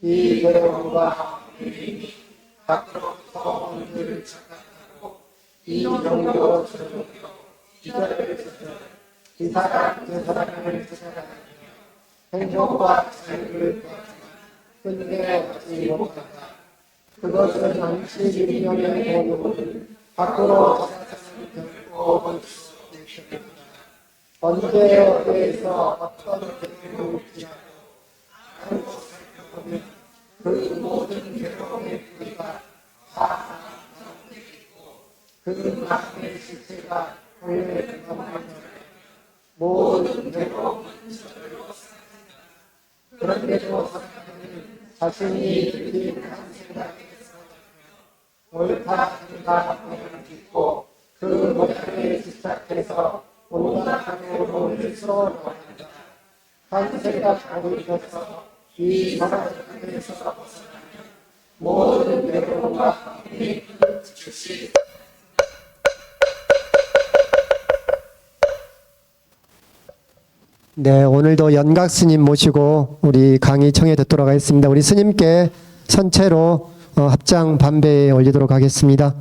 이 괴로움과 이미 밖으로부터 온 길을 찾아가고 이 종교 저종교 기절을 찾아 이 사람 그 사람을 찾아가며 행복과 자유를 끝내 얻지 못한다. 그것은 잠시 미련의 도움을 밖으로 찾아서는 결코 볼 수 없는 것이다. 언제 어디에서 어떤 괴로움을 피하고 한 곳을 보면 그 모든 괴로움의 뿌리가 다 남기고 그 마음의 실체가 원래 남아있는 모든 괴로움은 저절로 사라진다. 그런데도 사람은 자신이 들린 한 생각에서 옳다 생각을 짓고 그 모양에 집착해서 온갖 괴로움을 쏘아놓는다. 한 생각하고 있어서 이 사람에서 벗어나면 모든 괴로움과 힘이 즉시 네, 오늘도 연각 스님 모시고 우리 강의 청해 듣도록 하겠습니다. 우리 스님께 선체로 합장 반배에 올리도록 하겠습니다.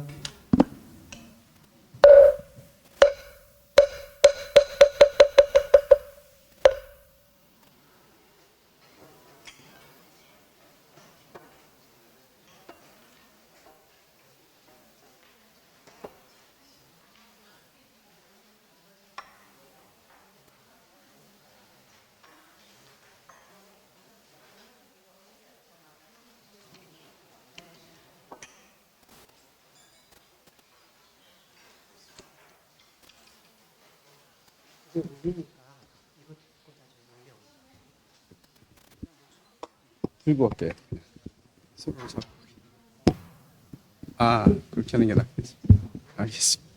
들고 올게. 손으로 잡고. 아, 그렇게 하는 게 낫겠지. 알겠습니다.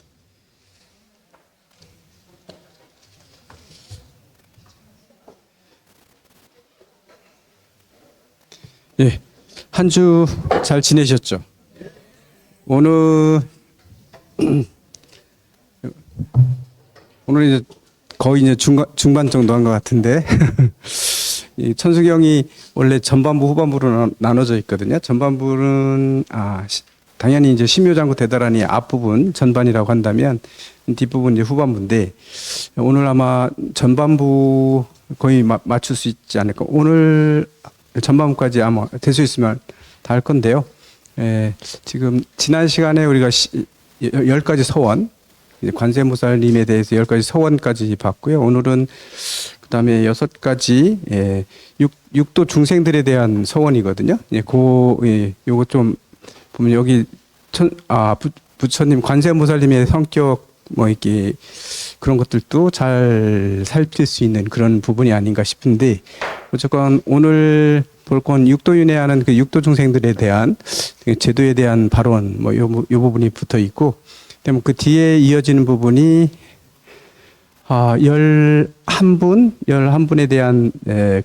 예, 한 주 잘 지내셨죠? 오늘 이제 거의 이제 중반 정도 한 것 같은데 이 천수경이 원래 전반부 후반부로 나눠져 있거든요. 전반부는 당연히 이제 심요장구 대다라니 앞부분 전반이라고 한다면 뒷부분 이제 후반부인데 오늘 아마 전반부 거의 맞출 수 있지 않을까. 오늘 전반부까지 아마 될 수 있으면 다 할 건데요. 지금 지난 시간에 우리가 10가지 서원, 관세음보살님에 대해서 10가지 서원까지 봤고요. 오늘은 그다음에 6가지 육도 중생들에 대한 서원이거든요. 요거 좀 보면 여기 부처님 관세음보살님의 성격 뭐 이렇게 그런 것들도 잘 살필 수 있는 그런 부분이 아닌가 싶은데 어쨌건 오늘 볼 건 육도윤회하는 그 육도 중생들에 대한 제도에 대한 발언 뭐 요 부분이 붙어 있고 그다음에 그 뒤에 이어지는 부분이 11분에 대한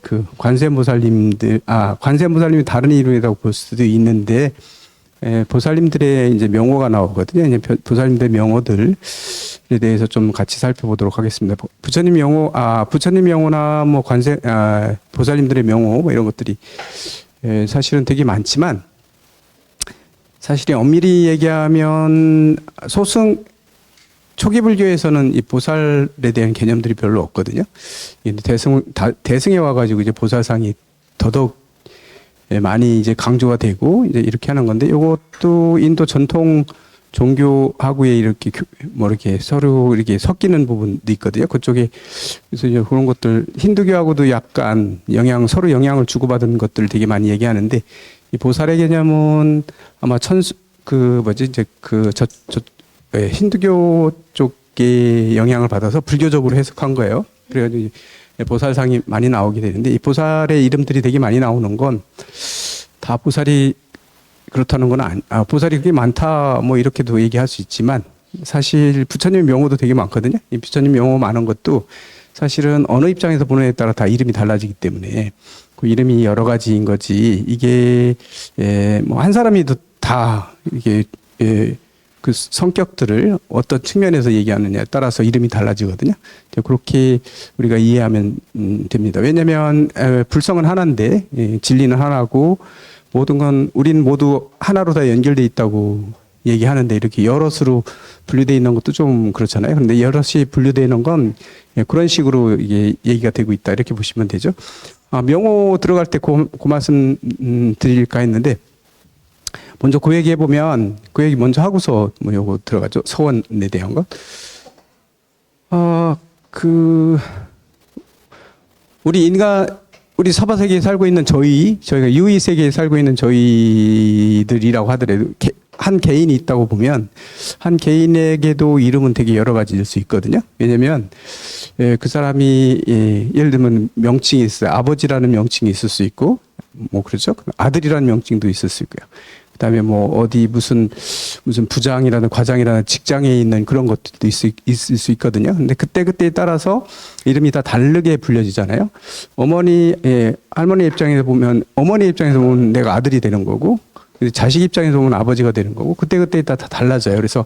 그 관세음보살님들 관세음보살님이 다른 이름이라고 볼 수도 있는데 보살님들의 이제 명호가 나오거든요. 이제 보살님들의 명호들에 대해서 좀 같이 살펴보도록 하겠습니다. 부처님 명호나 뭐 보살님들의 명호 뭐 이런 것들이 사실은 되게 많지만 사실이 엄밀히 얘기하면 초기 불교에서는 이 보살에 대한 개념들이 별로 없거든요. 대승에 와가지고 이제 보살상이 더더욱 많이 이제 강조가 되고 이제 이렇게 하는 건데 이것도 인도 전통 종교하고의 이렇게 서로 이렇게 섞이는 부분도 있거든요. 그쪽에 그래서 이제 그런 것들 힌두교하고도 약간 서로 영향을 주고받은 것들을 되게 많이 얘기하는데 이 보살의 개념은 아마 힌두교 쪽에 영향을 받아서 불교적으로 해석한 거예요. 그래가지고 보살상이 많이 나오게 되는데 이 보살의 이름들이 되게 많이 나오는 건 다 보살이 그렇다는 건 보살이 그게 많다 뭐 이렇게도 얘기할 수 있지만 사실 부처님 명호도 되게 많거든요. 이 부처님 명호 많은 것도 사실은 어느 입장에서 보느냐에 따라 다 이름이 달라지기 때문에 그 이름이 여러 가지인 거지 이게 뭐 한 사람이 다 이게 그 성격들을 어떤 측면에서 얘기하느냐에 따라서 이름이 달라지거든요. 그렇게 우리가 이해하면 됩니다. 왜냐하면 불성은 하나인데 진리는 하나고 모든 건 우리는 모두 하나로 다 연결돼 있다고 얘기하는데 이렇게 여럿으로 분류되어 있는 것도 좀 그렇잖아요. 그런데 여럿이 분류되어 있는 건 그런 식으로 이게 얘기가 되고 있다 이렇게 보시면 되죠. 명호 들어갈 때 그 말씀 드릴까 했는데 먼저 그 얘기 해보면 그 얘기 먼저 하고서 뭐 요거 들어가죠. 서원에 대한 것. 우리 서바 세계에 살고 있는 저희가 유의 세계에 살고 있는 저희들이라고 하더라도 한 개인이 있다고 보면 한 개인에게도 이름은 되게 여러 가지일 수 있거든요. 왜냐면 그 사람이 예를 들면 명칭이 있어요. 아버지라는 명칭이 있을 수 있고 뭐 그렇죠. 아들이라는 명칭도 있을 수 있고요. 그다음에 뭐 어디 무슨 부장이라든 과장이라든 직장에 있는 그런 것들도 있을 수 있거든요. 근데 그때에 따라서 이름이 다 다르게 불려지잖아요. 할머니 입장에서 보면 어머니 입장에서 보면 내가 아들이 되는 거고 자식 입장에서 보면 아버지가 되는 거고 그때에 따라 다 달라져요. 그래서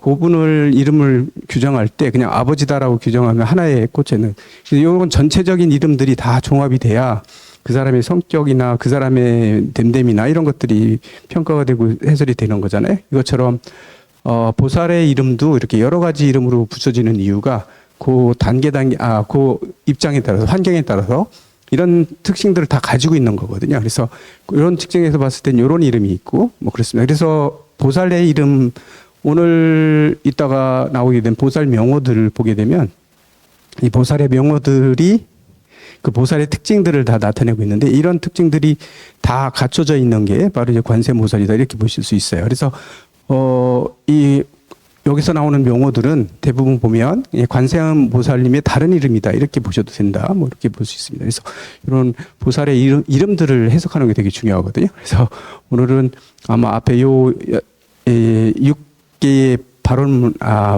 그분을 이름을 규정할 때 그냥 아버지다라고 규정하면 하나에 꽂혀있는 이런 전체적인 이름들이 다 종합이 돼야 그 사람의 성격이나 그 사람의 됨됨이나 이런 것들이 평가가 되고 해설이 되는 거잖아요. 이것처럼 보살의 이름도 이렇게 여러 가지 이름으로 붙여지는 이유가 그 그 입장에 따라서 환경에 따라서 이런 특징들을 다 가지고 있는 거거든요. 그래서 이런 특징에서 봤을 땐 이런 이름이 있고 뭐 그렇습니다. 그래서 보살의 이름 오늘 이따가 나오게 된 보살 명호들을 보게 되면 이 보살의 명호들이 그 보살의 특징들을 다 나타내고 있는데 이런 특징들이 다 갖춰져 있는 게 바로 이제 관세모살이다 이렇게 보실 수 있어요. 그래서 여기서 나오는 명호들은 대부분 보면 관세음보살님의 다른 이름이다 이렇게 보셔도 된다 뭐 이렇게 볼 수 있습니다. 그래서 이런 보살의 이름들을 해석하는 게 되게 중요하거든요. 그래서 오늘은 아마 앞에 6개의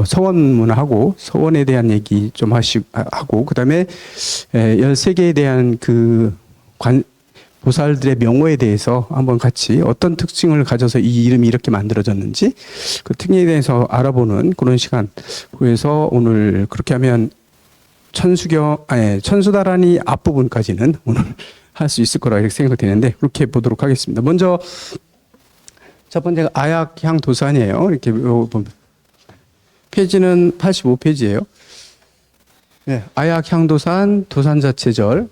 서원문하고 서원에 대한 얘기 좀 하고 그다음에 13개에 대한 그 보살들의 명호에 대해서 한번 같이 어떤 특징을 가져서 이 이름이 이렇게 만들어졌는지 그 특징에 대해서 알아보는 그런 시간. 그래서 오늘 그렇게 하면 천수다라니 앞부분까지는 오늘 할 수 있을 거라 이렇게 생각되는데 그렇게 보도록 하겠습니다. 먼저 첫 번째가 아약향도산이에요. 이렇게 보면 페이지는 85페이지예요. 네, 아약향도산 도산자체절.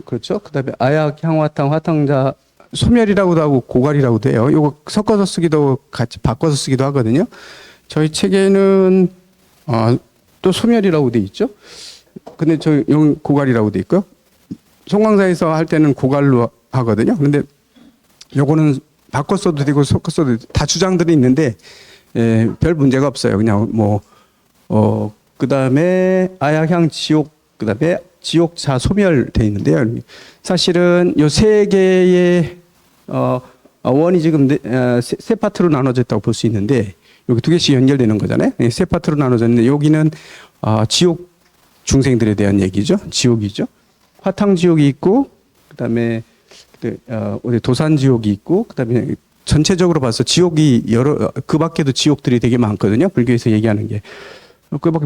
그렇죠. 그다음에 아약향화탕 화탕자 소멸이라고도 하고 고갈이라고도 해요. 이거 섞어서 쓰기도 같이 바꿔서 쓰기도 하거든요. 저희 책에는 또 소멸이라고 돼 있죠. 근데 저희 고갈이라고 돼 있고요. 송광사에서 할 때는 고갈로 하거든요. 그런데 요거는 바꿔 써도 되고 섞어 써도 다 주장들이 있는데 별 문제가 없어요. 그냥 그다음에 아약향 지옥 그다음에 지옥자 소멸돼 있는데요. 사실은 요 세 개의 원이 지금 세 파트로 나눠져 있다고 볼 수 있는데 여기 두 개씩 연결되는 거잖아요. 세 파트로 나눠졌는데 여기는 지옥 중생들에 대한 얘기죠. 지옥이죠. 화탕 지옥이 있고 그다음에 도산 지옥이 있고 그다음에 전체적으로 봐서 지옥이 그 밖에도 지옥들이 되게 많거든요. 불교에서 얘기하는 게 그 밖에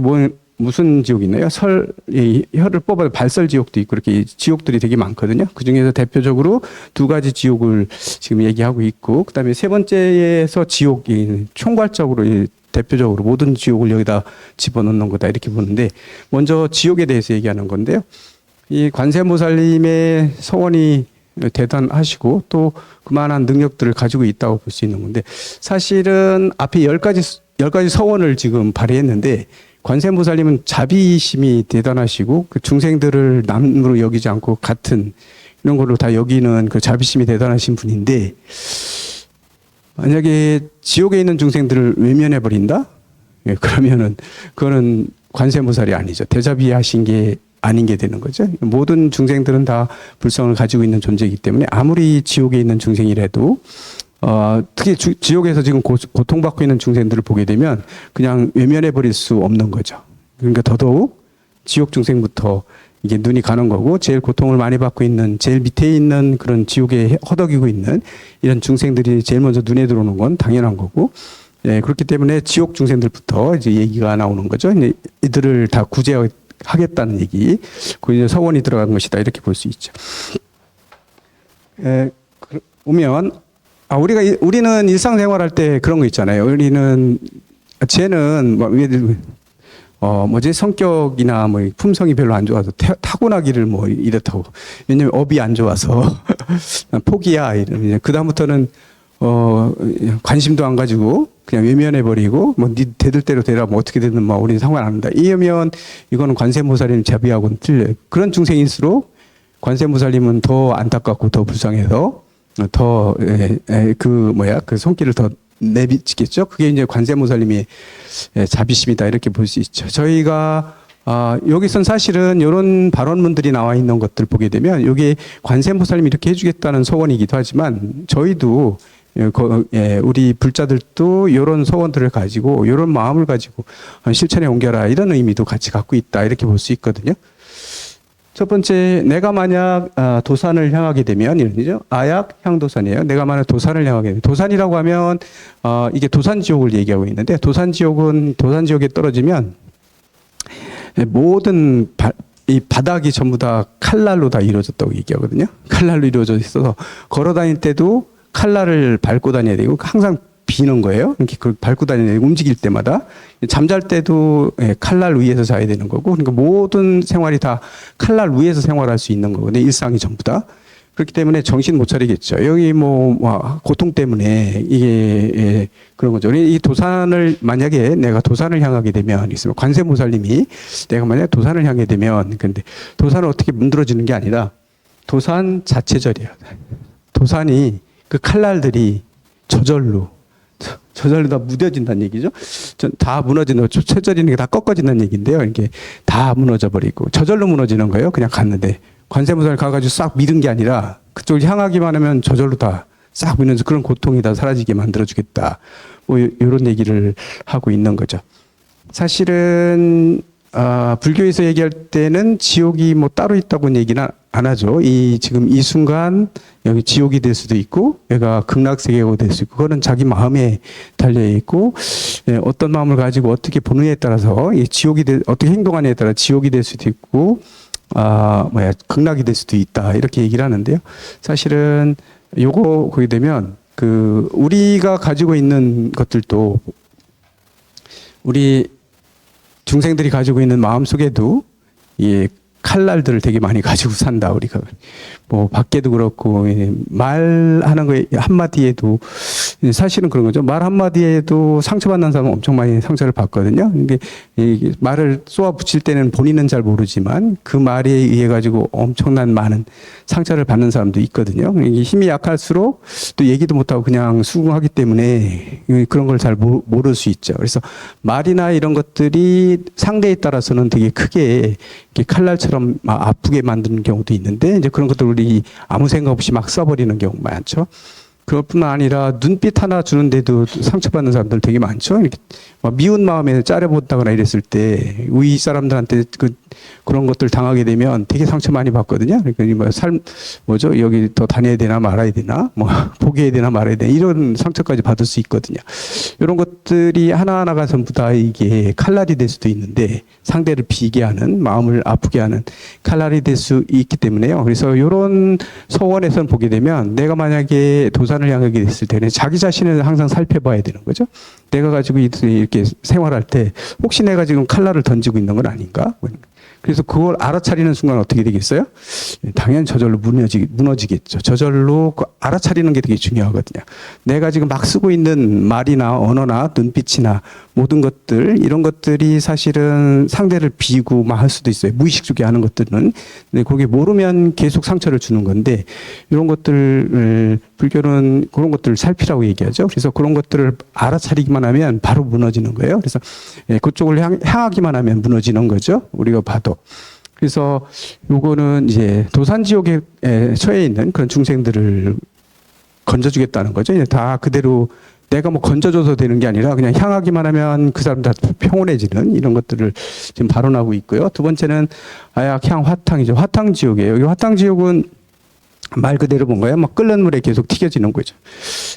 무슨 지옥이 있나요? 혀를 뽑아도 발설 지옥도 있고 이렇게 지옥들이 되게 많거든요. 그 중에서 대표적으로 두 가지 지옥을 지금 얘기하고 있고, 그다음에 세 번째에서 지옥이 총괄적으로 대표적으로 모든 지옥을 여기다 집어넣는 거다 이렇게 보는데, 먼저 지옥에 대해서 얘기하는 건데요. 이 관세음보살님의 서원이 대단하시고 또 그만한 능력들을 가지고 있다고 볼 수 있는 건데, 사실은 앞에 10가지 서원을 지금 발휘했는데 관세음보살님은 자비심이 대단하시고 그 중생들을 남으로 여기지 않고 같은 이런 걸로 다 여기는 그 자비심이 대단하신 분인데, 만약에 지옥에 있는 중생들을 외면해 버린다? 예, 그러면은 그거는 관세음보살이 아니죠. 대자비하신 게 아닌 게 되는 거죠. 모든 중생들은 다 불성을 가지고 있는 존재이기 때문에 아무리 지옥에 있는 중생이라도 특히 지옥에서 지금 고통받고 있는 중생들을 보게 되면 그냥 외면해 버릴 수 없는 거죠. 그러니까 더더욱 지옥 중생부터 이게 눈이 가는 거고, 제일 고통을 많이 받고 있는 제일 밑에 있는 그런 지옥에 허덕이고 있는 이런 중생들이 제일 먼저 눈에 들어오는 건 당연한 거고, 예, 그렇기 때문에 지옥 중생들부터 이제 얘기가 나오는 거죠. 이제 이들을 다 구제하겠다는 얘기. 그 이제 서원이 들어간 것이다. 이렇게 볼 수 있죠. 보면 우리는 일상생활할 때 그런 거 있잖아요. 우리는 쟤는 성격이나 품성이 별로 안 좋아서 타고나기를 이렇다고. 왜냐면 업이 안 좋아서 포기야. 이러면 그 다음부터는 관심도 안 가지고 그냥 외면해 버리고 네 되들 대로 되라 어떻게 되든 우리는 상관 안 한다. 이러면 이거는 관세음보살님 자비하고는 틀려요. 그런 중생일수록 관세음보살님은 더 안타깝고 더 불쌍해서 더 그 손길을 더 내비치겠죠. 그게 이제 관세음보살님의 자비심이다 이렇게 볼 수 있죠. 저희가 여기선 사실은 이런 발언문들이 나와 있는 것들 보게 되면 이게 관세음보살님이 이렇게 해주겠다는 소원이기도 하지만 저희도 우리 불자들도 이런 소원들을 가지고 이런 마음을 가지고 실천에 옮겨라 이런 의미도 같이 갖고 있다 이렇게 볼 수 있거든요. 첫 번째, 내가 만약 도산을 향하게 되면 이런 거죠. 아약 향도산이에요. 내가 만약 도산을 향하게 되면 도산이라고 하면 이게 도산지옥을 얘기하고 있는데 도산지옥에 떨어지면 모든 이 바닥이 전부 다 칼날로 다 이루어졌다고 얘기하거든요. 칼날로 이루어져 있어서 걸어 다닐 때도 칼날을 밟고 다녀야 되고 항상 비는 거예요. 이렇게 밟고 다니는 움직일 때마다 잠잘 때도 칼날 위에서 자야 되는 거고 그러니까 모든 생활이 다 칼날 위에서 생활할 수 있는 거거든요. 일상이 전부 다. 그렇기 때문에 정신 못 차리겠죠. 여기 고통 때문에 이게 그런 거죠. 이 도산을 만약에 내가 도산을 향하게 되면 있으면 관세음보살님이 내가 만약에 도산을 향하게 되면 근데 도산은 어떻게 문드러지는 게 아니라 도산 자체절이에요. 도산이 그 칼날들이 저절로 다 무뎌진다는 얘기죠. 다 무너지는, 최절이는 게 다 꺾어진다는 얘기인데요. 이게 다 무너져 버리고 저절로 무너지는 거예요. 그냥 갔는데 관세음보살 가가지고 싹 밀은 게 아니라 그쪽을 향하기만 하면 저절로 다 싹 밀면서 그런 고통이 다 사라지게 만들어주겠다. 이런 얘기를 하고 있는 거죠. 사실은 불교에서 얘기할 때는 지옥이 따로 있다고는 얘기는 안 하죠. 지금 이 순간 여기 지옥이 될 수도 있고, 얘가 극락세계가 될 수 있고, 그거는 자기 마음에 달려 있고, 어떤 마음을 가지고 어떻게 보느냐에 따라서 어떻게 행동하느냐에 따라 지옥이 될 수도 있고, 극락이 될 수도 있다 이렇게 얘기를 하는데요. 사실은 요거 거기 되면 우리가 가지고 있는 것들도 우리 중생들이 가지고 있는 마음 속에도 칼날들을 되게 많이 가지고 산다. 우리가 밖에도 그렇고 말하는 거 한마디에도 사실은 그런 거죠. 말 한마디에도 상처받는 사람은 엄청 많이 상처를 받거든요. 근데 이 말을 쏘아 붙일 때는 본인은 잘 모르지만 그 말에 의해 가지고 엄청난 많은 상처를 받는 사람도 있거든요. 이게 힘이 약할수록 또 얘기도 못하고 그냥 수긍하기 때문에 그런 걸 잘 모를 수 있죠. 그래서 말이나 이런 것들이 상대에 따라서는 되게 크게 칼날처럼 아프게 만드는 경우도 있는데 이제 그런 것들 우리 아무 생각 없이 막 써버리는 경우 많죠. 그것뿐만 아니라 눈빛 하나 주는데도 상처받는 사람들 되게 많죠. 이렇게 미운 마음에 째려본다거나 이랬을 때 위 사람들한테 그런 것들 당하게 되면 되게 상처 많이 받거든요. 그러니까 여기 더 다녀야 되나 말아야 되나 포기해야 되나 말아야 되나 이런 상처까지 받을 수 있거든요. 이런 것들이 하나하나가 전부 다 이게 칼날이 될 수도 있는데 상대를 비게 하는 마음을 아프게 하는 칼날이 될 수 있기 때문에요. 그래서 이런 서원에선 보게 되면 내가 만약에 도산을 향하게 됐을 때는 자기 자신을 항상 살펴봐야 되는 거죠. 내가 가지고 이렇게 생활할 때 혹시 내가 지금 칼날을 던지고 있는 건 아닌가? 그래서 그걸 알아차리는 순간 어떻게 되겠어요? 당연히 저절로 무너지겠죠. 저절로 알아차리는 게 되게 중요하거든요. 내가 지금 막 쓰고 있는 말이나 언어나 눈빛이나 모든 것들, 이런 것들이 사실은 상대를 비고 막 할 수도 있어요. 무의식 속에 하는 것들은. 근데 그게 모르면 계속 상처를 주는 건데, 이런 것들을, 불교는 그런 것들을 살피라고 얘기하죠. 그래서 그런 것들을 알아차리기만 하면 바로 무너지는 거예요. 그래서 그쪽을 향하기만 하면 무너지는 거죠. 우리가 봐도. 그래서 요거는 이제 도산지옥에 처해 있는 그런 중생들을 건져주겠다는 거죠. 이제 다 그대로 내가 건져줘서 되는 게 아니라 그냥 향하기만 하면 그 사람 다 평온해지는 이런 것들을 지금 발언하고 있고요. 두 번째는 아약향 화탕이죠. 화탕지옥이에요. 여기 화탕지옥은 말 그대로 뭔가요? 끓는 물에 계속 튀겨지는 거죠.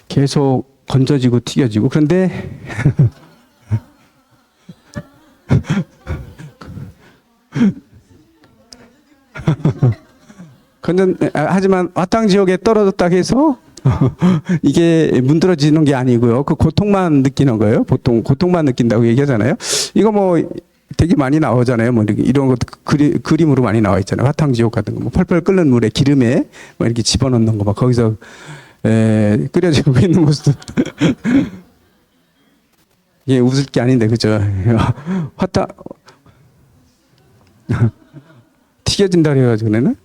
계속 건져지고 튀겨지고. 그런데 하지만 화탕 지옥에 떨어졌다고 해서 이게 문드러지는 게 아니고요. 그 고통만 느끼는 거예요. 보통 고통만 느낀다고 얘기하잖아요. 이거 뭐 되게 많이 나오잖아요. 뭐 이런 것 그림으로 많이 나와 있잖아요. 화탕 지옥 같은 거, 뭐 펄펄 끓는 물에 기름에 뭐 이렇게 집어넣는 거, 막 거기서 끓여지고 있는 모습. 이게 웃을 게 아닌데, 그죠? 화탕 튀겨진다 그래가지고 그러는.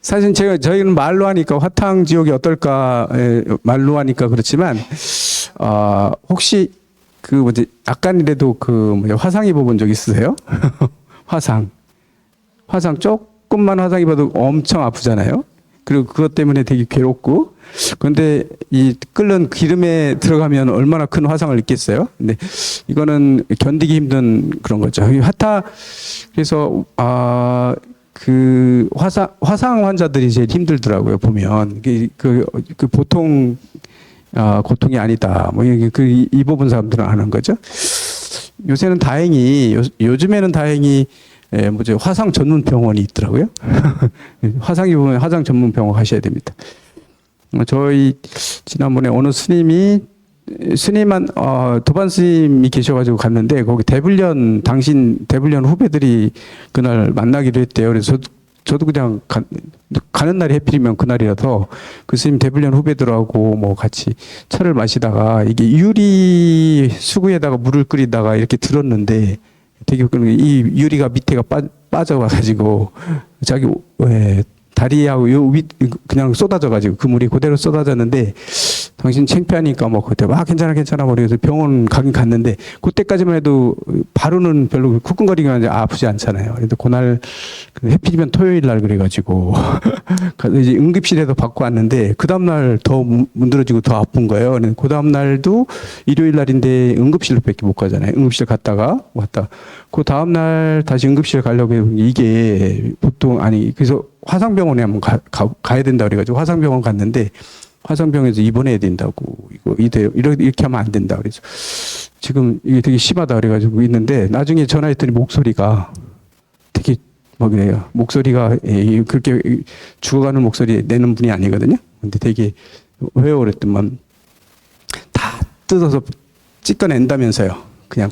사실 저희는 말로 하니까 화탕 지옥이 어떨까 말로 하니까 그렇지만 혹시 그 뭐지 약간이라도 그 뭐냐 화상 입어본 적 있으세요? 화상 조금만 화상 입어도 엄청 아프잖아요. 그리고 그것 때문에 되게 괴롭고, 그런데 이 끓는 기름에 들어가면 얼마나 큰 화상을 입겠어요. 근데 이거는 견디기 힘든 그런 거죠. 그래서 그 화상 환자들이 제일 힘들더라고요. 보면 그 보통 고통이 아니다. 뭐 이 부분 사람들은 아는 거죠. 요새는 다행히 요즘에는 다행히 뭐죠 화상 전문 병원이 있더라고요. 화상이 보면 화상 전문 병원 가셔야 됩니다. 저희 지난번에 어느 스님한 도반 스님이 계셔가지고 갔는데 거기 당신 대불련 후배들이 그날 만나기로 했대요. 그래서 저도 그냥 가는 날이 해필이면 그날이라서 그 스님 대불련 후배들하고 뭐 같이 차를 마시다가 이게 유리 수구에다가 물을 끓이다가 이렇게 들었는데 되게 이 유리가 밑에가 빠져가지고 자기 다리하고 요 윗 그냥 쏟아져가지고 그 물이 그대로 쏟아졌는데 당신 창피하니까 뭐 그때 괜찮아 그래서 병원 가긴 갔는데 그때까지만 해도 바로는 별로 쿵쿵거리기만 아프지 않잖아요. 그래도 그날 해필이면 토요일 날 그래가지고 이제 응급실에도 받고 왔는데 그 다음 날 더 문드러지고 더 아픈 거예요. 그 다음 날도 일요일 날인데 응급실로밖에 못 가잖아요. 응급실 갔다가 왔다. 그 다음 날 다시 응급실 가려고 해보니 이게 보통 아니 그래서 화상병원에 한번 가야 된다 그래가지고 화상병원 갔는데 화상병원에서 입원해야 된다고 이렇게 하면 안 된다 그래서 지금 이게 되게 심하다 그래가지고 있는데 나중에 전화했더니 목소리가 되게 뭐 그래요. 목소리가 그렇게 죽어가는 목소리 내는 분이 아니거든요. 근데 되게 왜요 그랬더만 다 뜯어서 찢어낸다면서요. 그냥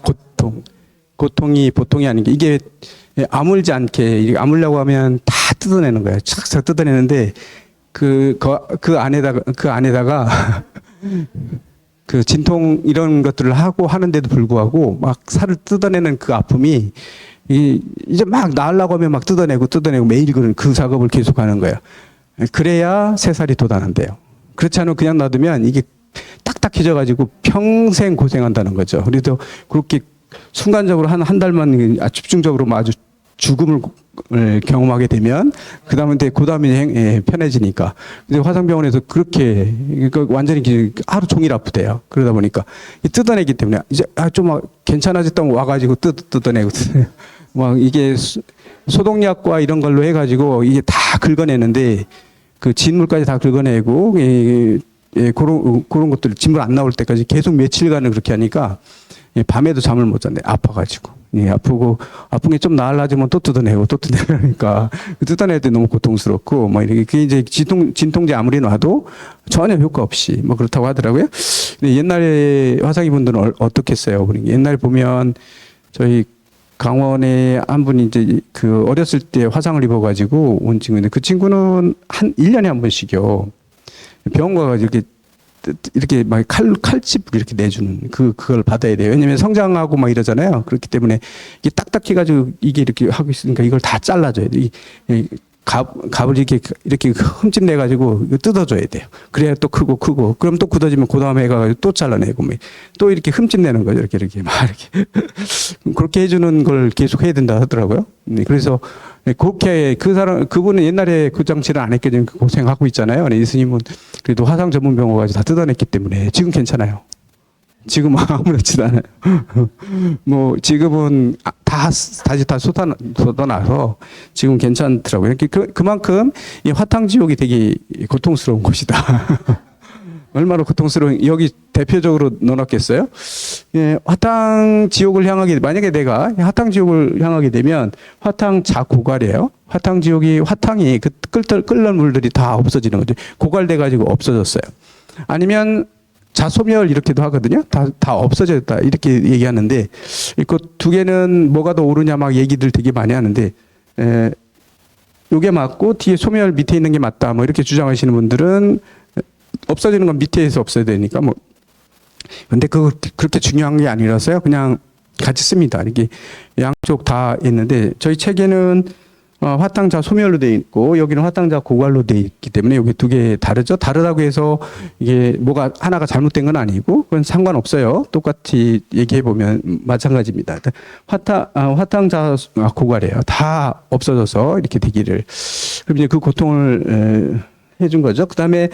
고통이 보통이 아닌 게 이게 아물지 않게 아물려고 하면 다 뜯어내는 거예요. 착착 뜯어내는데 그 안에다가 그 진통 이런 것들을 하고 하는데도 불구하고 막 살을 뜯어내는 그 아픔이 이제 막 나으려고 하면 막 뜯어내고 매일 그 작업을 계속하는 거예요. 그래야 새살이 돋아난대요. 그렇지 않으면 그냥 놔두면 이게 딱딱해져가지고 평생 고생한다는 거죠. 그래서 그렇게 순간적으로 한 달만 집중적으로 아주 죽음을 경험하게 되면 그 다음에 편해지니까. 근데 화상병원에서 그렇게 완전히 하루 종일 아프대요. 그러다 보니까 뜯어내기 때문에 이제 좀 괜찮아졌다고 와가지고 뜯어내고 막 이게 소독약과 이런 걸로 해가지고 이게 다 긁어내는데 그 진물까지 다 긁어내고 그런 것들 진물 안 나올 때까지 계속 며칠간을 그렇게 하니까 밤에도 잠을 못 잤네. 아파가지고. 아픈 게 좀 나아지면 또 뜯어내니까 뜯어낼 때 너무 고통스럽고 막 이렇게 그게 이제 진통제 아무리 놔도 전혀 효과 없이 뭐 그렇다고 하더라고요. 근데 옛날에 화상 입은 분들은 어떻겠어요? 옛날 보면 저희 강원에 한 분이 이제 그 어렸을 때 화상을 입어가지고 온 친구인데 그 친구는 한 1년에 한 번씩요. 병원 가가지고 이렇게 막 칼집을 이렇게 내주는 그걸 받아야 돼요. 왜냐면 성장하고 막 이러잖아요. 그렇기 때문에 이게 딱딱해가지고 이게 이렇게 하고 있으니까 이걸 다 잘라줘야 돼. 갑을 이렇게 흠집 내가지고 뜯어줘야 돼요. 그래야 또 크고 그럼 또 굳어지면 그 다음에 해가지고 또 잘라내고 또 이렇게 흠집 내는 거죠. 이렇게 막 이렇게 그렇게 해주는 걸 계속 해야 된다 하더라고요. 그래서 그렇게 그분은 옛날에 그 장치를 안 했기 때문에 고생하고 있잖아요. 이 스님은 그래도 화상 전문 병원 가서 다 뜯어냈기 때문에 지금 괜찮아요. 지금 아무렇지도 않아요. 뭐 지금은 다시 다 쏟아나서 지금 괜찮더라고요. 그만큼 이 화탕 지옥이 되게 고통스러운 곳이다. 얼마나 고통스러운, 여기 대표적으로 넣어놨겠어요? 예, 화탕 지옥을 만약에 내가 화탕 지옥을 향하게 되면 화탕 자고갈이에요. 화탕 지옥이, 화탕이 끓는 물들이 다 없어지는 거죠. 고갈돼가지고 없어졌어요. 아니면 자소멸 이렇게도 하거든요. 다 없어졌다 이렇게 얘기하는데, 이거 두 개는 뭐가 더 옳으냐 막 얘기들 되게 많이 하는데, 요게 맞고 뒤에 소멸 밑에 있는 게 맞다 뭐 이렇게 주장하시는 분들은, 없어지는 건 밑에서 없어야 되니까 뭐. 근데 그렇게 중요한 게 아니라서요. 그냥 같이 씁니다. 이렇게 양쪽 다 있는데, 저희 책에는 화탕자 소멸로 돼 있고 여기는 화탕자 고갈로 돼 있기 때문에 여기 두 개 다르죠. 다르다고 해서 이게 뭐가 하나가 잘못된 건 아니고 그건 상관없어요. 똑같이 얘기해 보면 마찬가지입니다. 화탕자 고갈이에요. 다 없어져서 이렇게 되기를. 그럼 이제 그 고통을 해준 거죠. 그다음에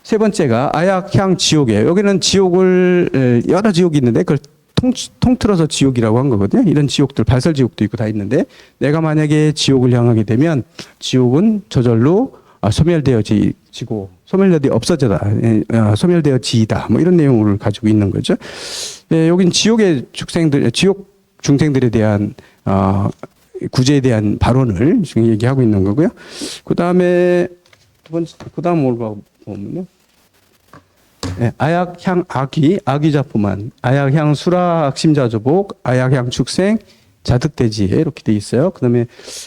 세 번째가 아약향 지옥이에요. 여기는 지옥을, 여러 지옥이 있는데 그걸 통틀어서 지옥이라고 한 거거든요. 이런 지옥들, 발설 지옥도 있고 다 있는데, 내가 만약에 지옥을 향하게 되면 지옥은 저절로 소멸되어지고, 소멸되어 없어져다, 소멸되어지다, 뭐 이런 내용을 가지고 있는 거죠. 예, 여긴 지옥의 지옥 중생들에 대한, 구제에 대한 발언을 지금 얘기하고 있는 거고요. 그 다음에 그 다음 뭐라고 보면요. 네, 아약향 아기자포만, 아약향 수라악심자조복, 아약향 축생, 자득대지에 이렇게 돼 있어요. 그다음에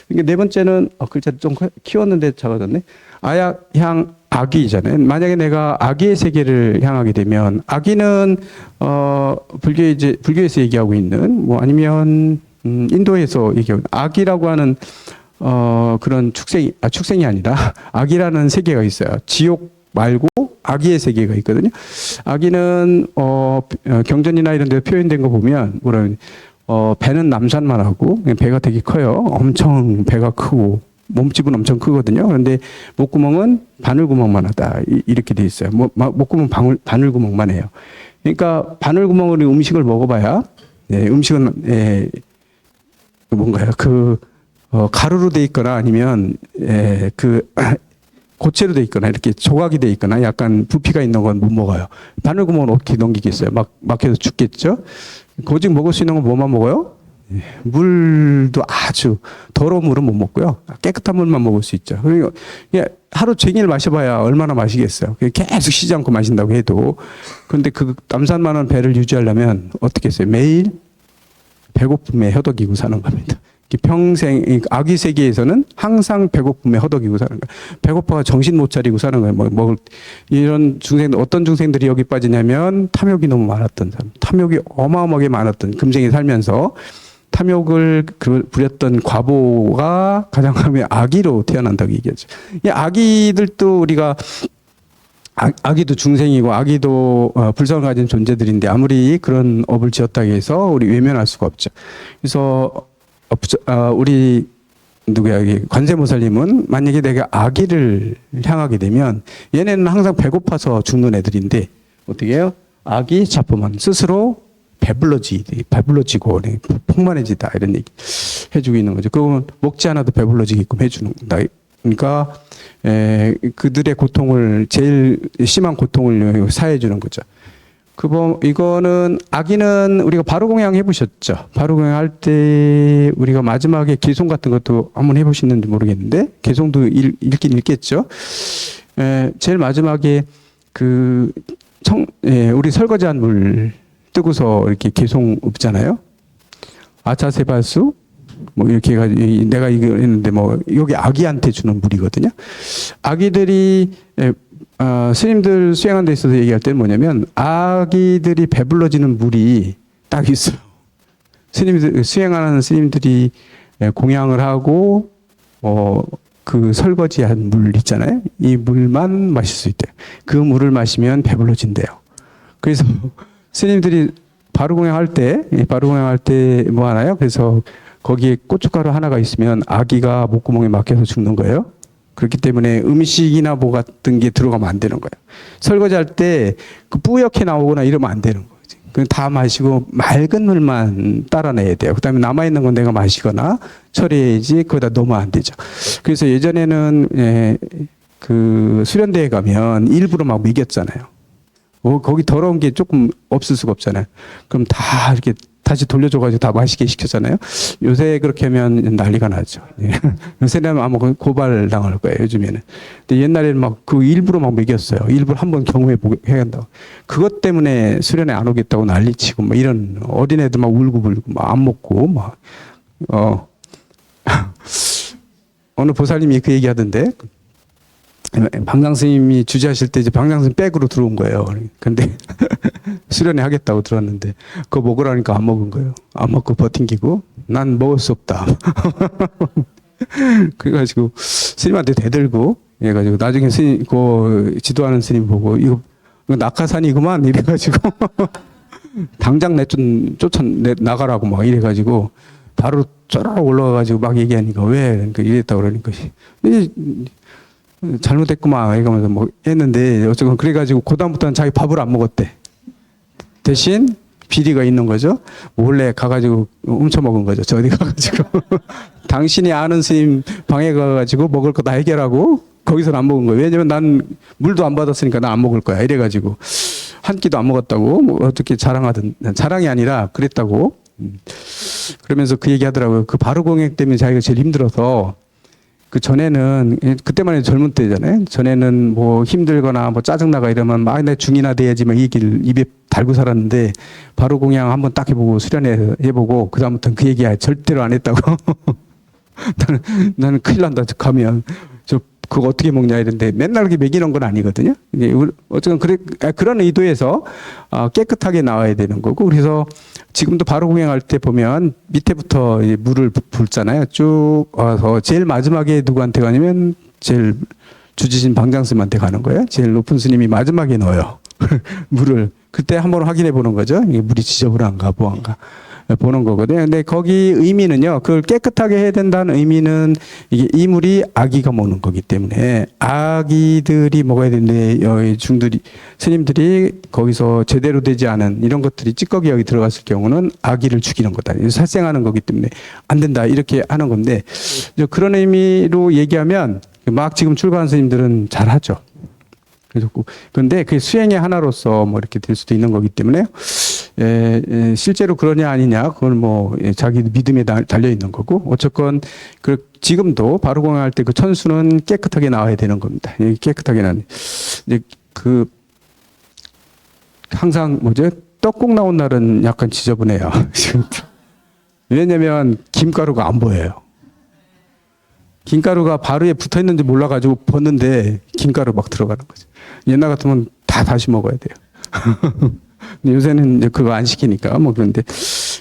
이게 네 번째는 글자 좀 키웠는데 작아졌네. 아약향 아기잖아요. 만약에 내가 아기의 세계를 향하게 되면, 아기는 불교에서 얘기하고 있는, 뭐 아니면 인도에서 얘기하고 있는 아기라고 하는 그런 축생이 아니라 아기라는 세계가 있어요. 지옥 말고 아기의 세계가 있거든요. 아기는 경전이나 이런 데 표현된 거 보면 배는 남산만 하고 배가 되게 커요. 엄청 배가 크고 몸집은 엄청 크거든요. 그런데 목구멍은 바늘구멍만 하다 이렇게 돼 있어요. 목구멍 바늘구멍만 해요. 그러니까 바늘구멍으로 음식을 먹어봐야, 음식은 뭔가요? 가루로 돼 있거나 아니면 고체로 돼 있거나 이렇게 조각이 돼 있거나 약간 부피가 있는 건 못 먹어요. 바늘구멍을 어떻게 넘기겠어요? 막혀서 죽겠죠? 오직 먹을 수 있는 건 뭐만 먹어요? 물도 아주 더러운 물은 못 먹고요. 깨끗한 물만 먹을 수 있죠. 그러니까 하루 종일 마셔봐야 얼마나 마시겠어요. 계속 쉬지 않고 마신다고 해도. 그런데 그 남산만한 배를 유지하려면 어떻게 했어요? 매일 배고픔에 허덕이고 사는 겁니다. 평생, 아기 세계에서는 항상 배고픔에 허덕이고 사는 거예요. 배고파가 정신 못 차리고 사는 거예요. 이런 어떤 중생들이 여기 빠지냐면 탐욕이 너무 많았던 사람, 탐욕이 어마어마하게 많았던 금생에 살면서 탐욕을 부렸던 과보가 가장 하면 아기로 태어난다고 얘기하죠. 이 아기들도 우리가 아기도 중생이고 아기도 불성을 가진 존재들인데 아무리 그런 업을 지었다고 해서 우리 외면할 수가 없죠. 그래서 우리 관세모살님은 만약에 내가 아기를 향하게 되면 얘네는 항상 배고파서 죽는 애들인데 어떻게 해요? 아기 자포만 스스로 배불러지고 풍만해지다 이런 얘기 해주고 있는 거죠. 그건 먹지 않아도 배불러지게끔 해주는 거다. 그러니까 그들의 고통을, 제일 심한 고통을 사해 주는 거죠. 이거는 아기는 우리가 바로공양 해보셨죠? 바로공양 할 때 우리가 마지막에 개송 같은 것도 한번 해보시는지 모르겠는데 개송도 읽긴 읽겠죠? 제일 마지막에 우리 설거지한 물 뜨고서 이렇게 개송 읊잖아요. 아차세발수 뭐 이렇게 해가지고 내가 이거 했는데 여기 아기한테 주는 물이거든요. 아기들이 스님들 수행하는 데 있어서 얘기할 때는 뭐냐면 아기들이 배불러지는 물이 딱 있어요. 수행하는 스님들이 공양을 하고 그 설거지한 물 있잖아요. 이 물만 마실 수 있대요. 그 물을 마시면 배불러진대요. 그래서 스님들이 바로공양할 때 뭐 하나요? 그래서 거기에 고춧가루 하나가 있으면 아기가 목구멍에 막혀서 죽는 거예요. 그렇기 때문에 음식이나 뭐 같은 게 들어가면 안 되는 거예요. 설거지할 때 그 뿌옇게 나오거나 이러면 안 되는 거지. 그냥 다 마시고 맑은 물만 따라내야 돼요. 그다음에 남아있는 건 내가 마시거나 처리해야지 거기다 넣으면 안 되죠. 그래서 예전에는 그 수련대에 가면 일부러 막 먹였잖아요. 거기 더러운 게 조금 없을 수가 없잖아요. 그럼 다 이렇게 다시 돌려줘가지고 다 맛있게 시켰잖아요. 요새 그렇게 하면 난리가 나죠. 예. 요새는 아마 고발 당할 거예요, 요즘에는. 근데 옛날에는 막 그 일부러 막 먹였어요. 일부러 한번 경험해 보게 해야 한다고. 그것 때문에 수련회 안 오겠다고 난리치고, 막 이런 어린애들 막 울고불고, 막 안 먹고, 막, 어느 보살님이 그 얘기 하던데, 방장 스님이 주재하실 때 이제 방장 스님 백으로 들어온 거예요. 근데 수련회 하겠다고 들었는데 그거 먹으라니까 안 먹은 거예요. 안 먹고 버팅기고 난 먹을 수 없다. 그래가지고 스님한테 대들고 해가지고 나중에 스님 그 지도하는 스님 보고 이거 낙하산이구만 이래가지고 당장 나가라고 막 이래가지고 바로 쪼라락 올라가가지고 막 얘기하니까 왜 그러니까 이랬다 그러니까 잘못했구만 이러면서 뭐 했는데 어쨌건 그래가지고 그다음부터는 자기 밥을 안 먹었대. 대신 비리가 있는 거죠. 몰래 가가지고 훔쳐 먹은 거죠. 저 어디 가가지고 당신이 아는 스님 방에 가가지고 먹을 거 다 해결하고 거기서는 안 먹은 거예요. 왜냐면 난 물도 안 받았으니까 나 안 먹을 거야. 이래가지고 한 끼도 안 먹었다고 뭐 어떻게 자랑이 아니라 그랬다고. 그러면서 그 얘기 하더라고요. 그 바로공행 때문에 자기가 제일 힘들어서 그 전에는 그때만 해도 젊은 때잖아요. 전에는 뭐 힘들거나 뭐 짜증나가 이러면 막 내 중이나 돼야지 막 이 얘기를 입에 달고 살았는데 바로 공양 한번 딱 해보고 수련회 해보고 그 다음부터는 그 얘기 절대로 안 했다고. 나는 큰일 난다. 가면 저 그거 어떻게 먹냐 이런데 맨날 그렇게 먹이는 건 아니거든요. 이게 어쨌든 그런 의도에서 깨끗하게 나와야 되는 거고 그래서 지금도 바로 공양할 때 보면 밑에부터 물을 붓잖아요. 쭉 와서 제일 마지막에 누구한테 가냐면 제일 주지신 방장스님한테 가는 거예요. 제일 높은 스님이 마지막에 넣어요. 물을 그때 한번 확인해 보는 거죠. 이게 물이 지저분한가 뭐한가 보는 거거든요. 근데 거기 의미는요. 그걸 깨끗하게 해야 된다는 의미는 이게 이 물이 아기가 먹는 거기 때문에 아기들이 먹어야 되는데 여기 중들이 스님들이 거기서 제대로 되지 않은 이런 것들이 찌꺼기 여기 들어갔을 경우는 아기를 죽이는 거다. 살생하는 거기 때문에 안 된다. 이렇게 하는 건데 그런 의미로 얘기하면 막 지금 출가한 스님들은 잘하죠. 그런데 그 수행의 하나로서 뭐 이렇게 될 수도 있는 거기 때문에 실제로 그러냐 아니냐 그건 뭐 자기 믿음에 달려 있는 거고 어쨌건 지금도 바로 공양할 때 그 천수는 깨끗하게 나와야 되는 겁니다. 깨끗하게 나는 이제 그 항상 뭐죠 떡국 나온 날은 약간 지저분해요. 왜냐면 김가루가 안 보여요. 김가루가 바로에 붙어 있는지 몰라가지고 벗는데 김가루 막 들어가는 거죠. 옛날 같으면 다 다시 먹어야 돼요. 근데 요새는 이제 그거 안 시키니까 뭐 그런데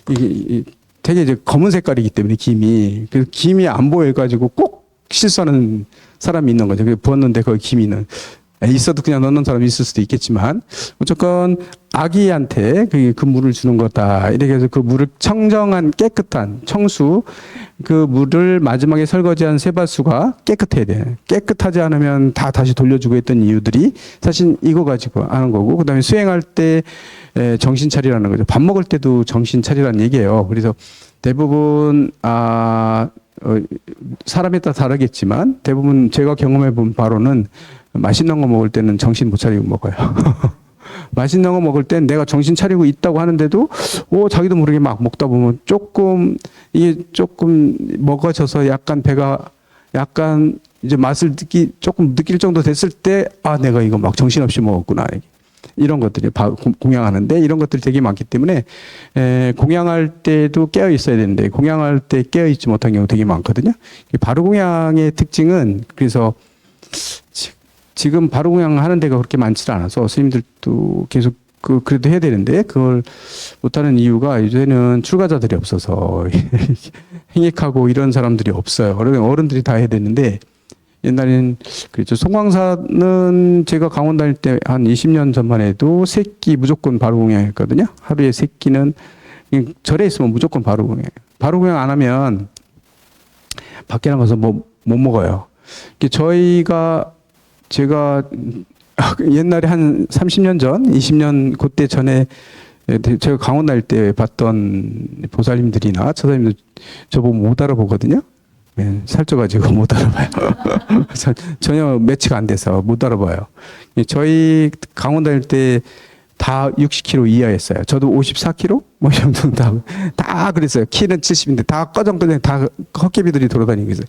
이게 되게 이제 검은 색깔이기 때문에 김이 그 김이 안 보여가지고 꼭 실수하는 사람이 있는 거죠. 그 부었는데 거기 김이는 있어도 그냥 넣는 사람이 있을 수도 있겠지만 어쨌건 아기한테 그 물을 주는 거다. 이렇게 해서 그 물을 청정한 깨끗한 청수 그 물을 마지막에 설거지한 세바수가 깨끗해야 돼. 깨끗하지 않으면 다 다시 돌려주고 했던 이유들이 사실 이거 가지고 하는 거고 그다음에 수행할 때 정신 차리라는 거죠. 밥 먹을 때도 정신 차리라는 얘기예요. 그래서 대부분 사람에 따라 다르겠지만 대부분 제가 경험해 본 바로는 맛있는 거 먹을 때는 정신 못 차리고 먹어요. 맛있는 거 먹을 땐 내가 정신 차리고 있다고 하는데도 자기도 모르게 막 먹다 보면 이게 조금 먹어져서 약간 배가 약간 이제 맛을 조금 느낄 정도 됐을 때 내가 이거 막 정신없이 먹었구나. 이런 것들이 공양하는데 이런 것들이 되게 많기 때문에 공양할 때도 깨어 있어야 되는데 공양할 때 깨어 있지 못한 경우 되게 많거든요. 바로 공양의 특징은 그래서 지금 바로 공양 하는 데가 그렇게 많지 않아서 스님들도 계속 그래도 해야 되는데 그걸 못하는 이유가 요새는 출가자들이 없어서 행익하고 이런 사람들이 없어요. 어른들이 다 해야 되는데 옛날에는 그렇죠. 송광사는 제가 강원 다닐 때 한 20년 전만 해도 3끼 무조건 바로 공양했거든요. 하루에 3끼는 절에 있으면 무조건 바로 공양. 바로 공양 안 하면 밖에 나가서 못 먹어요. 제가 옛날에 한 30년 전, 20년 그때 전에 제가 강원 날 때 봤던 보살님들이나 처사님들 저보고 못 알아보거든요. 예, 살쪄가지고 못 알아봐요. 전혀 매치가 안 돼서 못 알아봐요. 예, 저희 강원 다닐 때 다 60kg 이하였어요. 저도 54kg? 뭐 이 정도 다 그랬어요. 키는 70인데 다 꺼정꺼정 다 헛개비들이 돌아다니고 있어요.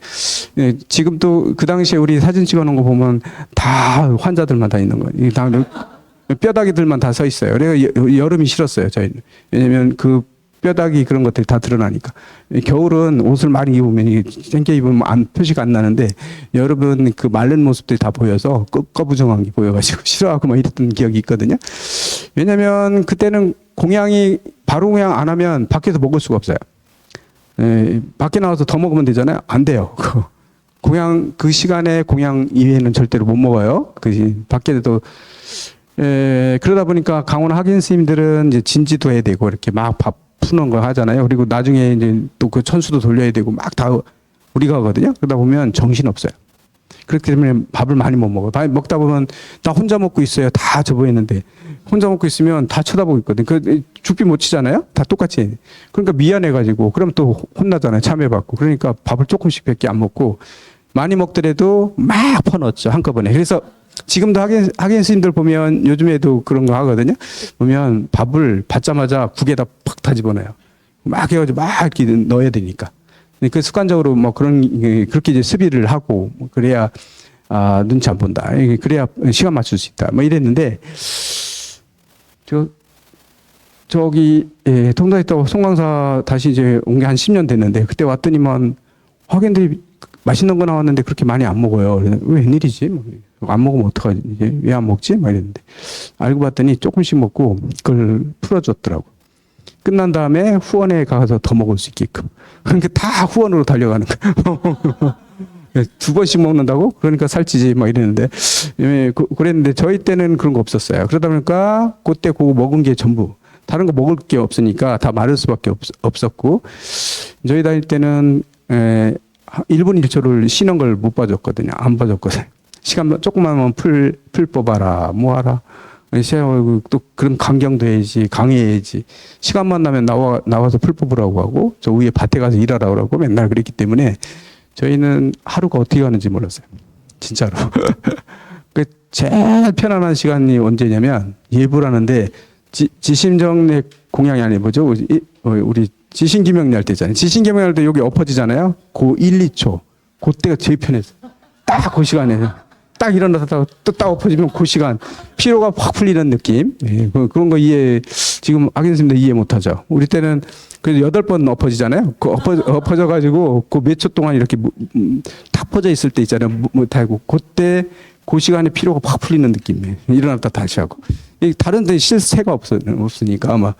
예, 지금도 그 당시에 우리 사진 찍어 놓은 거 보면 다 환자들만 다 있는 거예요. 다 뼈다귀들만 다 서 있어요. 그래서 여름이 싫었어요. 저희는. 왜냐면 그 뼈다귀 그런 것들이 다 드러나니까. 겨울은 옷을 많이 입으면 챙겨 입으면 표시가 안 나는데 여름은 그 마른 모습들이 다 보여서 꺼부정한 게 보여가지고 싫어하고 막 이랬던 기억이 있거든요. 왜냐면 그때는 바로 공양 안 하면 밖에서 먹을 수가 없어요. 밖에 나와서 더 먹으면 되잖아요. 안 돼요. 그 시간에 공양 이외에는 절대로 못 먹어요. 밖에도 그러다 보니까 강원 학인 스님들은 이제 진지도 해야 되고 이렇게 막 밥 푸는 거 하잖아요. 그리고 나중에 이제 또 그 천수도 돌려야 되고 막 다 우리가 하거든요. 그러다 보면 정신 없어요. 그렇기 때문에 밥을 많이 못 먹어요. 밥 먹다 보면 나 혼자 먹고 있어요. 다 저보이는데 혼자 먹고 있으면 다 쳐다보고 있거든요. 죽비 못 치잖아요. 다 똑같이 해요. 그러니까 미안해가지고 그럼 또 혼나잖아요. 참여받고. 그러니까 밥을 조금씩밖에 안 먹고 많이 먹더라도 막 퍼넣었죠. 한꺼번에. 그래서 지금도 학연 스님들 보면 요즘에도 그런 거 하거든요. 보면 밥을 받자마자 국에다 팍 다 집어넣어요. 막 해가지고 막 이렇게 넣어야 되니까. 그 습관적으로 뭐 그렇게 이제 수비를 하고 그래야 눈치 안 본다. 그래야 시간 맞출 수 있다. 뭐 이랬는데 저기 통도에 있다가 송광사 다시 이제 온 게 한 10년 됐는데 그때 왔더니만 학연들이 맛있는 거 나왔는데 그렇게 많이 안 먹어요. 왜 웬일이지? 안 먹으면 어떡하지? 왜 안 먹지? 막 이랬는데 알고 봤더니 조금씩 먹고 그걸 풀어줬더라고. 끝난 다음에 후원에 가서 더 먹을 수 있게끔. 그러니까 다 후원으로 달려가는 거예요. 2번씩 먹는다고? 그러니까 살찌지 막 이랬는데 그랬는데 저희 때는 그런 거 없었어요. 그러다 보니까 그때 그거 먹은 게 전부 다른 거 먹을 게 없으니까 다 마를 수밖에 없었고 저희 다닐 때는 1분 1초를 쉬는 걸 못 봐줬거든요. 안 봐줬거든요. 시간 조금만 하면 풀 뽑아라 뭐 하라. 또 그런 강경도 해야지 강의해야지 시간만 나면 나와서 풀 뽑으라고 하고 저 위에 밭에 가서 일하라고 하고 맨날 그랬기 때문에 저희는 하루가 어떻게 가는지 몰랐어요. 진짜로. 그 제일 편안한 시간이 언제냐면 예불하는데 지심정례 공양이 아니 뭐죠? 우리 지신기명리 할 때 있잖아요. 지신기명리 할 때 여기 엎어지잖아요. 그 1, 2초. 그때가 제일 편했어요. 딱 그 시간에 딱 일어나서 딱 엎어지면 그 시간 피로가 확 풀리는 느낌. 그런 거 지금 학연 스님들 이해 못하죠. 우리 때는 그래도 8번 엎어지잖아요. 그 엎어져 가지고 그 몇 초 동안 이렇게 탁 퍼져 있을 때 있잖아요. 못하고 그때 그 시간에 피로가 확 풀리는 느낌이에요. 일어났다 다시 하고. 다른 데 쉴 새가 없으니까 아마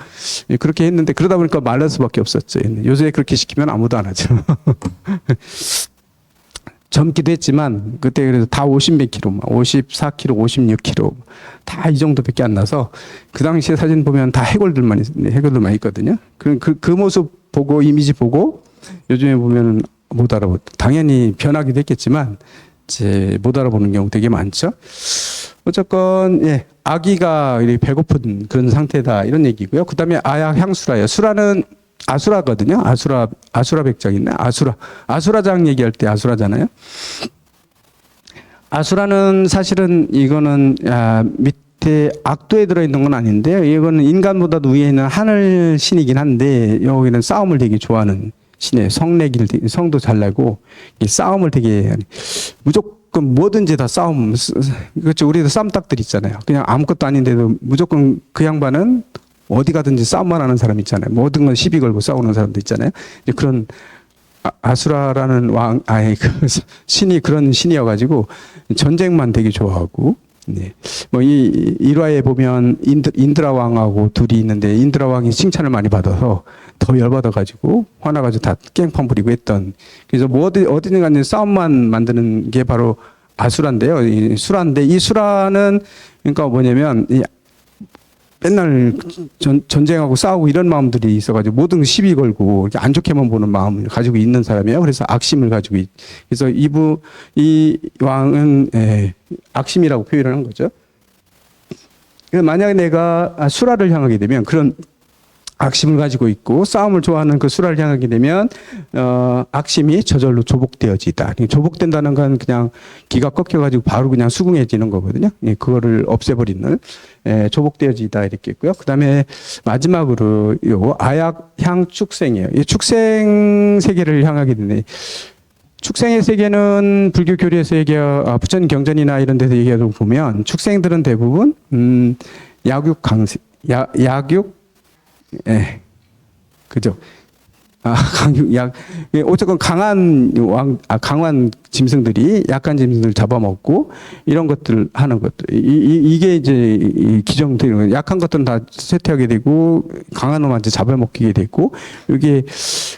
그렇게 했는데 그러다 보니까 말랄 수밖에 없었죠. 요새 그렇게 시키면 아무도 안 하죠. 젊기도 했지만 그때 그래도 다 50몇 킬로, 54kg, 56kg 다 이 정도밖에 안 나서 그 당시에 사진 보면 다 해골들만 있거든요. 그 모습 보고 이미지 보고 요즘에 보면 못 알아보. 당연히 변하기도 했겠지만 이제 못 알아보는 경우 되게 많죠. 어쨌건 아기가 배고픈 그런 상태다 이런 얘기고요. 그다음에 아약 향수라요. 수라는 아수라거든요. 아수라 백작 있네. 아수라장 얘기할 때 아수라잖아요. 아수라는 사실은 이거는 밑에 악도에 들어있는 건 아닌데요. 이거는 인간보다도 위에 있는 하늘 신이긴 한데 여기는 싸움을 되게 좋아하는 신이에요. 성도 잘 내고 싸움을 되게 무조건 뭐든지 다 싸움. 그렇죠. 우리도 쌈딱들 있잖아요. 그냥 아무것도 아닌데도 무조건 그 양반은 어디 가든지 싸움만 하는 사람 있잖아요. 모든 건 시비 걸고 싸우는 사람도 있잖아요. 이제 그런 아수라라는 그 신이 그런 신이어가지고 전쟁만 되게 좋아하고, 뭐 이 일화에 보면 인드라 왕하고 둘이 있는데 인드라 왕이 칭찬을 많이 받아서 더 열받아가지고 화나가지고 다 깽판 부리고 했던. 그래서 뭐 어디든 간에 싸움만 만드는 게 바로 아수라인데요. 이 수라인데 이 수라는 그러니까 뭐냐면 맨날 전쟁하고 싸우고 이런 마음들이 있어가지고 모든 시비 걸고 이렇게 안 좋게만 보는 마음을 가지고 있는 사람이에요. 그래서 악심을 가지고 그래서 이 왕은 악심이라고 표현을 한 거죠. 만약에 내가 수라를 향하게 되면 그런 악심을 가지고 있고 싸움을 좋아하는 그 수라를 향하게 되면 악심이 저절로 조복되어지다. 조복된다는 건 그냥 기가 꺾여가지고 바로 그냥 수긍해지는 거거든요. 그거를 없애버리는 조복되어지다 이렇게 있고요. 그다음에 마지막으로 요 아약향 축생이에요. 이 축생 세계를 향하게 되네. 축생의 세계는 불교 교리에서 부처님 경전이나 이런 데서 얘기하고 보면 축생들은 대부분 약육 강세, 약육 그죠? 어쨌건 강한 짐승들이 약한 짐승을 잡아먹고 이런 것들 하는 것들. 이게 이제 기정되는 약한 것들은 다 쇠퇴하게 되고 강한 놈한테 잡아먹히게 되고 이게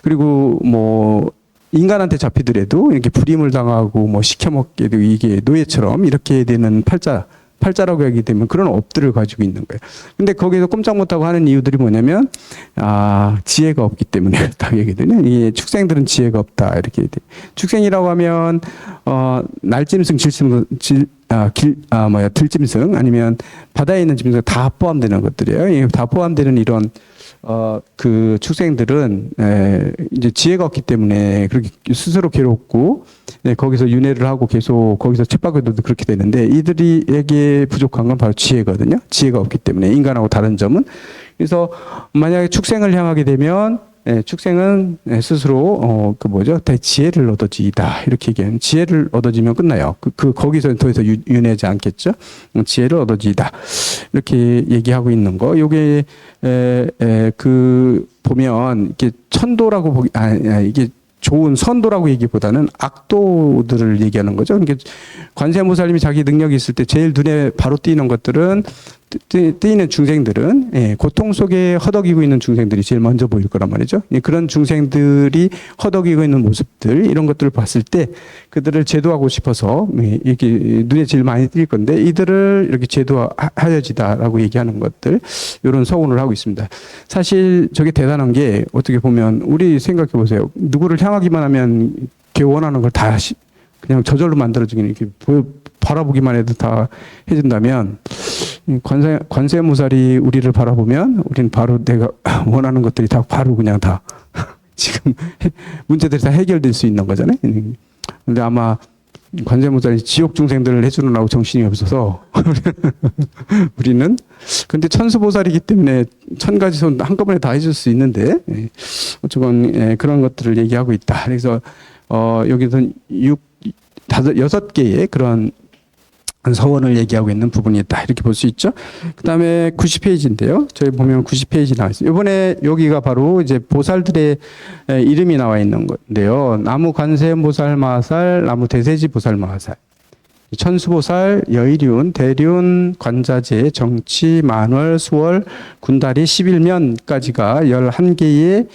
그리고 뭐 인간한테 잡히더라도 이렇게 불임을 당하고 뭐 시켜먹게 되고 이게 노예처럼 이렇게 되는 팔자라고 하게 되면 그런 업들을 가지고 있는 거예요. 근데 거기서 꼼짝 못하고 하는 이유들이 뭐냐면, 지혜가 없기 때문에 그렇다고 얘기되냐. 이게 축생들은 지혜가 없다. 이렇게 돼. 축생이라고 하면, 날짐승, 들짐승, 아니면 바다에 있는 짐승 다 포함되는 것들이에요. 다 포함되는 이런, 그 축생들은 이제 지혜가 없기 때문에 그렇게 스스로 괴롭고 거기서 윤회를 하고 계속 거기서 쳇바퀴도 그렇게 되는데 이들에게 부족한 건 바로 지혜거든요. 지혜가 없기 때문에 인간하고 다른 점은 그래서 만약에 축생을 향하게 되면 축생은 스스로 지혜를 얻어지이다 이렇게 얘기하는 지혜를 얻어지면 끝나요. 거기서 더 이상 윤회하지 않겠죠. 지혜를 얻어지이다 이렇게 얘기하고 있는 거. 요게 보면 이게 천도라고 이게 좋은 선도라고 얘기보다는 악도들을 얘기하는 거죠. 그러니까 관세음보살님이 자기 능력이 있을 때 제일 눈에 바로 띄는 것들은 뜨이는 중생들은 고통 속에 허덕이고 있는 중생들이 제일 먼저 보일 거란 말이죠. 그런 중생들이 허덕이고 있는 모습들 이런 것들을 봤을 때 그들을 제도하고 싶어서 이렇게 눈에 제일 많이 띌 건데 이들을 이렇게 제도하여지다라고 얘기하는 것들 이런 서원을 하고 있습니다. 사실 저게 대단한 게 어떻게 보면 우리 생각해 보세요. 누구를 향하기만 하면 걔 원하는 걸 다 그냥 저절로 만들어주기는 이렇게 바라보기만 해도 다 해준다면 관세음보살이 우리를 바라보면 우리는 바로 내가 원하는 것들이 다 바로 그냥 다 지금 문제들이 다 해결될 수 있는 거잖아요. 근데 아마 관세음보살이 지옥 중생들을 해주느라고 정신이 없어서 우리는 근데 천수보살이기 때문에 1000가지 손 한꺼번에 다 해줄 수 있는데 어쩌건 그런 것들을 얘기하고 있다. 그래서 여기서 6개의 그런 서원을 얘기하고 있는 부분이 있다. 이렇게 볼 수 있죠. 그 다음에 90페이지인데요. 저희 보면 90페이지 나와 있어요. 이번에 여기가 바로 이제 보살들의 이름이 나와 있는 건데요. 나무 관세음보살 마하살, 나무 대세지 보살 마하살, 천수보살, 여의륜, 대륜, 관자재, 정치, 만월, 수월, 군다리, 11면까지가 11개의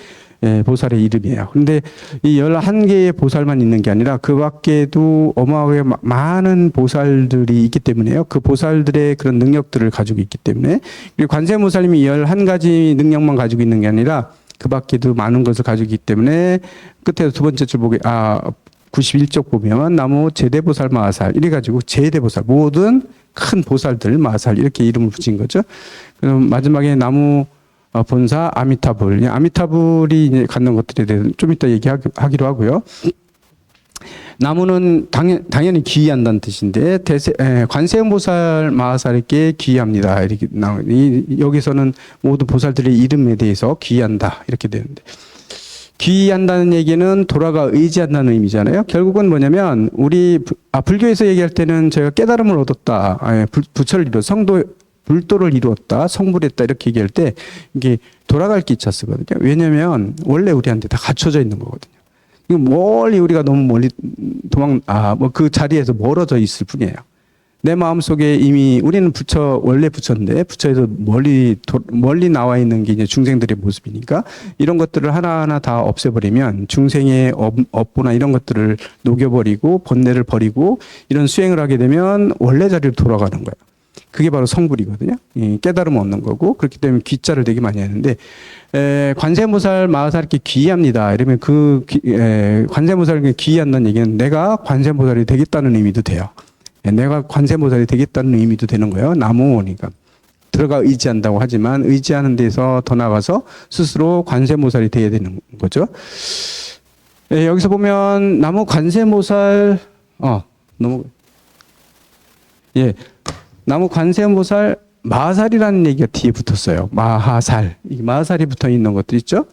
보살의 이름이에요. 그런데 이 11개의 보살만 있는 게 아니라 그 밖에도 어마어마하게 많은 보살들이 있기 때문에요. 그 보살들의 그런 능력들을 가지고 있기 때문에 그리고 관세음보살님이 11가지 능력만 가지고 있는 게 아니라 그 밖에도 많은 것을 가지고 있기 때문에 끝에 두 번째 줄 보게 91쪽 보면 나무 제대보살 마하살 이래가지고 제대보살 모든 큰 보살들 마하살 이렇게 이름을 붙인 거죠. 그럼 마지막에 나무 본사 아미타불, 아미타불이 이제 갖는 것들에 대해서 좀 이따 얘기하기로 하고요. 나무는 당연히 귀의한다는 뜻인데 관세음보살 마하살에게 귀의합니다. 이렇게 여기서는 모든 보살들의 이름에 대해서 귀의한다 이렇게 되는데 귀의한다는 얘기는 돌아가 의지한다는 의미잖아요. 결국은 뭐냐면 우리 불교에서 얘기할 때는 저희가 깨달음을 얻었다, 부처를 이뤘 불도를 이루었다, 성불했다 이렇게 얘기할 때 이게 돌아갈 기차 쓰거든요. 왜냐하면 원래 우리한테 다 갖춰져 있는 거거든요. 이거 멀리 우리가 너무 멀리 그 자리에서 멀어져 있을 뿐이에요. 내 마음 속에 이미 우리는 원래 부처인데 부처에서 멀리 나와 있는 게 이제 중생들의 모습이니까 이런 것들을 하나하나 다 없애버리면 중생의 업보나 이런 것들을 녹여버리고 번뇌를 버리고 이런 수행을 하게 되면 원래 자리로 돌아가는 거예요. 그게 바로 성불이거든요. 깨달음 얻는 거고 그렇기 때문에 귀자를 되게 많이 하는데 관세음보살 마하살 이렇게 귀의합니다. 이러면 관세음보살이 귀의한다는 얘기는 내가 관세음보살이 되겠다는 의미도 돼요. 내가 관세음보살이 되겠다는 의미도 되는 거예요. 나무니까 들어가 의지한다고 하지만 의지하는 데서 더 나가서 스스로 관세음보살이 돼야 되는 거죠. 여기서 보면 나무 관세음보살 나무 관세음보살 마하살이라는 얘기가 뒤에 붙었어요. 마하살. 이게 마하살이 붙어 있는 것들 있죠?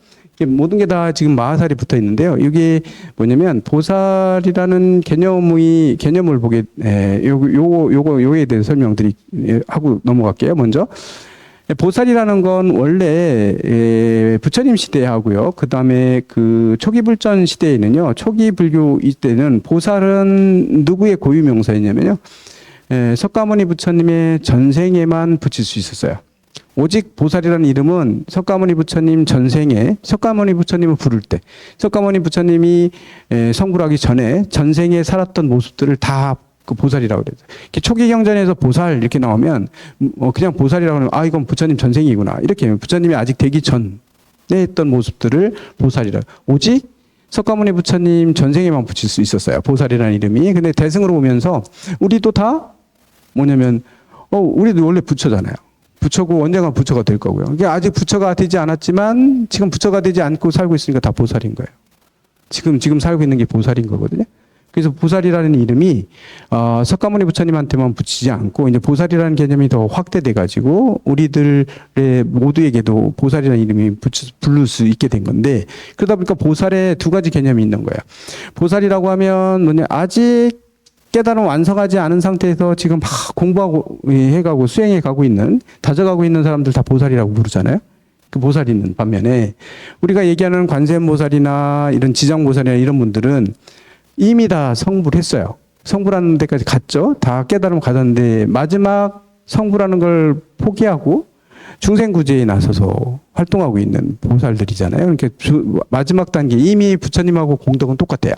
모든 게 다 지금 마하살이 붙어 있는데요. 이게 뭐냐면 보살이라는 개념을 보게 요거에 대해서 설명드리 하고 넘어갈게요. 먼저 보살이라는 건 원래 부처님 시대하고요. 그 다음에 그 초기 불전 시대에는요. 초기 불교 이때는 보살은 누구의 고유 명사였냐면요. 석가모니 부처님의 전생에만 붙일 수 있었어요. 오직 보살이라는 이름은 석가모니 부처님 전생에 석가모니 부처님을 부를 때 석가모니 부처님이 성불하기 전에 전생에 살았던 모습들을 다 그 보살이라고 그래요. 초기 경전에서 보살 이렇게 나오면 그냥 보살이라고 하면 이건 부처님 전생이구나 이렇게 부처님이 아직 되기 전에 했던 모습들을 보살이라고. 오직 석가모니 부처님 전생에만 붙일 수 있었어요. 보살이라는 이름이. 근데 대승으로 오면서 우리도 다 뭐냐면 우리도 원래 부처잖아요. 부처고 언젠가 부처가 될 거고요. 이게 아직 부처가 되지 않았지만 지금 부처가 되지 않고 살고 있으니까 다 보살인 거예요. 지금 살고 있는 게 보살인 거거든요. 그래서 보살이라는 이름이 석가모니 부처님한테만 붙이지 않고 이제 보살이라는 개념이 더 확대돼 가지고 우리들의 모두에게도 보살이라는 이름이 부를 수 있게 된 건데 그러다 보니까 보살에 두 가지 개념이 있는 거예요. 보살이라고 하면 뭐냐 아직 깨달음 완성하지 않은 상태에서 지금 막 공부하고 해가고 수행해 가고 있는 다져가고 있는 사람들 다 보살이라고 부르잖아요. 그 보살이 있는 반면에 우리가 얘기하는 관세음보살이나 이런 지장보살이나 이런 분들은 이미 다 성불했어요. 성불하는 데까지 갔죠. 다 깨달음 가졌는데 마지막 성불하는 걸 포기하고 중생구제에 나서서 활동하고 있는 보살들이잖아요. 그러니까 마지막 단계 이미 부처님하고 공덕은 똑같아요.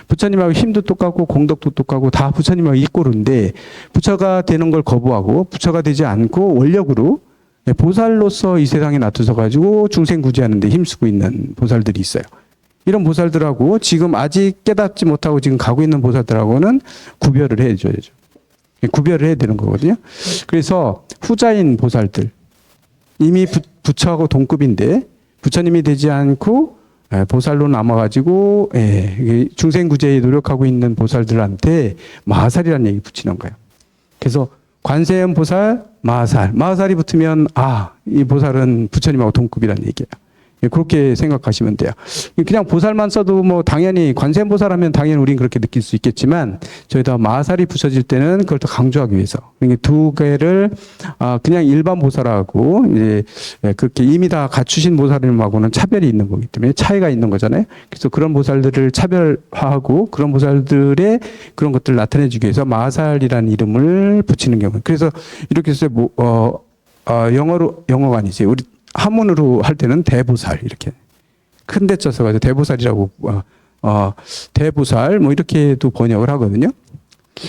부처님하고 힘도 똑같고 공덕도 똑같고 다 부처님하고 이꼬른데 부처가 되는 걸 거부하고 부처가 되지 않고 원력으로 보살로서 이 세상에 나타서 가지고 중생 구제하는 데 힘쓰고 있는 보살들이 있어요. 이런 보살들하고 지금 아직 깨닫지 못하고 지금 가고 있는 보살들하고는 구별을 해줘야죠. 구별을 해야 되는 거거든요. 그래서 후자인 보살들 이미 부처하고 동급인데 부처님이 되지 않고 보살로 남아가지고 중생구제에 노력하고 있는 보살들한테 마하살이라는 얘기 붙이는 거예요. 그래서 관세음 보살, 마하살이 붙으면 이 보살은 부처님하고 동급이라는 얘기예요. 그렇게 생각하시면 돼요. 그냥 보살만 써도 뭐 당연히 관세음보살 하면 당연히 우린 그렇게 느낄 수 있겠지만 저희가 마하살이 붙여질 때는 그걸 더 강조하기 위해서 그러니까 두 개를 그냥 일반 보살하고 이제 그렇게 이미 다 갖추신 보살님하고는 차별이 있는 거기 때문에 차이가 있는 거잖아요. 그래서 그런 보살들을 차별화하고 그런 보살들의 그런 것들을 나타내주기 위해서 마하살이라는 이름을 붙이는 경우. 그래서 이렇게 해서 영어가 아니지 우리 한문으로 할 때는 대보살 이렇게 큰 데 써서 가지고 대보살이라고 대보살 뭐 이렇게도 번역을 하거든요.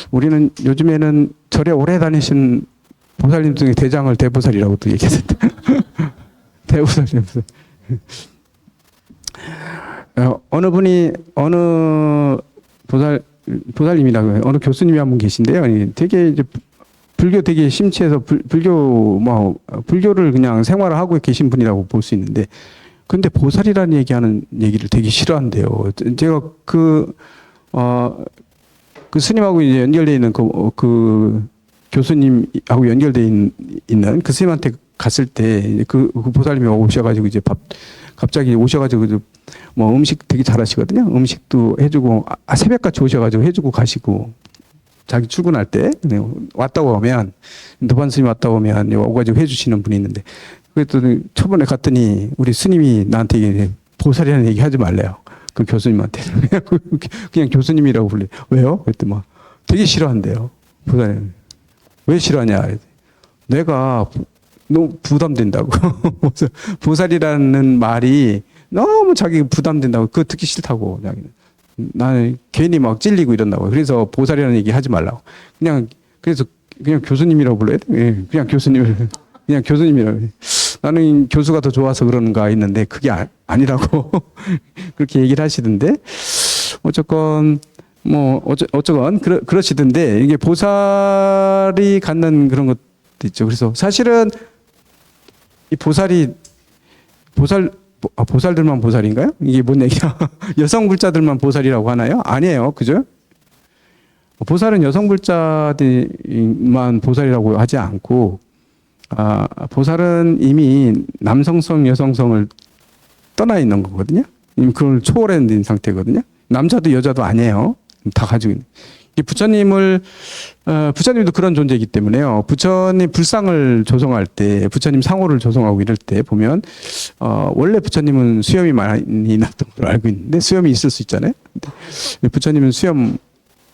우리는 요즘에는 절에 오래 다니신 보살님 중에 대장을 대보살이라고도 얘기했었대. 대보살. 어느 분이 어느 보살님이라고 해요. 어느 교수님이 한 분 계신데요. 되게 이제 불교 되게 심취해서 불교를 그냥 생활을 하고 계신 분이라고 볼 수 있는데, 근데 보살이라는 얘기를 되게 싫어한대요. 제가 그 스님하고 이제 연결되어 있는 그 교수님하고 연결되어 있는 그 스님한테 갔을 때 그 보살님이 오셔가지고 이제 갑자기 오셔가지고 뭐 음식 되게 잘하시거든요. 음식도 해주고 새벽같이 오셔가지고 해주고 가시고. 자기 출근할 때 왔다고 하면 노반 스님 왔다고 하면 오가지고 해주시는 분이 있는데 그랬더니 초반에 갔더니 우리 스님이 나한테 보살이라는 얘기 하지 말래요. 그 교수님한테 그냥 교수님이라고 불래. 왜요? 그랬더니 막 되게 싫어한대요. 보살님 왜 싫어하냐? 내가 너무 부담된다고. 보살이라는 말이 너무 자기 부담된다고. 그거 듣기 싫다고 자기는. 나는 괜히 막 찔리고 이런다고. 그래서 보살이라는 얘기 하지 말라고. 그냥 그래서 그냥 교수님이라고 불러야 돼? 예, 그냥 교수님이라고. 나는 교수가 더 좋아서 그런가 했는데 그게 아니라고 그렇게 얘기를 하시던데 어쨌건 어쩌건 그러시던데 이게 보살이 갖는 그런 것도 있죠. 그래서 사실은 이 보살들만 보살인가요? 이게 뭔 얘기야? 여성 불자들만 보살이라고 하나요? 아니에요. 그죠? 보살은 여성 불자들만 보살이라고 하지 않고, 보살은 이미 남성성, 여성성을 떠나 있는 거거든요. 이미 그걸 초월한 상태거든요. 남자도 여자도 아니에요. 다 가지고 있는. 부처님도 그런 존재이기 때문에요. 부처님 불상을 조성할 때, 부처님 상호를 조성하고 이럴 때 보면, 원래 부처님은 수염이 많이 났던 걸로 알고 있는데, 수염이 있을 수 있잖아요. 근데 부처님은 수염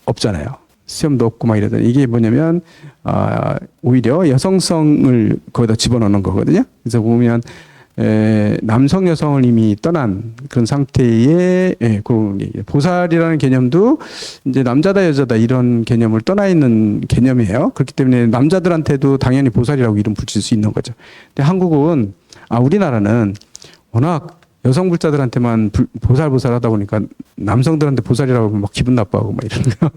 없잖아요. 수염도 없고 막 이러다. 이게 뭐냐면, 오히려 여성성을 거기다 집어넣는 거거든요. 그래서 보면, 남성 여성을 이미 떠난 그런 상태의 보살이라는 개념도 이제 남자다 여자다 이런 개념을 떠나 있는 개념이에요. 그렇기 때문에 남자들한테도 당연히 보살이라고 이름 붙일 수 있는 거죠. 근데 한국은 우리나라는 워낙 여성 불자들한테만 보살하다 보니까 남성들한테 보살이라고 하면 막 기분 나빠하고 막 이러는 거.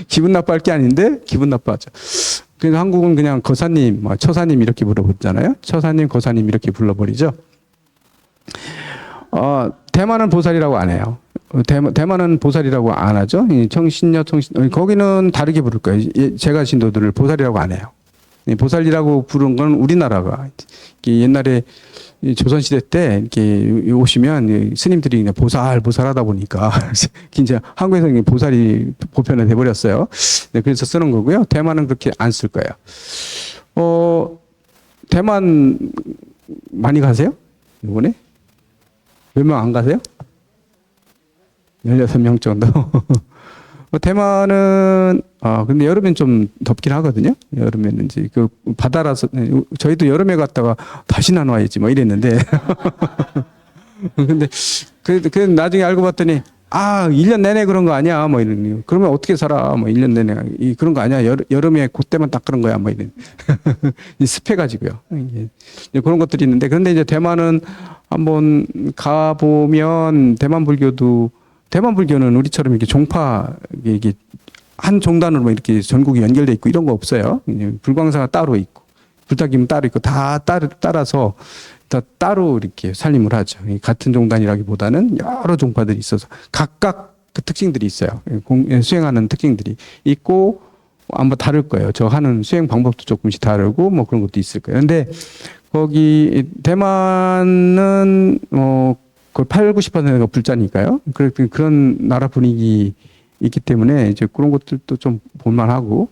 기분 나빠할 게 아닌데 기분 나빠하죠. 그래서 한국은 그냥 거사님, 처사님 이렇게 불러버리잖아요. 처사님, 거사님 이렇게 불러버리죠. 대만은 보살이라고 안 해요. 대만은 보살이라고 안 하죠. 청신녀, 거기는 다르게 부를 거예요. 제가 신도들을 보살이라고 안 해요. 보살이라고 부른 건 우리나라가 옛날에 조선시대 때 이렇게 오시면 스님들이 그냥 보살하다 보니까 이제 한국에서 보살이 보편화 돼버렸어요. 네, 그래서 쓰는 거고요. 대만은 그렇게 안 쓸 거예요. 대만 많이 가세요? 이번에? 몇 명 안 가세요? 16명 정도. 대만은 근데 여름엔 좀 덥긴 하거든요. 여름에는 이제 그 바다라서 저희도 여름에 갔다가 다시 안 와야지 뭐 이랬는데 근데 그 나중에 알고 봤더니 1년 내내 그런 거 아니야 뭐 이러는. 그러면 어떻게 살아 뭐 1년 내내 그런 거 아니야. 여름에 그때만 딱 그런 거야 뭐 이런. 습해가지고요. 그런 것들이 있는데 그런데 이제 대만은 한번 가 보면 대만 불교는 우리처럼 이렇게 종파, 이게 한 종단으로 이렇게 전국이 연결돼 있고 이런 거 없어요. 불광사가 따로 있고, 불타김은 따로 있고, 다 따라서 따로 이렇게 살림을 하죠. 같은 종단이라기보다는 여러 종파들이 있어서 각각 그 특징들이 있어요. 수행하는 특징들이 있고, 아마 다를 거예요. 저 하는 수행 방법도 조금씩 다르고, 뭐 그런 것도 있을 거예요. 근데 거기, 대만은, 거의 80~90%가 불자니까요. 그런 나라 분위기 있기 때문에 이제 그런 것들도 좀 볼만하고.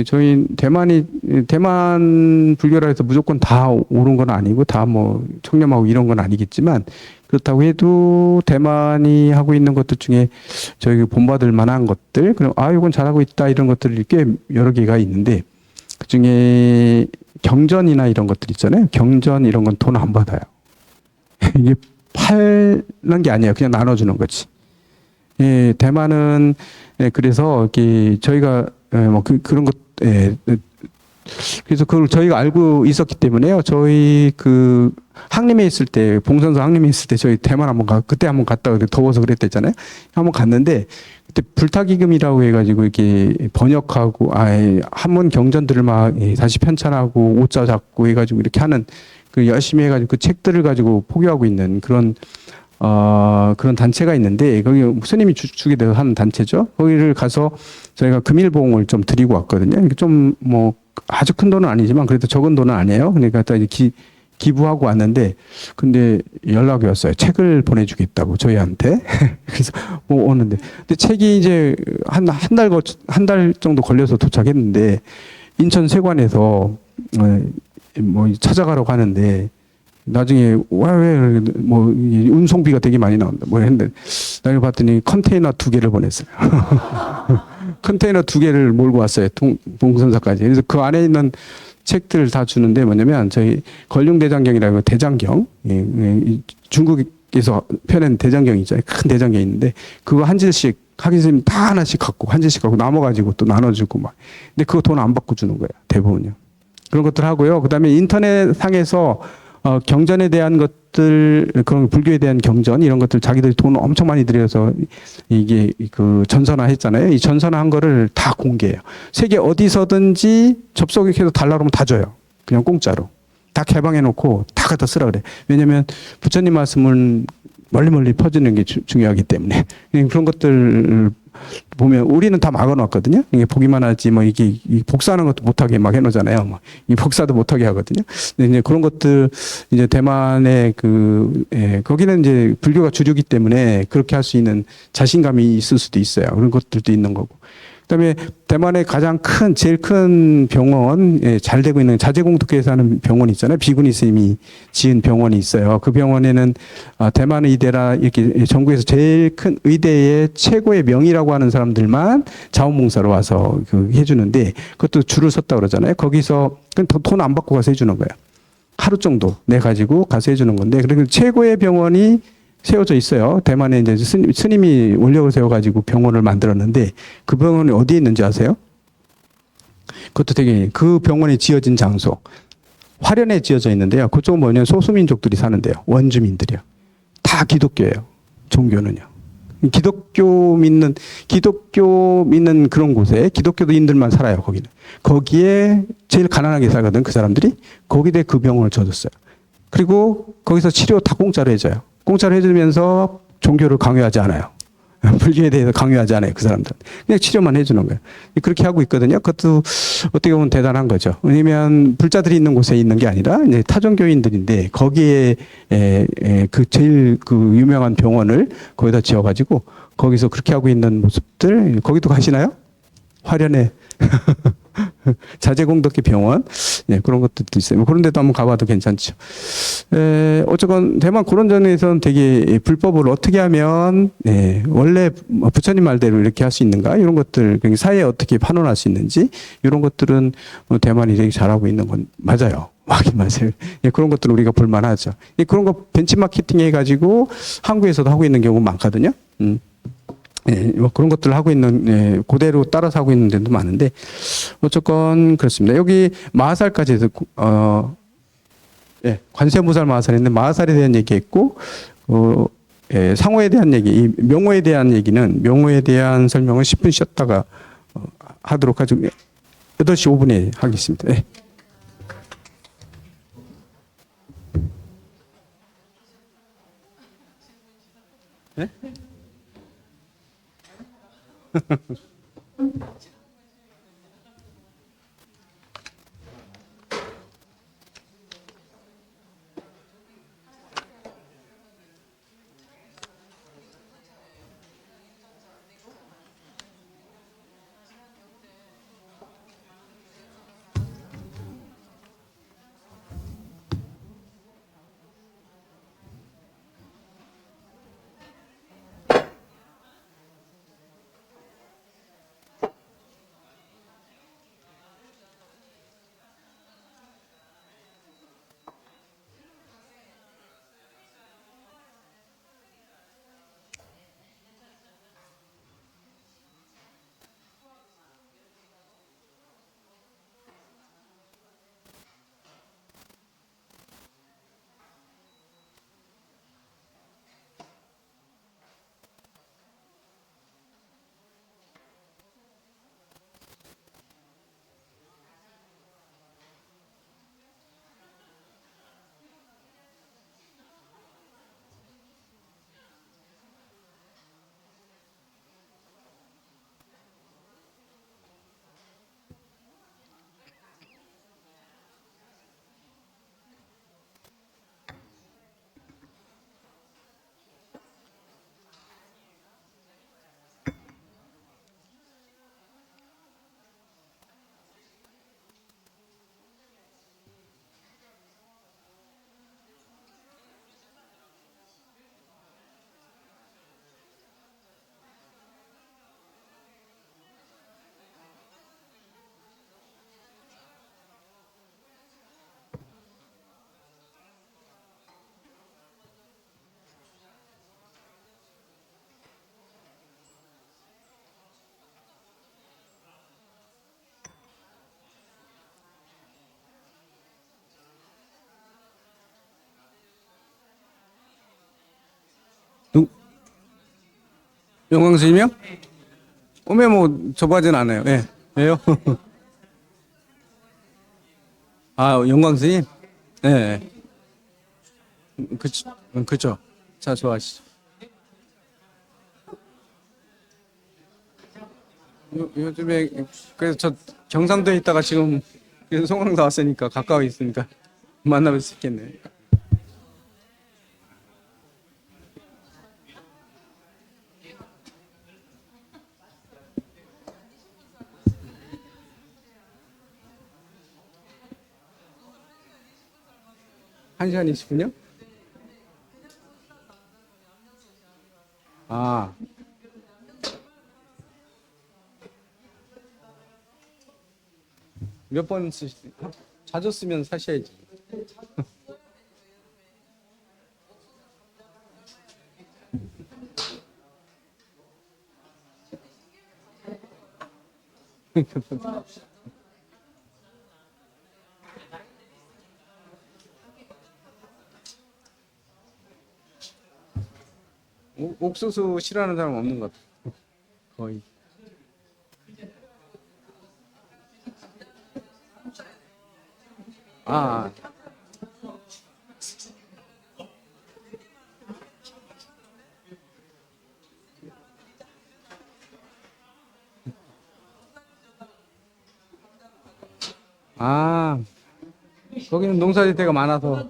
저희 대만 불교라 해서 무조건 다 옳은 건 아니고 다 뭐 청렴하고 이런 건 아니겠지만 그렇다고 해도 대만이 하고 있는 것들 중에 저희 본받을 만한 것들, 그럼 이건 잘하고 있다 이런 것들이 꽤 여러 개가 있는데 그 중에 경전이나 이런 것들 있잖아요. 경전 이런 건 돈 안 받아요. 이게 팔는 게 아니에요. 그냥 나눠주는 거지. 예, 대만은, 그래서, 저희가, 그런 것, 그래서 그걸 저희가 알고 있었기 때문에요. 저희 항림에 있을 때, 봉선서 항림에 있을 때 저희 대만 그때 한번 갔다 더워서 그랬댔잖아요. 한번 갔는데, 그때 불타기금이라고 해가지고 이렇게 번역하고, 한문 경전들을 막 다시 편찬하고, 오자 잡고 해가지고 이렇게 하는, 열심히 해가지고 그 책들을 가지고 포교하고 있는 그런 단체가 있는데, 거기 스님이 주게 돼서 하는 단체죠. 거기를 가서 저희가 금일봉을 좀 드리고 왔거든요. 이게 좀 아주 큰 돈은 아니지만 그래도 적은 돈은 아니에요. 그러니까 이제 기부하고 왔는데, 근데 연락이 왔어요. 책을 보내주겠다고 저희한테. 그래서 오는데, 근데 책이 이제 한 달 정도 걸려서 도착했는데, 인천 세관에서 찾아가라고 하는데, 나중에 왜 운송비가 되게 많이 나온다 했는데 나중에 봤더니 컨테이너 2개를 보냈어요. 컨테이너 2개를 몰고 왔어요. 봉선사까지. 그래서 그 안에 있는 책들을 다 주는데 뭐냐면 저희 걸륭대장경이라고 대장경, 중국에서 펴낸 대장경이 있잖아요. 큰 대장경이 있는데 그거 한 질씩 학위 선생님 다 하나씩 갖고 한 제씩 갖고 남아가지고 또 나눠주고 막. 근데 그거 돈 안 받고 주는 거예요. 대부분요. 그런 것들 하고요. 그다음에 인터넷 상에서 경전에 대한 것들, 그런 불교에 대한 경전 이런 것들 자기들이 돈 엄청 많이 들여서 이게 그 전선화 했잖아요. 이 전선화 한 거를 다 공개해요. 세계 어디서든지 접속해서 달라고 하면 다 줘요. 그냥 공짜로. 다 개방해 놓고 다 갖다 쓰라 그래. 왜냐면 부처님 말씀은 멀리 퍼지는 게 중요하기 때문에. 그런 것들 보면 우리는 다 막아놨거든요. 이게 보기만 하지 뭐 이게 복사하는 것도 못하게 막 해놓잖아요. 뭐 이 복사도 못하게 하거든요. 근데 이제 그런 것들 이제 대만의 거기는 이제 불교가 주류기 때문에 그렇게 할 수 있는 자신감이 있을 수도 있어요. 그런 것들도 있는 거고. 그다음에 대만의 가장 제일 큰 병원, 잘 되고 있는 자재공덕교에서 하는 병원이 있잖아요. 비구니 스님이 지은 병원이 있어요. 그 병원에는 대만 의대라 이렇게 전국에서 제일 큰 의대의 최고의 명의라고 하는 사람들만 자원봉사로 와서 해주는데 그것도 줄을 섰다 그러잖아요. 거기서 돈 안 받고 가서 해주는 거예요. 하루 정도 내 가지고 가서 해주는 건데 그리고 최고의 병원이 세워져 있어요. 대만에 이제 스님이 원력을 세워가지고 병원을 만들었는데 그 병원이 어디에 있는지 아세요? 그것도 되게 그 병원이 지어진 장소 화련에 지어져 있는데요. 그쪽은 뭐냐면 소수민족들이 사는데요. 원주민들이요. 다 기독교예요. 종교는요. 기독교 믿는 그런 곳에 기독교인들만 살아요. 거기는. 거기에 제일 가난하게 살거든 그 사람들이. 거기에 그 병원을 줘줬어요. 그리고 거기서 치료 다 공짜로 해줘요. 공짜로 해주면서 종교를 강요하지 않아요. 불교에 대해서 강요하지 않아요. 그 사람들. 그냥 치료만 해주는 거예요. 그렇게 하고 있거든요. 그것도 어떻게 보면 대단한 거죠. 왜냐면 불자들이 있는 곳에 있는 게 아니라 이제 타종교인들인데 거기에 제일 유명한 병원을 거기다 지어가지고 거기서 그렇게 하고 있는 모습들 거기도 가시나요? 화련에 자재공덕기 병원 그런 것들도 있어요. 그런 데도 한번 가봐도 괜찮죠. 어쨌건 대만 그런 점에서는 되게 불법을 어떻게 하면 원래 부처님 말대로 이렇게 할 수 있는가 이런 것들 사회에 어떻게 판원할 수 있는지 이런 것들은 대만이 되게 잘하고 있는 건 맞아요. 확인 마세요. 그런 것들은 우리가 볼만하죠. 그런 거 벤치마케팅 해가지고 한국에서도 하고 있는 경우 많거든요. 뭐 그런 것들을 하고 있는, 그대로 따라서 하고 있는 데도 많은데, 어쨌건 그렇습니다. 여기 마하살까지 해서, 관세음보살 마하살인데, 마하살에 대한 얘기 했고, 상호에 대한 얘기, 이 명호에 대한 얘기는, 명호에 대한 설명은 10분 쉬었다가 하도록 하죠. 8시 5분에 하겠습니다. 네? 영광스님이요? 꿈에 뭐 접하진 않아요. 예. 왜요? 아, 영광스님? 예. 예. 그쵸. 그쵸. 자, 좋아하시죠. 요즘에, 그래서 저 경상도에 있다가 지금 송강도 왔으니까 가까워 있으니까 만나뵐 수 있겠네. 한 시간 20분이요? 아, 몇 번 자주 쓰면 사셔야지. 옥수수 싫어하는 사람 없는 것 같아. 거의. 아, 아, 거기는 농사지대가 많아서.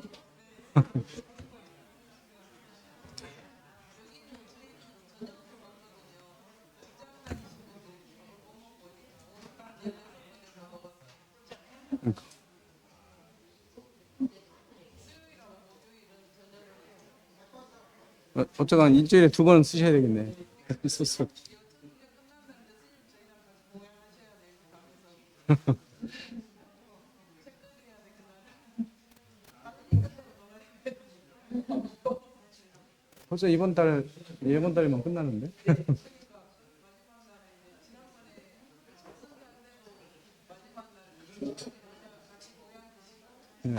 어쩌다 일주일에 2번 쓰셔야 되겠네. 소스. 벌써 이번 달이면 끝나는데? 네.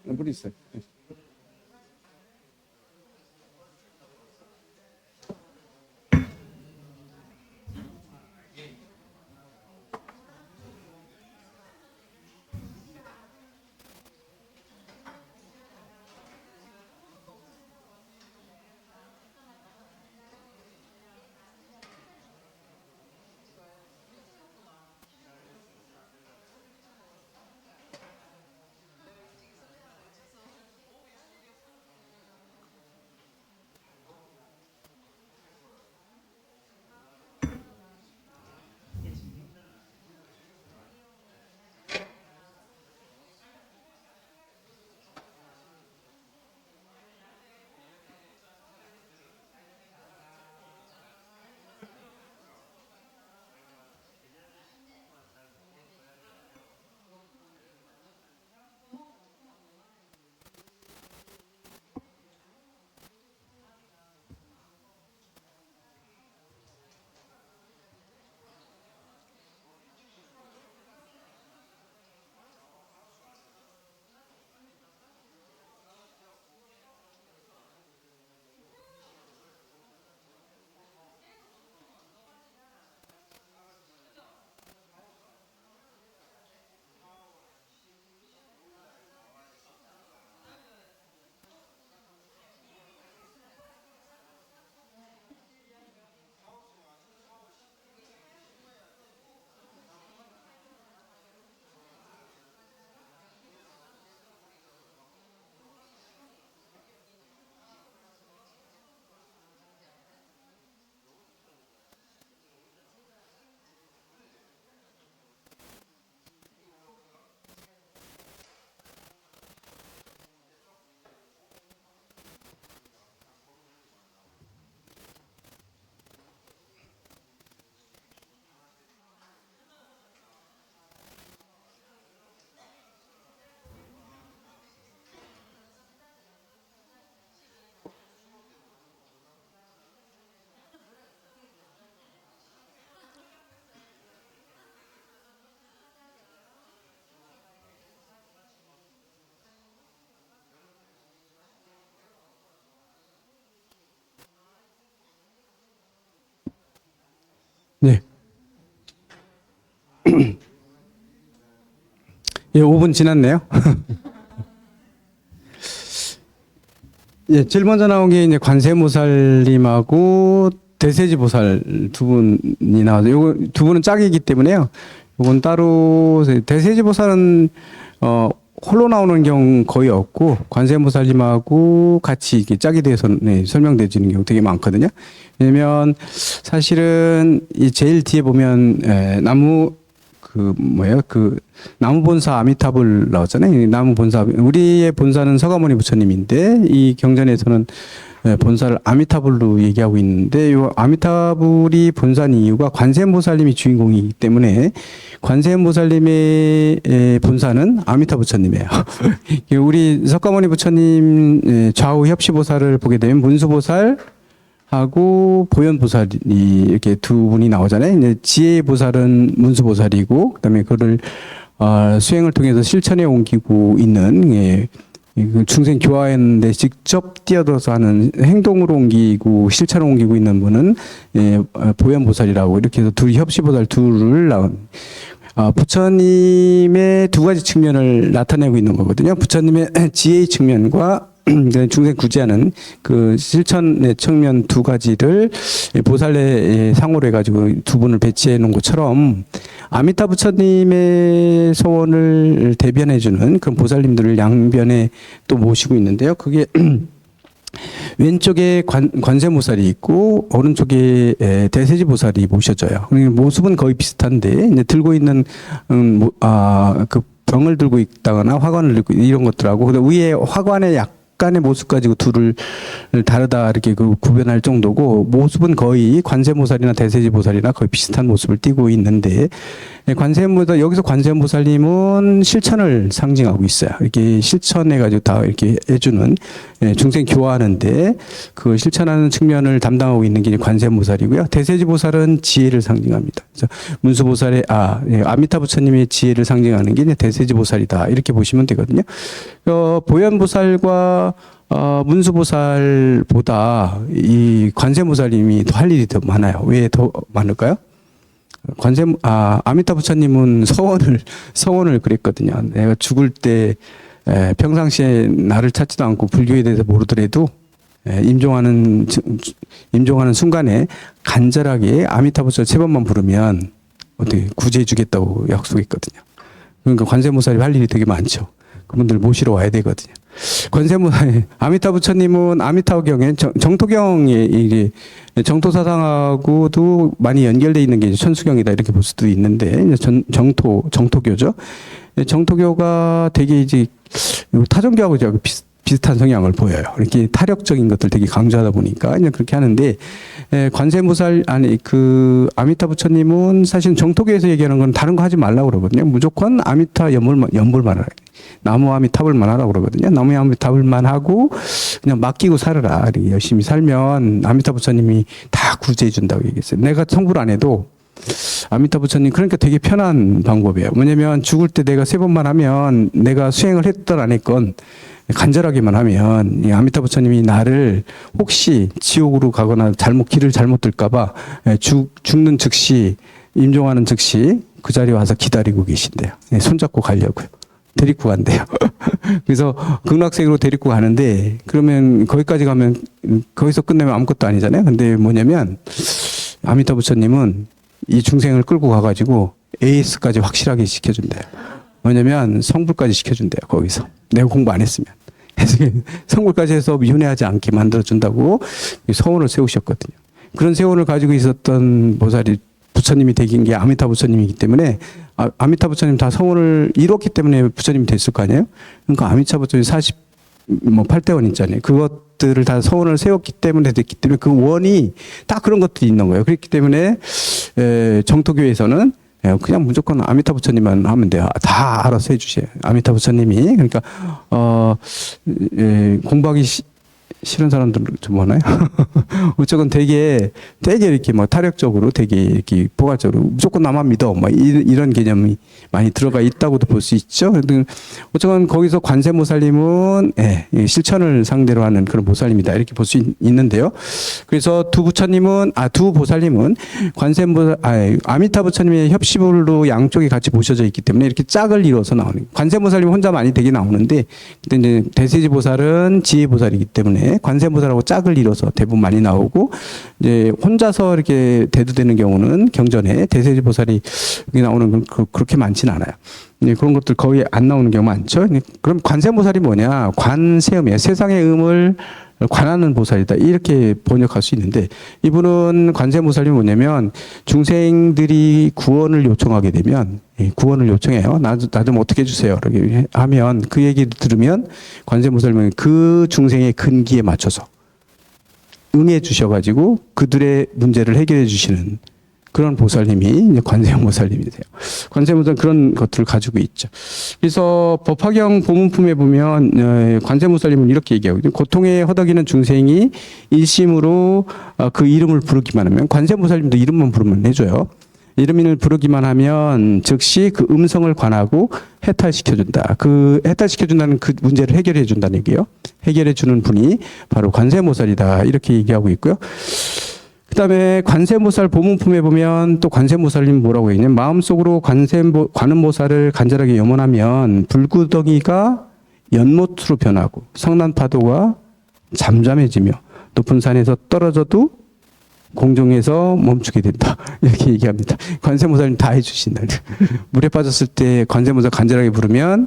물이 있어요. 예, 5분 지났네요. 예, 제일 먼저 나온 게 이제 관세음보살님하고 대세지보살 두 분이 나와서 요거 두 분은 짝이기 때문에요. 요건 따로 대세지보살은 홀로 나오는 경우 거의 없고 관세음보살님하고 같이 이렇게 짝이 돼서 설명되지는 경우 되게 많거든요. 왜냐면 사실은 이 제일 뒤에 보면 나무 나무 본사 아미타불 나왔잖아요. 이 나무 본사 우리의 본사는 서가모니 부처님인데 이 경전에서는 본사를 아미타불로 얘기하고 있는데 이 아미타불이 본사인 이유가 관세음보살님이 주인공이기 때문에 관세음보살님의 본사는 아미타 부처님이에요. 우리 석가모니 부처님 좌우 협시보살을 보게 되면 문수보살 하고 보현보살이 이렇게 두 분이 나오잖아요. 이제 지혜보살은 문수보살이고, 그다음에 그를 수행을 통해서 실천에 옮기고 있는 그 중생 교화하는데 직접 뛰어들어서 하는 행동으로 옮기고 실천을 옮기고 있는 분은 보현보살이라고 이렇게 해서 둘이 협시보살 둘을 나온. 부처님의 두 가지 측면을 나타내고 있는 거거든요. 부처님의 지혜의 측면과 중생 구제하는 그 실천의 측면 두 가지를 보살의 상호로 해가지고 두 분을 배치해 놓은 것처럼 아미타 부처님의 소원을 대변해주는 그런 보살님들을 양변에 또 모시고 있는데요. 그게 왼쪽에 관세음보살이 있고 오른쪽에 대세지보살이 모셔져요. 모습은 거의 비슷한데 이제 들고 있는 그 병을 들고 있다거나 화관을 들고 이런 것들하고 그다음 위에 화관에 약간의 모습 가지고 둘을 다르다 이렇게 그 구별할 정도고 모습은 거의 관세음보살이나 대세지보살이나 거의 비슷한 모습을 띠고 있는데 관세음보살 여기서 관세음보살님은 실천을 상징하고 있어요. 이렇게 실천해 가지고 다 이렇게 해주는 중생 교화하는데 그 실천하는 측면을 담당하고 있는 게 관세음보살이고요. 대세지보살은 지혜를 상징합니다. 그래서 문수보살의 아미타 부처님의 지혜를 상징하는 게 대세지보살이다 이렇게 보시면 되거든요. 보현보살과 문수보살보다 이 관세음보살님이 더 할 일이 더 많아요. 왜 더 많을까요? 아미타 부처님은 서원을 그랬거든요. 내가 죽을 때 평상시에 나를 찾지도 않고 불교에 대해서 모르더라도 임종하는 순간에 간절하게 아미타 부처 3번만 부르면 어떻게 구제해 주겠다고 약속했거든요. 그러니까 관세음보살이 할 일이 되게 많죠. 그분들 모시러 와야 되거든요. 아미타 부처님은 아미타경에 정토경에 정토사상하고도 많이 연결되어 있는 게 천수경이다 이렇게 볼 수도 있는데 정토교죠. 정토교가 되게 이제 타종교하고 비슷한 성향을 보여요. 이렇게 타력적인 것들 되게 강조하다 보니까 이제 그렇게 하는데 관세음보살 그 아미타 부처님은 사실 정토교에서 얘기하는 건 다른 거 하지 말라고 그러거든요. 무조건 아미타 연불만 하라. 나무 아미타불만 하라고 그러거든요. 나무 아미타불만 하고 그냥 맡기고 살아라. 이렇게 열심히 살면 아미타 부처님이 다 구제해 준다고 얘기했어요. 내가 성불 안 해도 아미타 부처님 그러니까 되게 편한 방법이에요. 뭐냐면 죽을 때 내가 3번만 하면 내가 수행을 했던 안 했건 간절하게만 하면 이 아미타 부처님이 나를 혹시 지옥으로 가거나 길을 잘못 들까봐 죽는 즉시 임종하는 즉시 그 자리에 와서 기다리고 계신대요. 손잡고 가려고요. 데리고 간대요. 그래서 극락세계로 데리고 가는데 그러면 거기까지 가면 거기서 끝내면 아무것도 아니잖아요. 근데 뭐냐면 아미타 부처님은 이 중생을 끌고 가가지고 AS까지 확실하게 시켜준대요. 뭐냐면 성불까지 시켜준대요. 거기서 내가 공부 안 했으면 성불까지 해서 윤회하지 않게 만들어준다고 서원을 세우셨거든요. 그런 세원을 가지고 있었던 부처님이 되긴 게 아미타 부처님이기 때문에 아미타 부처님 다 서원을 이뤘기 때문에 부처님이 됐을 거 아니에요? 그러니까 아미타 부처님 8대원 있잖아요. 그것들을 다 서원을 세웠기 때문에 됐기 때문에 그 원이 딱 그런 것들이 있는 거예요. 그렇기 때문에 정토교에서는 그냥 무조건 아미타 부처님만 하면 돼요. 다 알아서 해주세요. 아미타 부처님이. 그러니까, 공부하기 싫은 사람들은 좀 뭐나요? 어쨌건 되게 이렇게 뭐 타력적으로 되게 이렇게 포괄적으로 무조건 나만 믿어 뭐 이런 개념이 많이 들어가 있다고도 볼 수 있죠. 그런데 어쨌건 거기서 관세모살님은 이 실천을 상대로 하는 그런 모살님이다 이렇게 볼 수 있는데요. 그래서 두 보살님은 아미타 부처님의 협시불로 양쪽이 같이 모셔져 있기 때문에 이렇게 짝을 이뤄서 나오는 거예요. 관세모살님 혼자 많이 되게 나오는데 근데 이제 대세지보살은 지혜보살이기 때문에 관세음보살하고 짝을 이뤄서 대부분 많이 나오고 이제 혼자서 이렇게 대두되는 경우는 경전에 대세지보살이 여기 나오는 건 그렇게 많지는 않아요. 그런 것들 거의 안 나오는 경우 많죠. 그럼 관세음보살이 뭐냐? 관세음이에요. 세상의 음을 관하는 보살이다. 이렇게 번역할 수 있는데 이분은 관세음보살이 뭐냐면 중생들이 구원을 요청하게 되면 구원을 요청해요. 나 좀 어떻게 해주세요. 이렇게 하면 그 얘기를 들으면 관세음보살님은 그 중생의 근기에 맞춰서 응해 주셔가지고 그들의 문제를 해결해 주시는 그런 보살님이 이제 관세음보살님이 되세요. 관세음보살은 그런 것들을 가지고 있죠. 그래서 법화경 보문품에 보면 관세음보살님은 이렇게 얘기하고 고통에 허덕이는 중생이 일심으로 그 이름을 부르기만 하면 관세음보살님도 이름만 부르면 해줘요. 이름을 부르기만 하면 즉시 그 음성을 관하고 해탈시켜준다. 그 해탈시켜준다는 그 문제를 해결해 준다는 얘기예요. 해결해 주는 분이 바로 관세음보살이다. 이렇게 얘기하고 있고요. 그 다음에 관세음보살 보문품에 보면 또 관세음보살님 뭐라고 했냐면 마음속으로 관음보살을 간절하게 염원하면 불구덩이가 연못으로 변하고 성난파도가 잠잠해지며 높은 산에서 떨어져도 공중에서 멈추게 된다. 이렇게 얘기합니다. 관세음보살님 다 해주신다. 물에 빠졌을 때 관세음보살 간절하게 부르면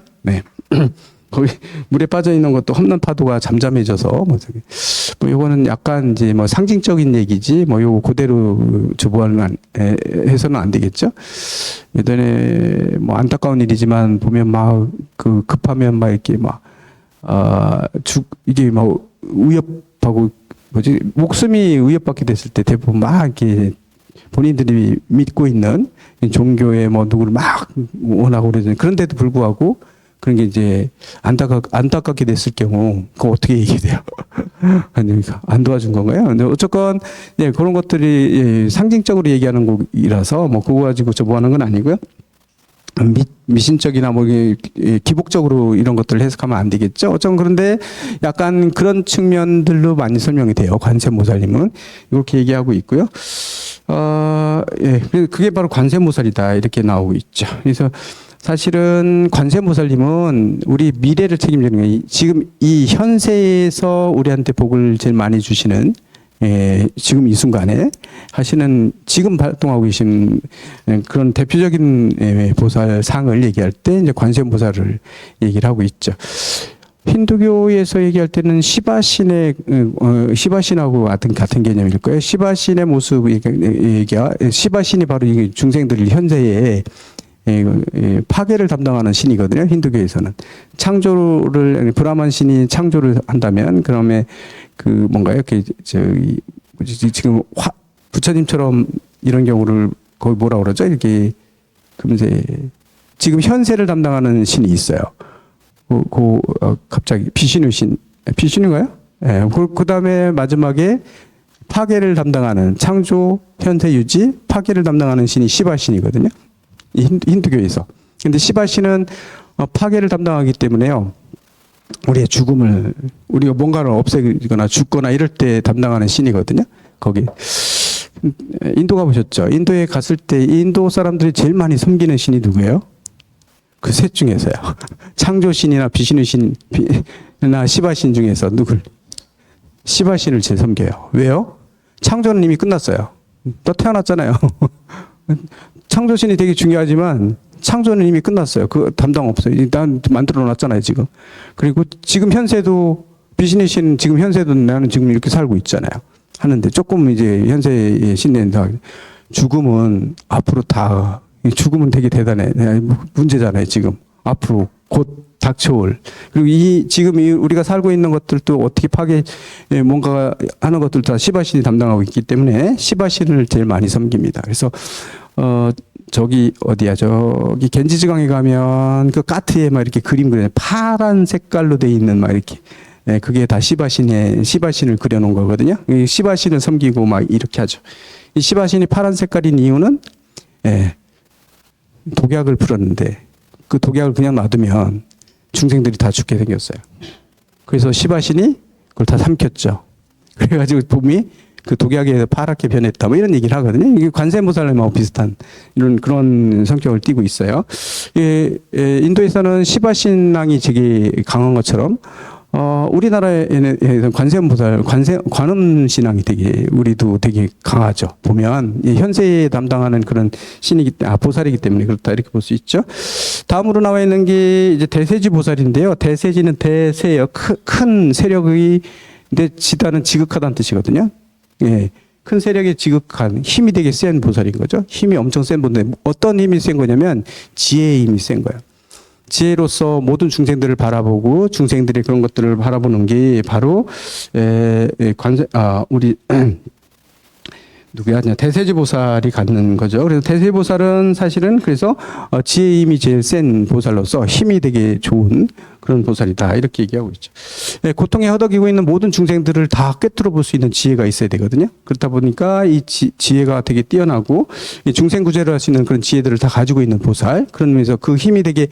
거기 물에 빠져 있는 것도 험난 파도가 잠잠해져서 뭐 요거는 약간 이제 뭐 상징적인 얘기지 뭐 요거 그대로 주보는 해서는 안 되겠죠. 예전에 뭐 안타까운 일이지만 보면 막 그 급하면 막 이렇게 막 이게 막 위협하고 목숨이 위협받게 됐을 때 대부분 막 이렇게 본인들이 믿고 있는 종교의 뭐 누구를 막 원하고 그러잖아요. 그런데도 불구하고 그런 게 이제 안타깝게 됐을 경우 그거 어떻게 얘기해야 돼요? 아니 안 도와준 건가요? 근데 어쨌건 그런 것들이 상징적으로 얘기하는 곡이라서 뭐 그거 가지고 뭐 하는 건 아니고요. 미신적이나 뭐 기복적으로 이런 것들을 해석하면 안 되겠죠. 어쩌면 그런데 약간 그런 측면들로 많이 설명이 돼요. 관세음보살님은 이렇게 얘기하고 있고요. 그게 바로 관세음보살이다 이렇게 나오고 있죠. 그래서 사실은 관세음보살님은 우리 미래를 책임지는 거예요. 지금 이 현세에서 우리한테 복을 제일 많이 주시는 지금 이 순간에 하시는 지금 활동하고 계신 그런 대표적인 보살상을 얘기할 때 이제 관세음보살을 얘기를 하고 있죠. 힌두교에서 얘기할 때는 시바신하고 같은 개념일 거예요. 시바신의 모습 시바신이 바로 중생들 현세에 파괴를 담당하는 신이거든요. 힌두교에서는 창조를 브라만 신이 창조를 한다면 그러면 그 뭔가요? 지금 부처님처럼 이런 경우를 거의 뭐라 그러죠? 이렇게 금세 지금 현세를 담당하는 신이 있어요. 갑자기 비신인가요? 그 다음에 마지막에 파괴를 담당하는 창조, 현세 유지, 파괴를 담당하는 신이 시바신이거든요. 힌두교에서. 근데 시바신은 파괴를 담당하기 때문에요. 우리의 죽음을 우리가 뭔가를 없애거나 죽거나 이럴 때 담당하는 신이거든요. 거기 인도 가보셨죠? 인도에 갔을 때 인도 사람들이 제일 많이 섬기는 신이 누구예요? 그 셋 중에서요. 창조신이나 비신의 신이나 시바신 중에서 누굴? 시바신을 제일 섬겨요. 왜요? 창조는 이미 끝났어요. 또 태어났잖아요. 창조신이 되게 중요하지만 창조는 이미 끝났어요. 그 담당 없어요. 일단 만들어 놨잖아요, 지금. 그리고 지금 현세도 비신의 신 지금 현세도 나는 지금 이렇게 살고 있잖아요. 하는데 조금 이제 현세의 신인다. 죽음은 앞으로 다 죽음은 되게 대단해. 문제잖아요, 지금. 앞으로 곧 닥쳐올. 그리고 지금 우리가 살고 있는 것들도 어떻게 뭔가 하는 것들 다 시바신이 담당하고 있기 때문에 시바신을 제일 많이 섬깁니다. 그래서 저기 겐지즈강에 가면 그 까트에 막 이렇게 그림 그려요. 파란 색깔로 돼 있는 막 이렇게 그게 다 시바신을 그려놓은 거거든요. 이 시바신을 섬기고 막 이렇게 하죠. 이 시바신이 파란 색깔인 이유는 독약을 풀었는데 그 독약을 그냥 놔두면 중생들이 다 죽게 생겼어요. 그래서 시바신이 그걸 다 삼켰죠. 그래가지고 봄이 그 독약에 의해서 파랗게 변했다. 뭐 이런 얘기를 하거든요. 이게 관세음보살님하고 비슷한 이런 그런 성격을 띠고 있어요. 인도에서는 시바신앙이 되게 강한 것처럼 우리나라에는 관세음보살, 관음신앙이 되게 우리도 되게 강하죠. 보면 현세에 담당하는 그런 보살이기 때문에 그렇다 이렇게 볼 수 있죠. 다음으로 나와 있는 게 이제 대세지 보살인데요. 대세지는 대세요. 큰 세력의 근데 지다는 지극하다는 뜻이거든요. 예. 큰 세력이 지극한 힘이 되게 센 보살인 거죠. 힘이 엄청 센 분인데 어떤 힘이 센 거냐면 지혜의 힘이 센 거예요. 지혜로서 모든 중생들을 바라보고 중생들이 그런 것들을 바라보는 게 바로 우리 누구야? 대세지 보살이 갖는 거죠. 그래서 대세지 보살은 사실은 그래서 지혜의 힘이 제일 센 보살로서 힘이 되게 좋은 그런 보살이다. 이렇게 얘기하고 있죠. 고통에 허덕이고 있는 모든 중생들을 다 꿰뚫어 볼 수 있는 지혜가 있어야 되거든요. 그렇다 보니까 이 지혜가 되게 뛰어나고 이 중생 구제를 할 수 있는 그런 지혜들을 다 가지고 있는 보살. 그런 의미에서 그 힘이 되게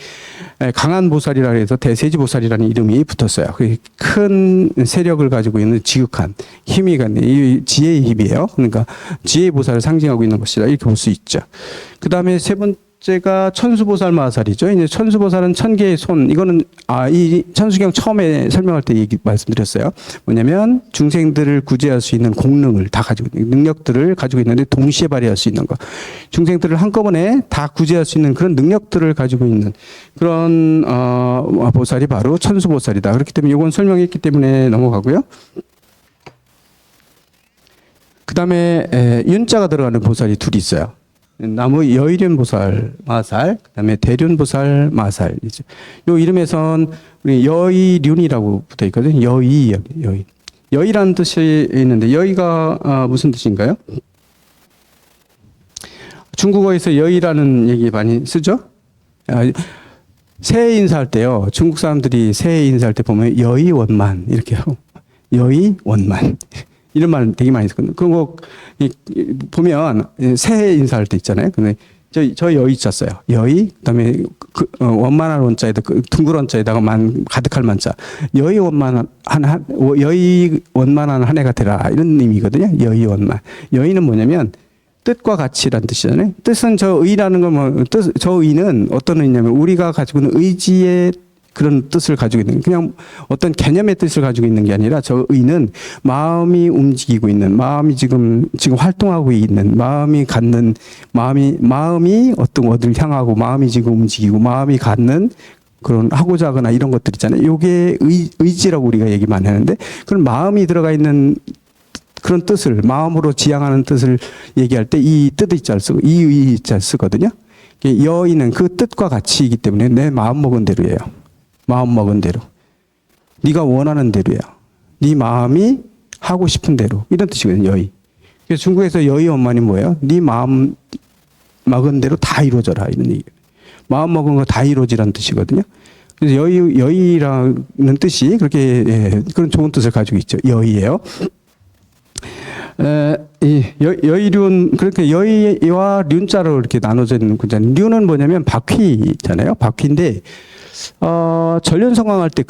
강한 보살이라 해서 대세지 보살이라는 이름이 붙었어요. 큰 세력을 가지고 있는 지극한 힘이 이 지혜의 힘이에요. 그러니까 지혜의 보살을 상징하고 있는 것이다. 이렇게 볼 수 있죠. 그 다음에 세 번째가 천수보살 마살이죠. 이제 천수보살은 천 개의 손. 이거는 이 천수경 처음에 설명할 때 말씀드렸어요. 뭐냐면 중생들을 구제할 수 있는 공능을 다 가지고 있는 능력들을 가지고 있는데 동시에 발휘할 수 있는 것. 중생들을 한꺼번에 다 구제할 수 있는 그런 능력들을 가지고 있는 그런 보살이 바로 천수보살이다. 그렇기 때문에 이건 설명했기 때문에 넘어가고요. 그 다음에 윤자가 들어가는 보살이 둘이 있어요. 나무 여의륜 보살 마살, 그 다음에 대륜 보살 마살이죠. 요 이름에선 우리 여의륜이라고 붙어 있거든요. 여의. 여의라는 뜻이 있는데 여의가 무슨 뜻인가요? 중국어에서 여의라는 얘기 많이 쓰죠. 새해 인사할 때요. 중국 사람들이 새해 인사할 때 보면 여의원만 이렇게 하고 여의원만. 이런 말 되게 많이 쓰거든요. 그거 보면 새해 인사할 때 있잖아요. 근데 저 여의 짰어요. 여의, 그다음에 원만한 원자에다 둥글 원자에다가 가득할 만자. 여의 원만한 한 해가 되라 이런 의미거든요. 여의 원만. 여의는 뭐냐면 뜻과 가치라는 뜻이잖아요. 뜻은 저 의라는 건 저 의는 어떤 의냐면 우리가 가지고 있는 의지의 그런 뜻을 가지고 있는 그냥 어떤 개념의 뜻을 가지고 있는 게 아니라 저 의는 마음이 움직이고 있는 마음이 지금 활동하고 있는 마음이 갖는 마음이 어떤 어디를 향하고 마음이 지금 움직이고 마음이 갖는 그런 하고자 하거나 이런 것들 있잖아요. 요게 의지라고 우리가 얘기 많이 하는데 그런 마음이 들어가 있는 그런 뜻을 마음으로 지향하는 뜻을 얘기할 때 이 뜻의 자를 쓰고 이 의의 자를 쓰거든요. 여의는 그 뜻과 가치이기 때문에 내 마음 먹은 대로예요. 마음 먹은 대로. 네가 원하는 대로야. 네 마음이 하고 싶은 대로. 이런 뜻이거든요. 여의. 그래서 중국에서 여의 원만이 뭐예요? 네 마음 먹은 대로 다 이루어져라. 이런 얘기예요. 마음 먹은 거 다 이루어지라는 뜻이거든요. 그래서 여의라는 뜻이 그렇게 그런 좋은 뜻을 가지고 있죠. 여의예요. 여의륜 그렇게 여의와 륜자로 이렇게 나눠져 있는 거잖아요. 륜은 뭐냐면 바퀴잖아요. 바퀴인데 전륜성황 할 때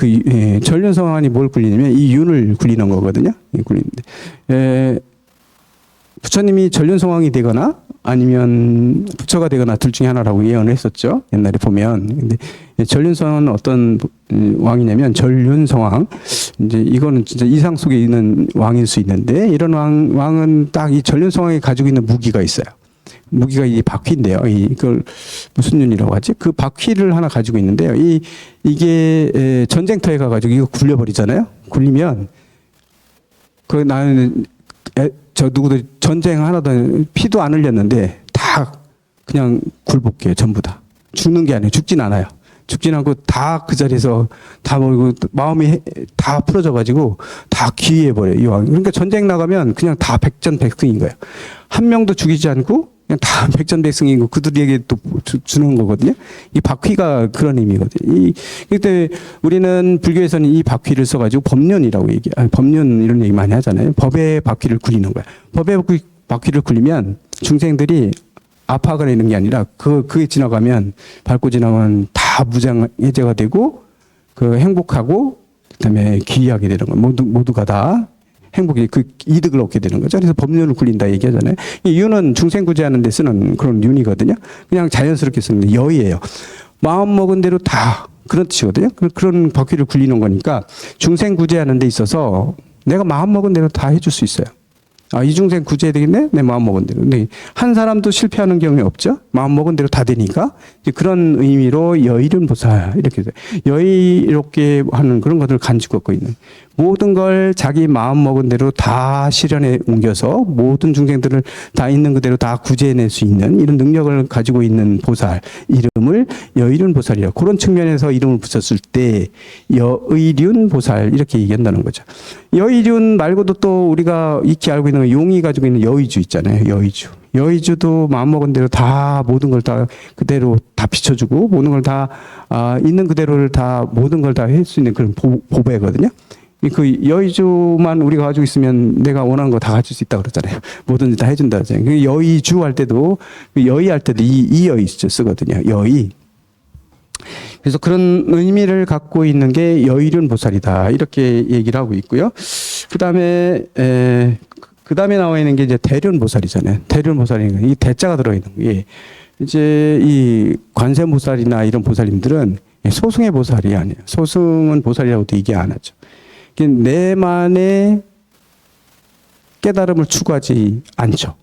전륜성황이 뭘 굴리냐면 이 윤을 굴리는 거거든요. 굴리는데 부처님이 전륜성황이 되거나 아니면 부처가 되거나 둘 중에 하나라고 예언을 했었죠. 옛날에 보면. 근데 전륜성황은 어떤 왕이냐면 전륜성황. 이제 이거는 진짜 이상 속에 있는 왕일 수 있는데 이런 왕은 딱 이 전륜성황이 가지고 있는 무기가 있어요. 무기가 이 바퀴인데요. 이걸 무슨 윤이라고 하지? 그 바퀴를 하나 가지고 있는데요. 이게 전쟁터에 가가지고 이거 굴려버리잖아요. 굴리면 나는 누구들 전쟁 하나도 피도 안 흘렸는데 다 그냥 굴복해요. 전부 다 죽는 게 아니에요. 죽진 않아요. 죽진 않고 다 그 자리에서 다 모이고 마음이 다 풀어져가지고 다 기위해버려요. 이 왕. 그러니까 전쟁 나가면 그냥 다 백전백승인 거예요. 한 명도 죽이지 않고 그냥 다 백전백승이고 그들에게 또 주는 거거든요. 이 바퀴가 그런 의미거든요. 그때 우리는 불교에서는 이 바퀴를 써가지고 법륜이라고 법륜 이런 얘기 많이 하잖아요. 법의 바퀴를 굴리는 거야. 법의 바퀴를 굴리면 중생들이 아파하거나 이런 게 아니라 그게 지나가면 밟고 지나가면 다 무장 해제가 되고 그 행복하고 그다음에 기이하게 되는 거 모두가 다 행복이 그 이득을 얻게 되는 거죠. 그래서 법륜을 굴린다 얘기하잖아요. 이 유는 중생구제하는 데 쓰는 그런 윤이거든요. 그냥 자연스럽게 쓰는 여의예요. 마음 먹은 대로 다 그런 뜻이거든요. 그런 바퀴를 굴리는 거니까 중생구제하는 데 있어서 내가 마음 먹은 대로 다 해줄 수 있어요. 이 중생 구제해야 되겠네? 내 마음 먹은 대로. 근데 한 사람도 실패하는 경우가 없죠? 마음 먹은 대로 다 되니까. 이제 그런 의미로 여의륜 보살, 이렇게 돼요. 여의롭게 하는 그런 것들을 간직하고 갖고 있는. 모든 걸 자기 마음 먹은 대로 다 실현에 옮겨서 모든 중생들을 다 있는 그대로 다 구제해낼 수 있는 이런 능력을 가지고 있는 보살. 이름을 여의륜 보살이라고. 그런 측면에서 이름을 붙였을 때 여의륜 보살 이렇게 얘기한다는 거죠. 여의륜 말고도 또 우리가 익히 알고 있는 용이 가지고 있는 여의주 있잖아요. 여의주. 여의주도 마음먹은 대로 다 모든 걸 다 그대로 다 비춰주고 모든 걸 다 있는 그대로를 다 모든 걸 다 할 수 있는 그런 보배거든요. 그 여의주만 우리가 가지고 있으면 내가 원하는 거 다 가질 수 있다 그러잖아요. 뭐든지 다 해준다 그러잖아요. 그 여의주 할 때도 여의 할 때도 이 여의주 쓰거든요. 여의. 그래서 그런 의미를 갖고 있는 게 여의륜 보살이다 이렇게 얘기를 하고 있고요. 그다음에 나와 있는 게 이제 대륜 보살이잖아요. 대륜 보살이 이 대자가 들어 있는 게 이제 이 관세 보살이나 이런 보살님들은 소승의 보살이 아니에요. 소승은 보살이라고도 얘기 안 하죠. 내만의 깨달음을 추구하지 않죠.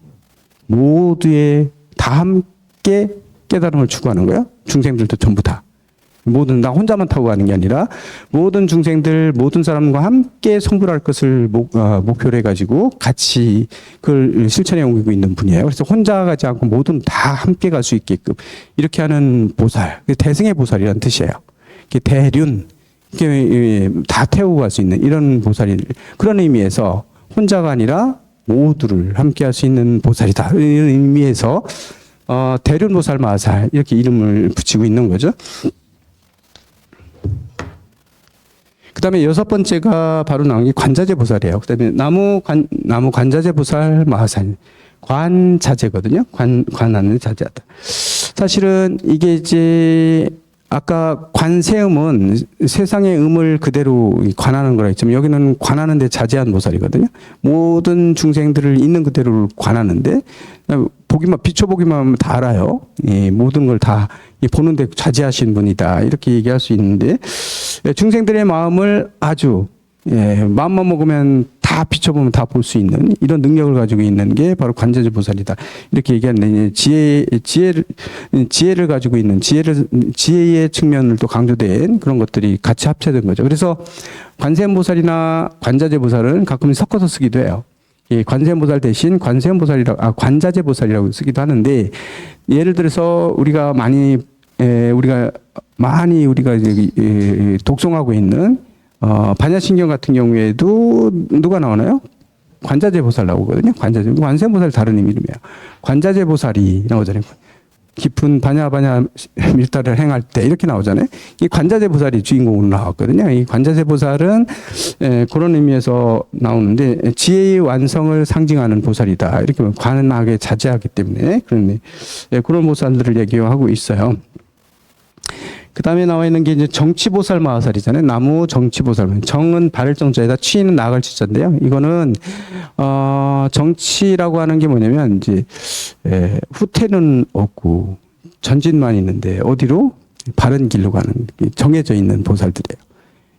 모두의 다 함께 깨달음을 추구하는 거예요. 중생들도 전부 다. 모든 나 혼자만 타고 가는 게 아니라 모든 중생들 모든 사람과 함께 성불할 것을 목표로 해가지고 같이 그걸 실천해 옮기고 있는 분이에요. 그래서 혼자 가지 않고 모든 다 함께 갈 수 있게끔 이렇게 하는 보살, 대승의 보살이라는 뜻이에요. 대륜, 다 태우고 갈 수 있는 이런 보살이 그런 의미에서 혼자가 아니라 모두를 함께 할 수 있는 보살이다. 이런 의미에서 대륜 보살 마살 이렇게 이름을 붙이고 있는 거죠. 그 다음에 여섯 번째가 바로 나온 게 관자재 보살이에요. 그 다음에 나무 관자재 보살 마하산. 관자재거든요. 관하는 자재하다. 사실은 이게 이제 아까 관세음은 세상의 음을 그대로 관하는 거라 했지만 여기는 관하는 데 자제한 보살이거든요. 모든 중생들을 있는 그대로 관하는데 비춰보기만 하면 다 알아요. 모든 걸 다 보는데 자제하신 분이다. 이렇게 얘기할 수 있는데 중생들의 마음을 아주 마음만 먹으면 다 비춰보면 다 볼 수 있는 이런 능력을 가지고 있는 게 바로 관자재 보살이다. 이렇게 얘기하는데 지혜를 가지고 있는 지혜의 측면을 또 강조된 그런 것들이 같이 합쳐진 거죠. 그래서 관세음보살이나 관자재 보살은 가끔 섞어서 쓰기도 해요. 관세음보살 대신 관자재 보살이라고 쓰기도 하는데 예를 들어서 우리가 많이 독송하고 있는 반야신경 같은 경우에도 누가 나오나요? 관자재 보살 나오거든요. 관세음보살 다른 이름이에요. 관자재 보살이 나오잖아요. 깊은 반야 밀다를 행할 때 이렇게 나오잖아요. 이 관자재 보살이 주인공으로 나왔거든요. 이 관자재 보살은 그런 의미에서 나오는데 지혜의 완성을 상징하는 보살이다. 이렇게 관하게 자제하기 때문에 그런 보살들을 얘기하고 있어요. 그 다음에 나와 있는 게 이제 정치보살 마하살이잖아요. 나무 정치보살. 정은 바를 정자에다 치는 나갈 치자인데요. 이거는, 정치라고 하는 게 뭐냐면, 이제, 후퇴는 없고, 전진만 있는데, 어디로? 바른 길로 가는, 정해져 있는 보살들이에요.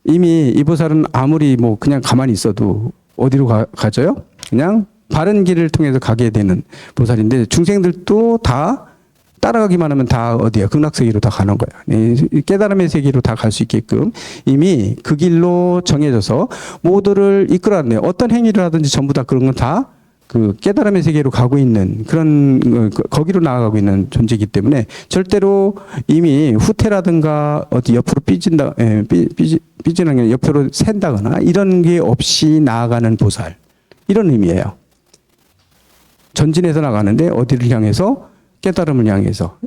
이미 이 보살은 아무리 그냥 가만히 있어도 어디로 가져요? 그냥 바른 길을 통해서 가게 되는 보살인데, 중생들도 다 따라가기만 하면 다 어디야? 극락세계로 다 가는 거야. 깨달음의 세계로 다 갈 수 있게끔 이미 그 길로 정해져서 모두를 이끌어왔네요. 어떤 행위를 하든지 전부 다 그런 건 다 그 깨달음의 세계로 가고 있는 그런 거기로 나아가고 있는 존재이기 때문에 절대로 이미 후퇴라든가 어디 옆으로 삐지는 게 옆으로 샌다거나 이런 게 없이 나아가는 보살 이런 의미예요. 전진해서 나가는데 어디를 향해서? 깨달음을 향해서.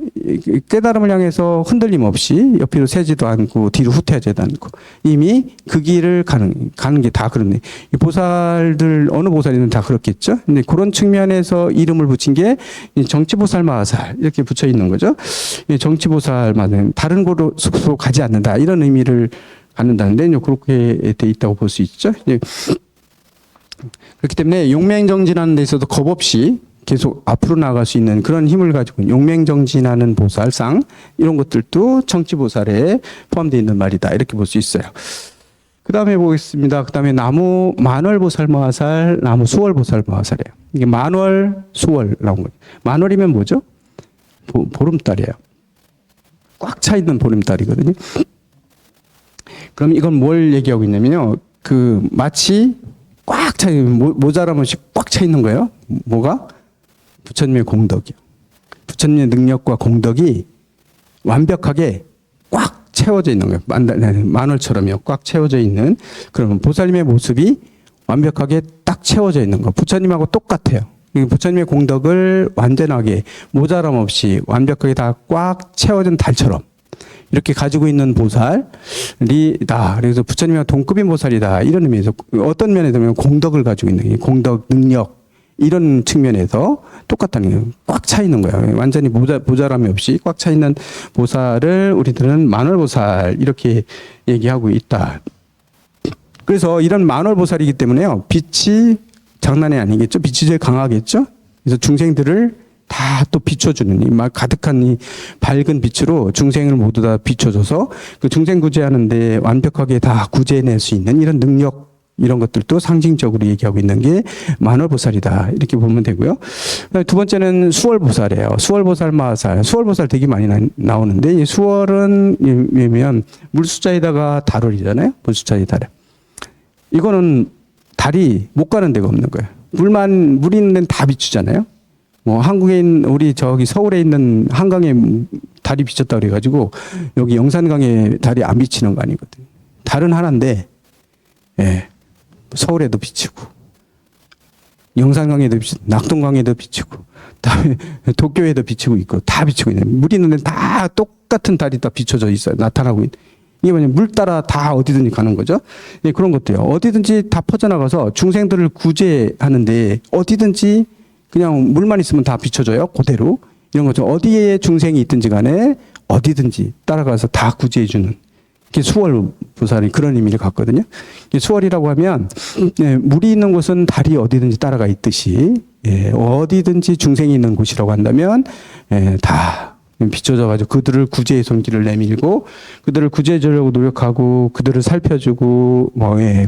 깨달음을 향해서 흔들림 없이 옆으로 새지도 않고 뒤로 후퇴하지도 않고 이미 그 길을 가는 게 다 그렇네. 이 보살들 어느 보살이든 다 그렇겠죠. 근데 그런 측면에서 이름을 붙인 게 정치보살 마하살 이렇게 붙여 있는 거죠. 정치보살 마하살 다른 곳으로 가지 않는다 이런 의미를 갖는다는데 그렇게 돼 있다고 볼 수 있죠. 그렇기 때문에 용맹정진하는 데 있어서 겁 없이 계속 앞으로 나갈 수 있는 그런 힘을 가지고 용맹정진하는 보살상 이런 것들도 정치보살에 포함되어 있는 말이다 이렇게 볼 수 있어요. 그 다음에 보겠습니다. 그 다음에 나무 만월보살 마하살, 나무 수월보살 마하살이에요. 이게 만월, 수월 나온 거예요. 만월이면 뭐죠? 보름달이에요. 꽉 차 있는 보름달이거든요. 그럼 이건 뭘 얘기하고 있냐면요. 그 마치 꽉 차 있는 모자람 없이 꽉 차 있는 거예요. 뭐가? 부처님의 공덕이요. 부처님의 능력과 공덕이 완벽하게 꽉 채워져 있는 거예요. 만월처럼요. 꽉 채워져 있는 그런 보살님의 모습이 완벽하게 딱 채워져 있는 거. 부처님하고 똑같아요. 부처님의 공덕을 완전하게 모자람 없이 완벽하게 다 꽉 채워진 달처럼 이렇게 가지고 있는 보살이다. 그래서 부처님과 동급인 보살이다. 이런 의미에서 어떤 면에서 보면 공덕을 가지고 있는 공덕, 능력 이런 측면에서 똑같다는 거예요. 꽉 차 있는 거예요. 완전히 모자람이 없이 꽉 차 있는 보살을 우리들은 만월보살 이렇게 얘기하고 있다. 그래서 이런 만월보살이기 때문에요. 빛이 장난이 아니겠죠. 빛이 제일 강하겠죠. 그래서 중생들을 다 또 비춰주는 이 막 가득한 이 밝은 빛으로 중생을 모두 다 비춰줘서 그 중생 구제하는데 완벽하게 다 구제해낼 수 있는 이런 능력 이런 것들도 상징적으로 얘기하고 있는 게 만월보살이다 이렇게 보면 되고요. 두 번째는 수월보살이에요. 수월보살 마하살. 수월보살 되게 많이 나오는데 이 수월은 왜냐면 물숫자에다가 달월이잖아요. 물숫자에 달월. 이거는 달이 못 가는 데가 없는 거예요. 물 있는 데는 다 비추잖아요. 뭐 한국에 있는 우리 저기 서울에 있는 한강에 달이 비쳤다 그래가지고 여기 영산강에 달이 안 비치는 거 아니거든요. 달은 하나인데 예. 서울에도 비치고 영산강에도 비치고 낙동강에도 비치고 다음에 도쿄에도 비치고 있고 다 비치고 있는 물 있는 데는 다 똑같은 달이 다 비춰져 있어요. 나타나고 있는. 이게 뭐냐면 물 따라 다 어디든지 가는 거죠. 네, 그런 것도요. 어디든지 다 퍼져나가서 중생들을 구제하는데 어디든지 그냥 물만 있으면 다 비춰져요. 그대로. 이런 거죠. 어디에 중생이 있든지 간에 어디든지 따라가서 다 구제해주는 게 수월보살이 그런 의미를 갖거든요. 수월이라고 하면 물이 있는 곳은 달이 어디든지 따라가 있듯이 어디든지 중생이 있는 곳이라고 한다면 다 비춰져가지고 그들을 구제의 손길을 내밀고 그들을 구제해 주려고 노력하고 그들을 살펴주고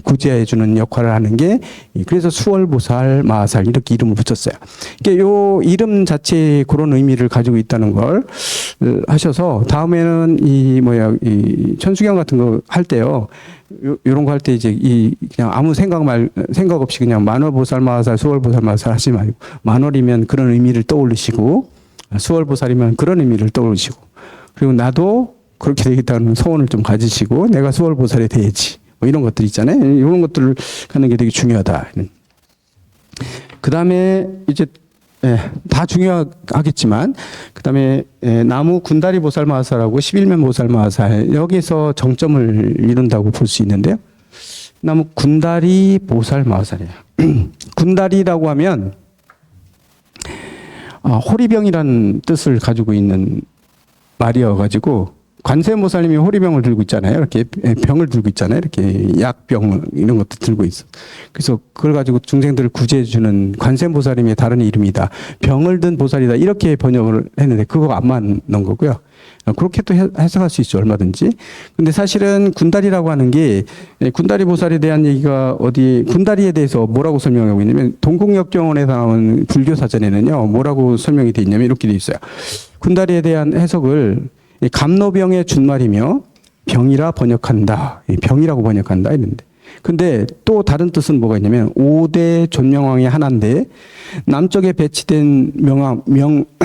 구제해주는 역할을 하는 게 그래서 수월보살 마하살 이렇게 이름을 붙였어요. 이게 요 이름 자체에 그런 의미를 가지고 있다는 걸 하셔서 다음에는 이 천수경 같은 거 할 때요. 요런 거 할 때 이제 그냥 아무 생각 없이 그냥 만월보살 마하살 수월보살 마하살 하지 말고 만월이면 그런 의미를 떠올리시고 수월보살이면 그런 의미를 떠올리시고 그리고 나도 그렇게 되겠다는 소원을 좀 가지시고 내가 수월보살이 돼야지 뭐 이런 것들 있잖아요. 이런 것들을 하는 게 되게 중요하다. 그 다음에 이제 다 중요하겠지만 그 다음에 나무 군다리 보살 마하살하고 11면 보살 마하살 여기서 정점을 이룬다고 볼 수 있는데요. 나무 군다리 보살 마하살이에요. 군다리라고 하면 호리병이라는 뜻을 가지고 있는 말이어가지고 관세음보살님이 호리병을 들고 있잖아요. 이렇게 병을 들고 있잖아요. 이렇게 약병 이런 것도 들고 있어. 그래서 그걸 가지고 중생들을 구제해주는 관세음보살님의 다른 이름이다. 병을 든 보살이다. 이렇게 번역을 했는데 그거 안 맞는 거고요. 그렇게 또 해석할 수 있죠. 얼마든지. 근데 사실은 군다리라고 하는 게 군다리 보살에 대한 얘기가 군다리에 대해서 뭐라고 설명하고 있냐면 동국역경원에서 나온 불교 사전에는요. 뭐라고 설명이 되어 있냐면 이렇게 되어 있어요. 군다리에 대한 해석을 감노병의 준말이며 병이라 번역한다. 병이라고 번역한다 이랬는데. 근데 또 다른 뜻은 뭐가 있냐면 5대 존명왕의 하나인데 남쪽에 배치된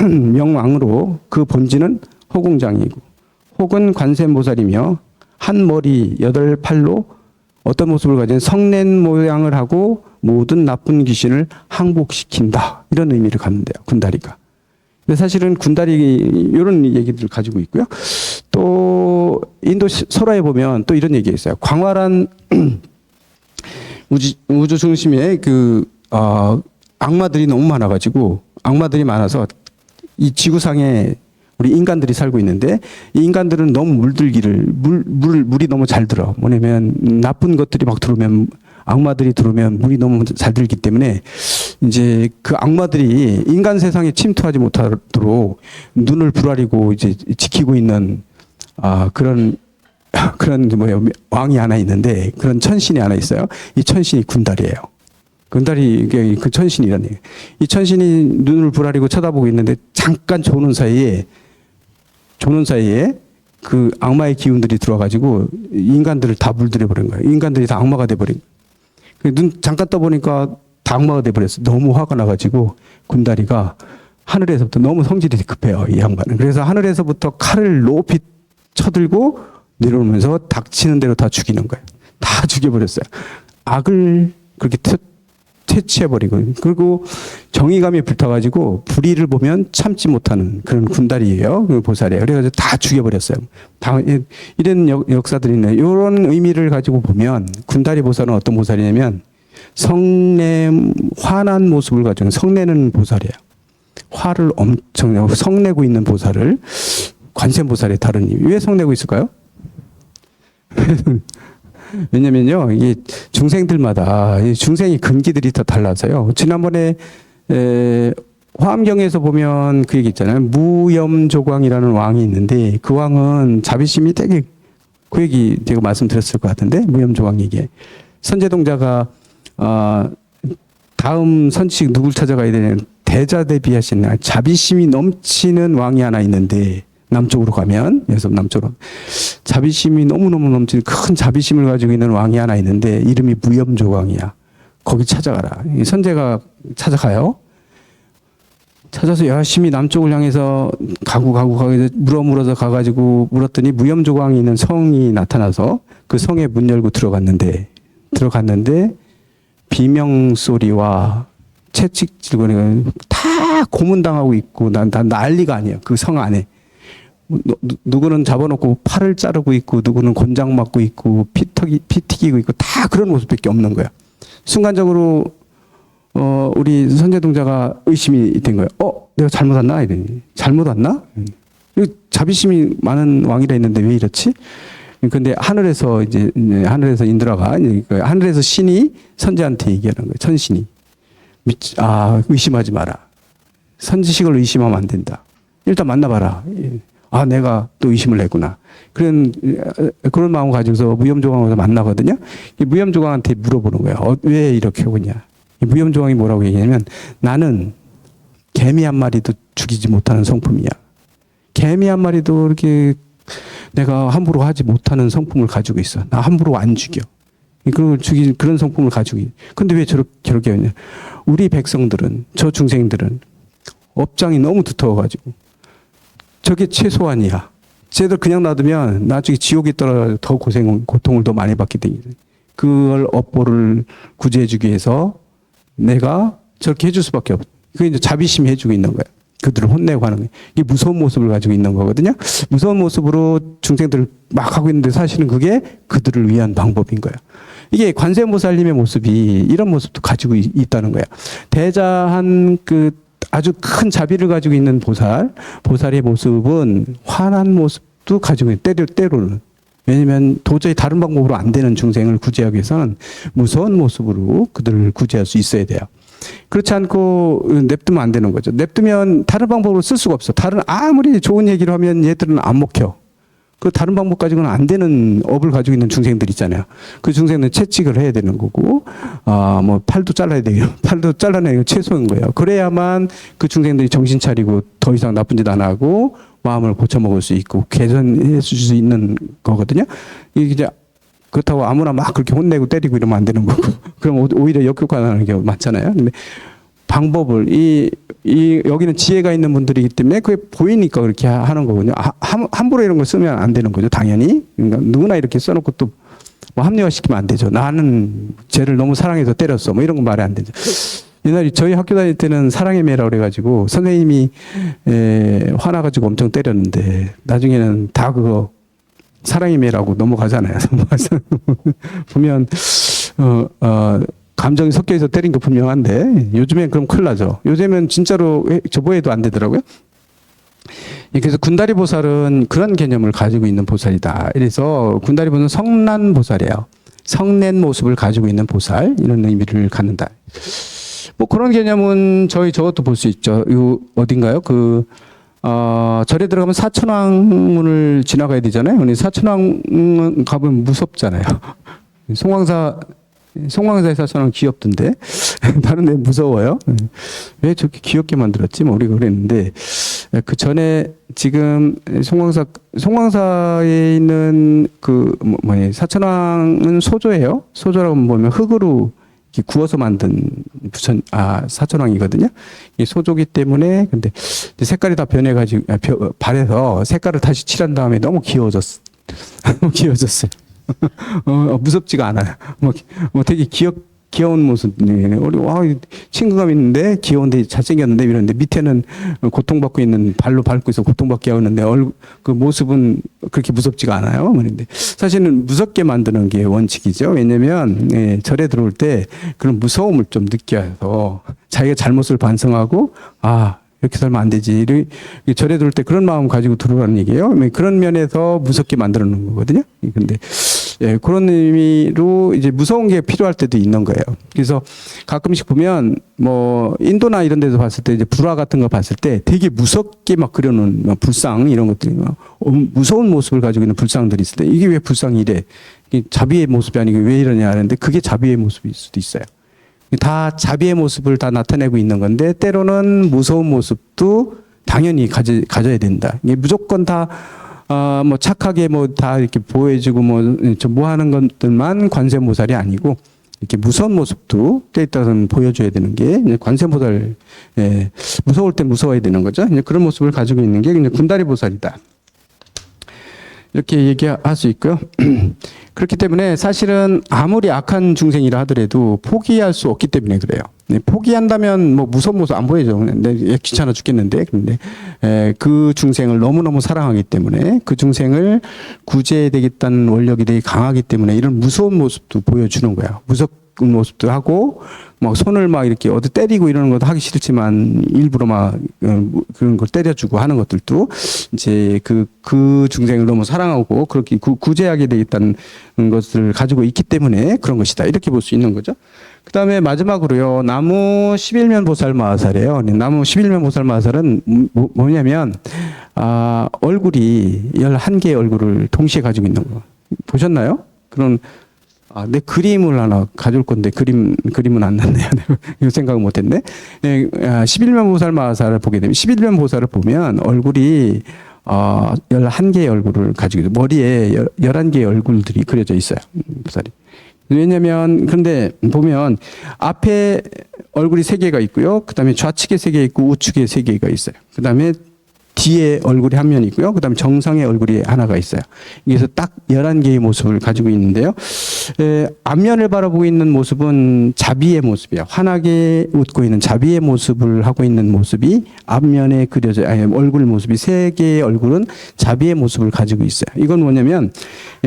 명왕으로 그 본지는 호궁장이고 혹은 관세음보살이며 한 머리 8팔로 어떤 모습을 가진 성낸 모양을 하고 모든 나쁜 귀신을 항복시킨다. 이런 의미를 갖는데요. 군다리가. 근데 사실은 군다리 이런 얘기들을 가지고 있고요. 또 인도 설화에 보면 또 이런 얘기가 있어요. 광활한 우주 중심에 악마들이 너무 많아가지고 악마들이 많아서 이 지구상에 우리 인간들이 살고 있는데 이 인간들은 너무 물이 너무 잘 들어. 뭐냐면 나쁜 것들이 막 들어오면 악마들이 들어오면 물이 너무 잘 들기 때문에 이제 그 악마들이 인간 세상에 침투하지 못하도록 눈을 부라리고 이제 지키고 있는 그런 왕이 하나 있는데 그런 천신이 하나 있어요. 이 천신이 군달이에요. 군달이 그 천신이라는 얘기예요. 이 천신이 눈을 부라리고 쳐다보고 있는데 잠깐 조는 사이에 그 악마의 기운들이 들어와가지고 인간들을 다 물들여 버린 거예요. 인간들이 다 악마가 돼버린 거예요. 눈 잠깐 떠보니까 다 악마가 돼버렸어요. 너무 화가 나가지고 군다리가 하늘에서부터 너무 성질이 급해요. 이 양반은. 그래서 하늘에서부터 칼을 높이 쳐들고 내려오면서 닥치는 대로 다 죽이는 거예요. 다 죽여버렸어요. 악을 그렇게 퇴치해버리고 그리고 정의감이 불타가지고 불의를 보면 참지 못하는 그런 군다리예요. 그 보살이에요. 그래가지고 다 죽여버렸어요. 이런 역사들이 있네. 이런 의미를 가지고 보면 군다리 보살은 어떤 보살이냐면 화난 모습을 가지고 성내는 보살이에요. 화를 엄청 성내고 있는 보살을 관세음보살의 다른 의미. 왜 성내고 있을까요? 왜냐면요, 이 중생들마다 이 중생의 근기들이 다 달라서요. 지난번에 화엄경에서 보면 그 얘기 있잖아요. 무염조광이라는 왕이 있는데 그 왕은 자비심이 되게 그 얘기 제가 말씀드렸을 것 같은데 무염조광 얘기. 선제동자가 다음 선칙 누굴 찾아가야 되냐 대자대비하시는 자비심이 넘치는 왕이 하나 있는데 남쪽으로 가면 그래서 남쪽으로 자비심이 너무너무 넘치는 큰 자비심을 가지고 있는 왕이 하나 있는데 이름이 무염조광이야. 거기 찾아가라. 선제가 찾아가요. 찾아서 열심히 남쪽을 향해서 가고 물어서 가가지고 물었더니 무염조광이 있는 성이 나타나서 그 성에 문 열고 들어갔는데 비명소리와 채찍질거리가 다 고문당하고 있고 난 난리가 아니에요. 그 성 안에. 누구는 잡아놓고 팔을 자르고 있고 누구는 곤장 맞고 있고 피 튀기고 있고 다 그런 모습밖에 없는 거야. 순간적으로 우리 선제동자가 의심이 된 거예요. 내가 잘못 왔나? 이러니 잘못 왔나? 자비심이 많은 왕이라 했는데 왜 이렇지? 근데 하늘에서 인드라가 하늘에서 신이 선제한테 얘기하는 거예요. 천신이 의심하지 마라. 선지식을 의심하면 안 된다. 일단 만나봐라. 내가 또 의심을 했구나. 그런 마음을 가지고서 무염조광을 만나거든요. 무염조광한테 물어보는 거예요. 왜 이렇게 하고 있냐. 무염조광이 뭐라고 얘기하냐면 나는 개미 한 마리도 죽이지 못하는 성품이야. 개미 한 마리도 이렇게 내가 함부로 하지 못하는 성품을 가지고 있어. 나 함부로 안 죽여. 그런 성품을 가지고 있어. 근데 왜 저렇게 하냐. 우리 백성들은, 저 중생들은 업장이 너무 두터워가지고 저게 최소한이야. 쟤들 그냥 놔두면 나중에 지옥에 떨어져 더 고통을 더 많이 받게 되거든. 그걸 업보를 구제해주기 위해서 내가 저렇게 해줄 수밖에 없어. 그게 이제 자비심이 해주고 있는 거야. 그들을 혼내고 하는 거야. 이게 무서운 모습을 가지고 있는 거거든요. 무서운 모습으로 중생들을 막 하고 있는데 사실은 그게 그들을 위한 방법인 거야. 이게 관세음보살님의 모습이 이런 모습도 가지고 있다는 거야. 대자한 아주 큰 자비를 가지고 있는 보살의 모습은 화난 모습도 가지고 있는 때로는. 왜냐면 도저히 다른 방법으로 안 되는 중생을 구제하기 위해서는 무서운 모습으로 그들을 구제할 수 있어야 돼요. 그렇지 않고 냅두면 안 되는 거죠. 냅두면 다른 방법으로 쓸 수가 없어. 아무리 좋은 얘기를 하면 얘들은 안 먹혀. 그 다른 방법 가지고는 안 되는 업을 가지고 있는 중생들 있잖아요. 그 중생은 채찍을 해야 되는 거고, 팔도 잘라야 되고, 팔도 잘라내는 게 최소인 거예요. 그래야만 그 중생들이 정신 차리고 더 이상 나쁜 짓 안 하고 마음을 고쳐먹을 수 있고 개선해 줄 수 있는 거거든요. 이게 이제 그렇다고 아무나 막 그렇게 혼내고 때리고 이러면 안 되는 거고, 그럼 오히려 역효과나는 경우 많잖아요. 근데 방법을 여기는 지혜가 있는 분들이기 때문에 그게 보이니까 그렇게 하는 거거든요. 함부로 이런 걸 쓰면 안 되는 거죠, 당연히. 그러니까 누구나 이렇게 써놓고 또 뭐 합리화시키면 안 되죠. 나는 쟤를 너무 사랑해서 때렸어. 뭐 이런 거 말이 안 되죠. 옛날에 저희 학교 다닐 때는 사랑의 매라고 그래가지고 선생님이 화나가지고 엄청 때렸는데 나중에는 다 그거 사랑의 매라고 넘어가잖아요. 보면 감정이 섞여 있어 때린 거 분명한데 요즘엔 그럼 큰일 나죠. 요즘엔 진짜로 저보에도 안 되더라고요. 그래서 군다리 보살은 그런 개념을 가지고 있는 보살이다. 그래서 군다리 보살은 성난 보살이에요. 성낸 모습을 가지고 있는 보살 이런 의미를 갖는다. 뭐 그런 개념은 저것도 볼 수 있죠. 요 어딘가요? 절에 들어가면 사천왕문을 지나가야 되잖아요. 근데 사천왕 가보면 무섭잖아요. 송황사의 사천왕 귀엽던데 다른 데 무서워요. 왜 저렇게 귀엽게 만들었지? 뭐 우리가 그랬는데 그 전에 지금 송황사에 있는 사천왕은 소조예요. 소조라고 보면 흙으로 이렇게 구워서 만든 사천왕이거든요. 이 소조기 때문에 근데 색깔이 다 변해가지고 발에서 색깔을 다시 칠한 다음에 너무 귀여워졌어. 너무 귀여워졌어요. 무섭지가 않아요. 뭐 되게 귀여운 모습. 친근감 있는데 귀여운데 잘생겼는데 이러는데 밑에는 고통받고 있는 발로 밟고 있어 고통받게 하는데 그 모습은 그렇게 무섭지가 않아요. 그런데 사실은 무섭게 만드는 게 원칙이죠. 왜냐면 절에 들어올 때 그런 무서움을 좀 느껴서 자기가 잘못을 반성하고 이렇게 살면 안 되지. 절에 들어올 때 그런 마음 가지고 들어오라는 얘기예요. 그런 면에서 무섭게 만들어 놓은 거거든요. 근데 그런 의미로 이제 무서운 게 필요할 때도 있는 거예요. 그래서 가끔씩 보면 뭐 인도나 이런 데서 봤을 때 이제 불화 같은 거 봤을 때 되게 무섭게 막 그려놓은 불상 이런 것들이 무서운 모습을 가지고 있는 불상들이 있을 때 이게 왜 불상이 이래? 이게 자비의 모습이 아니고 왜 이러냐 하는데 그게 자비의 모습일 수도 있어요. 다 자비의 모습을 다 나타내고 있는 건데 때로는 무서운 모습도 당연히 가져야 된다. 이게 무조건 다 뭐 착하게 뭐 다 이렇게 보여주고 뭐 하는 것들만 관세음보살이 아니고 이렇게 무서운 모습도 때에 따라서는 보여줘야 되는 게 관세음보살. 무서울 때 무서워야 되는 거죠. 그런 모습을 가지고 있는 게 군다리 보살이다. 이렇게 얘기할 수 있고요. 그렇기 때문에 사실은 아무리 악한 중생이라 하더라도 포기할 수 없기 때문에 그래요. 포기한다면 뭐 무서운 모습 안 보여줘. 근데 귀찮아 죽겠는데. 근데 그 중생을 너무너무 사랑하기 때문에 그 중생을 구제해야 되겠다는 원력이 되게 강하기 때문에 이런 무서운 모습도 보여주는 거예요. 무섭은 모습도 하고 막 손을 막 이렇게 어디 때리고 이러는 것도 하기 싫지만 일부러 막 그런 걸 때려주고 하는 것들도 이제 그 중생을 너무 사랑하고 그렇게 구제하게 되겠다는 것을 가지고 있기 때문에 그런 것이다. 이렇게 볼 수 있는 거죠. 그 다음에 마지막으로요. 나무 11면 보살 마하살이에요. 나무 11면 보살 마하살은 뭐냐면, 얼굴이 11개의 얼굴을 동시에 가지고 있는 거. 보셨나요? 그런, 내 그림을 하나 가져올 건데, 그림은 안 났네요. 이거 생각을 못 했네. 11면 보살 마하살을 보게 되면, 11면 보살을 보면 얼굴이 11개의 얼굴을 가지고 있어요. 머리에 11개의 얼굴들이 그려져 있어요. 보살이. 왜냐면, 근데 보면 앞에 얼굴이 3개가 있고요. 그 다음에 좌측에 3개 있고 우측에 3개가 있어요. 그 다음에 뒤에 얼굴이 한 면 있고요. 그 다음에 정상에 얼굴이 하나가 있어요. 그래서 딱 11개의 모습을 가지고 있는데요. 앞면을 바라보고 있는 모습은 자비의 모습이에요. 환하게 웃고 있는 자비의 모습을 하고 있는 모습이 앞면에 그려져, 얼굴 모습이 3개의 얼굴은 자비의 모습을 가지고 있어요. 이건 뭐냐면,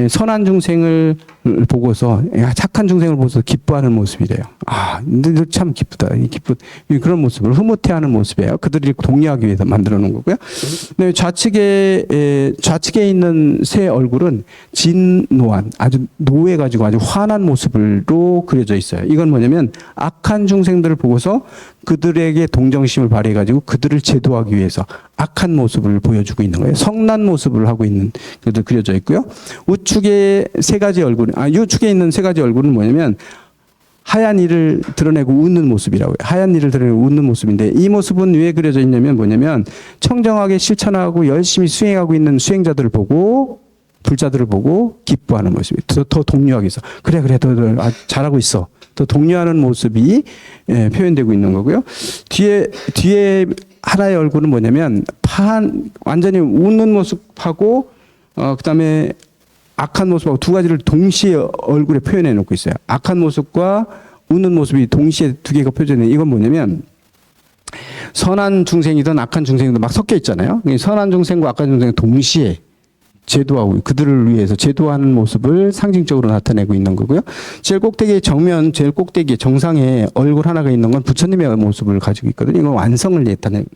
선한 중생을 보고서, 착한 중생을 보고서 기뻐하는 모습이래요. 근데 참 기쁘다. 그런 모습을 흐뭇해하는 모습이에요. 그들이 독려하기 위해서 만들어 놓은 거고요. 네, 좌측에 있는 새 얼굴은 진노한, 아주 노해가지고 아주 환한 모습으로 그려져 있어요. 이건 뭐냐면 악한 중생들을 보고서 그들에게 동정심을 발휘해가지고 그들을 제도하기 위해서 악한 모습을 보여주고 있는 거예요. 성난 모습을 하고 있는 그들 그려져 있고요. 우측에 3가지 얼굴, 우측에 있는 3가지 얼굴은 뭐냐면 하얀 이를 드러내고 웃는 모습이라고요. 하얀 이를 드러내고 웃는 모습인데 이 모습은 왜 그려져 있냐면 뭐냐면 청정하게 실천하고 열심히 수행하고 있는 수행자들을 보고 불자들을 보고 기뻐하는 모습이 더 독려하기 위해서 그래 더 잘하고 있어. 더 독려하는 모습이 표현되고 있는 거고요. 뒤에 하나의 얼굴은 뭐냐면 완전히 웃는 모습하고 그다음에 악한 모습하고 두 가지를 동시에 얼굴에 표현해 놓고 있어요. 악한 모습과 웃는 모습이 동시에 두 개가 표현해. 이건 뭐냐면 선한 중생이든 악한 중생이든 막 섞여 있잖아요. 선한 중생과 악한 중생이 동시에 제도하고 그들을 위해서 제도하는 모습을 상징적으로 나타내고 있는 거고요. 제일 꼭대기의 정면, 제일 꼭대기 정상에 얼굴 하나가 있는 건 부처님의 모습을 가지고 있거든요. 이건 완성을 나타내는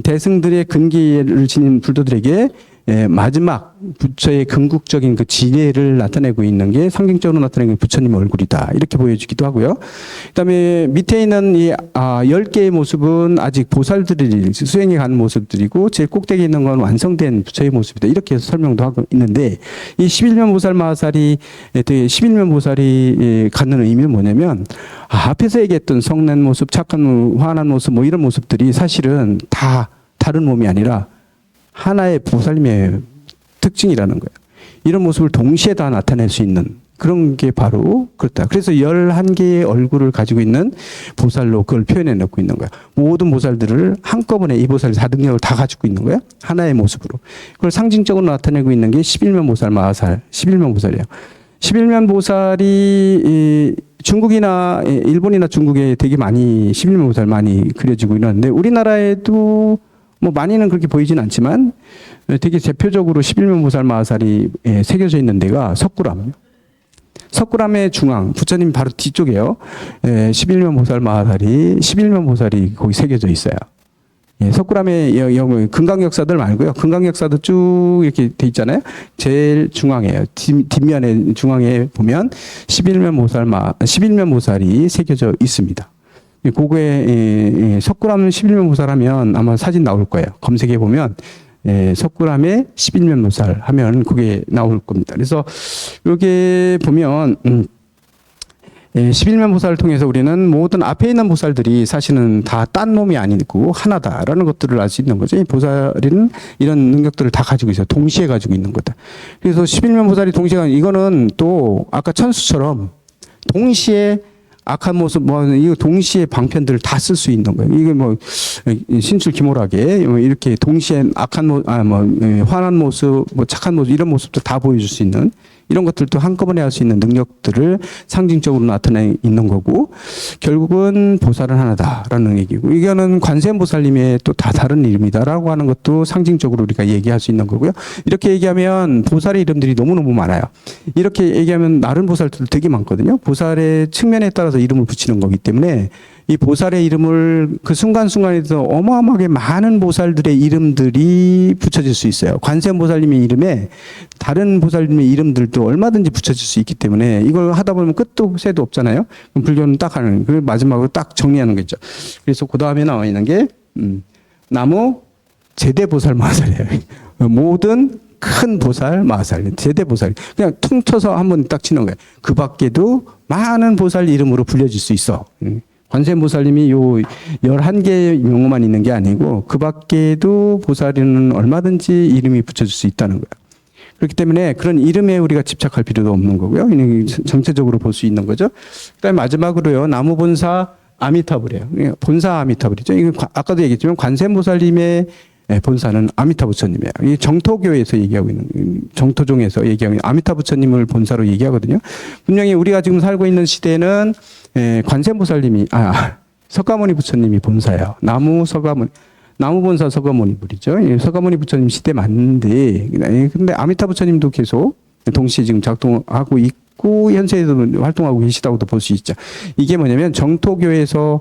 대승들의 근기를 지닌 불도들에게 마지막 부처의 궁극적인 그 지혜를 나타내고 있는 게 상징적으로 나타내는 게 부처님의 얼굴이다. 이렇게 보여주기도 하고요. 그다음에 밑에 있는 이 10개의 모습은 아직 보살들이 수행해 가는 모습들이고 제일 꼭대기에 있는 건 완성된 부처의 모습이다. 이렇게 해서 설명도 하고 있는데 이 11면 보살 마하살이 11면 보살이 갖는 의미는 뭐냐면 앞에서 얘기했던 성난 모습, 착한 모습, 화난 모습 뭐 이런 모습들이 사실은 다 다른 몸이 아니라 하나의 보살님의 특징이라는 거예요. 이런 모습을 동시에 다 나타낼 수 있는 그런 게 바로 그렇다. 그래서 11개의 얼굴을 가지고 있는 보살로 그걸 표현해 놓고 있는 거예요. 모든 보살들을 한꺼번에 이 보살 4등력을 다 가지고 있는 거예요. 하나의 모습으로. 그걸 상징적으로 나타내고 있는 게 11면 보살 마하살, 11면 보살이에요. 11면 보살이 중국이나 일본이나 중국에 되게 많이 11면 보살 많이 그려지고 있는데 우리나라에도 뭐 많이는 그렇게 보이진 않지만 되게 대표적으로 11면 보살 마하살이 새겨져 있는 데가 석굴암. 석굴암의 중앙, 부처님 바로 뒤쪽에요. 11면 보살 마하살이 11면 보살이 거기 새겨져 있어요. 석굴암의 금강역사들 말고요. 금강역사도 쭉 이렇게 돼 있잖아요. 제일 중앙에요. 뒷면에 중앙에 보면 11면 보살이 새겨져 있습니다. 고거에 석굴암 11면 보살 하면 아마 사진 나올 거예요. 검색해 보면 석굴암의 11면 보살 하면 그게 나올 겁니다. 그래서 여기 보면 11면 보살을 통해서 우리는 모든 앞에 있는 보살들이 사실은 다 딴 놈이 아니고 하나다라는 것들을 알 수 있는 거죠. 이 보살은 이런 능력들을 다 가지고 있어요. 동시에 가지고 있는 거다. 그래서 11면 보살이 동시에 이거는 또 아까 천수처럼 동시에 악한 모습, 이거 동시에 방편들을 다 쓸 수 있는 거예요. 이게 신출귀몰하게 이렇게 동시에 악한 화난 모습, 착한 모습, 이런 모습도 다 보여줄 수 있는 이런 것들도 한꺼번에 할 수 있는 능력들을 상징적으로 나타내 있는 거고, 결국은 보살은 하나다라는 얘기고, 이거는 관세음보살님의 또 다 다른 이름이다라고 하는 것도 상징적으로 우리가 얘기할 수 있는 거고요. 이렇게 얘기하면 보살의 이름들이 너무너무 많아요. 이렇게 얘기하면 다른 보살들도 되게 많거든요. 보살의 측면에 따라서 이름을 붙이는 거기 때문에 이 보살의 이름을 그 순간순간에도 어마어마하게 많은 보살들의 이름들이 붙여질 수 있어요. 관세음보살님의 이름에 다른 보살님의 이름들도 얼마든지 붙여질 수 있기 때문에 이걸 하다 보면 끝도 새도 없잖아요. 그럼 불교는 딱 하는, 그 마지막으로 딱 정리하는 거죠. 그래서 그 다음에 나와 있는 게 나무 제대보살 마하살이에요. 모든 큰 보살 마하살, 제대보살. 그냥 퉁쳐서 한번 딱 치는 거예요. 그 밖에도 많은 보살 이름으로 불려질 수 있어. 관세음보살님이 요 11개의 명호만 있는 게 아니고 그 밖에도 보살은 얼마든지 이름이 붙여질 수 있다는 거예요. 그렇기 때문에 그런 이름에 우리가 집착할 필요도 없는 거고요. 전체적으로 볼 수 있는 거죠. 그다음에 마지막으로요. 나무 본사 아미타불이에요. 본사 아미타불이죠. 이거 아까도 얘기했지만 관세음보살님의 본사는 아미타 부처님이에요. 이 정토교에서 얘기하고 있는, 정토종에서 얘기하고 있는 아미타 부처님을 본사로 얘기하거든요. 분명히 우리가 지금 살고 있는 시대는 관세음보살님이, 석가모니 부처님이 본사예요. 나무 본사 석가모니 불이죠. 석가모니 부처님 시대 맞는데, 근데 아미타 부처님도 계속 동시에 지금 작동하고 있고, 현세에도 활동하고 계시다고도 볼 수 있죠. 이게 뭐냐면 정토교에서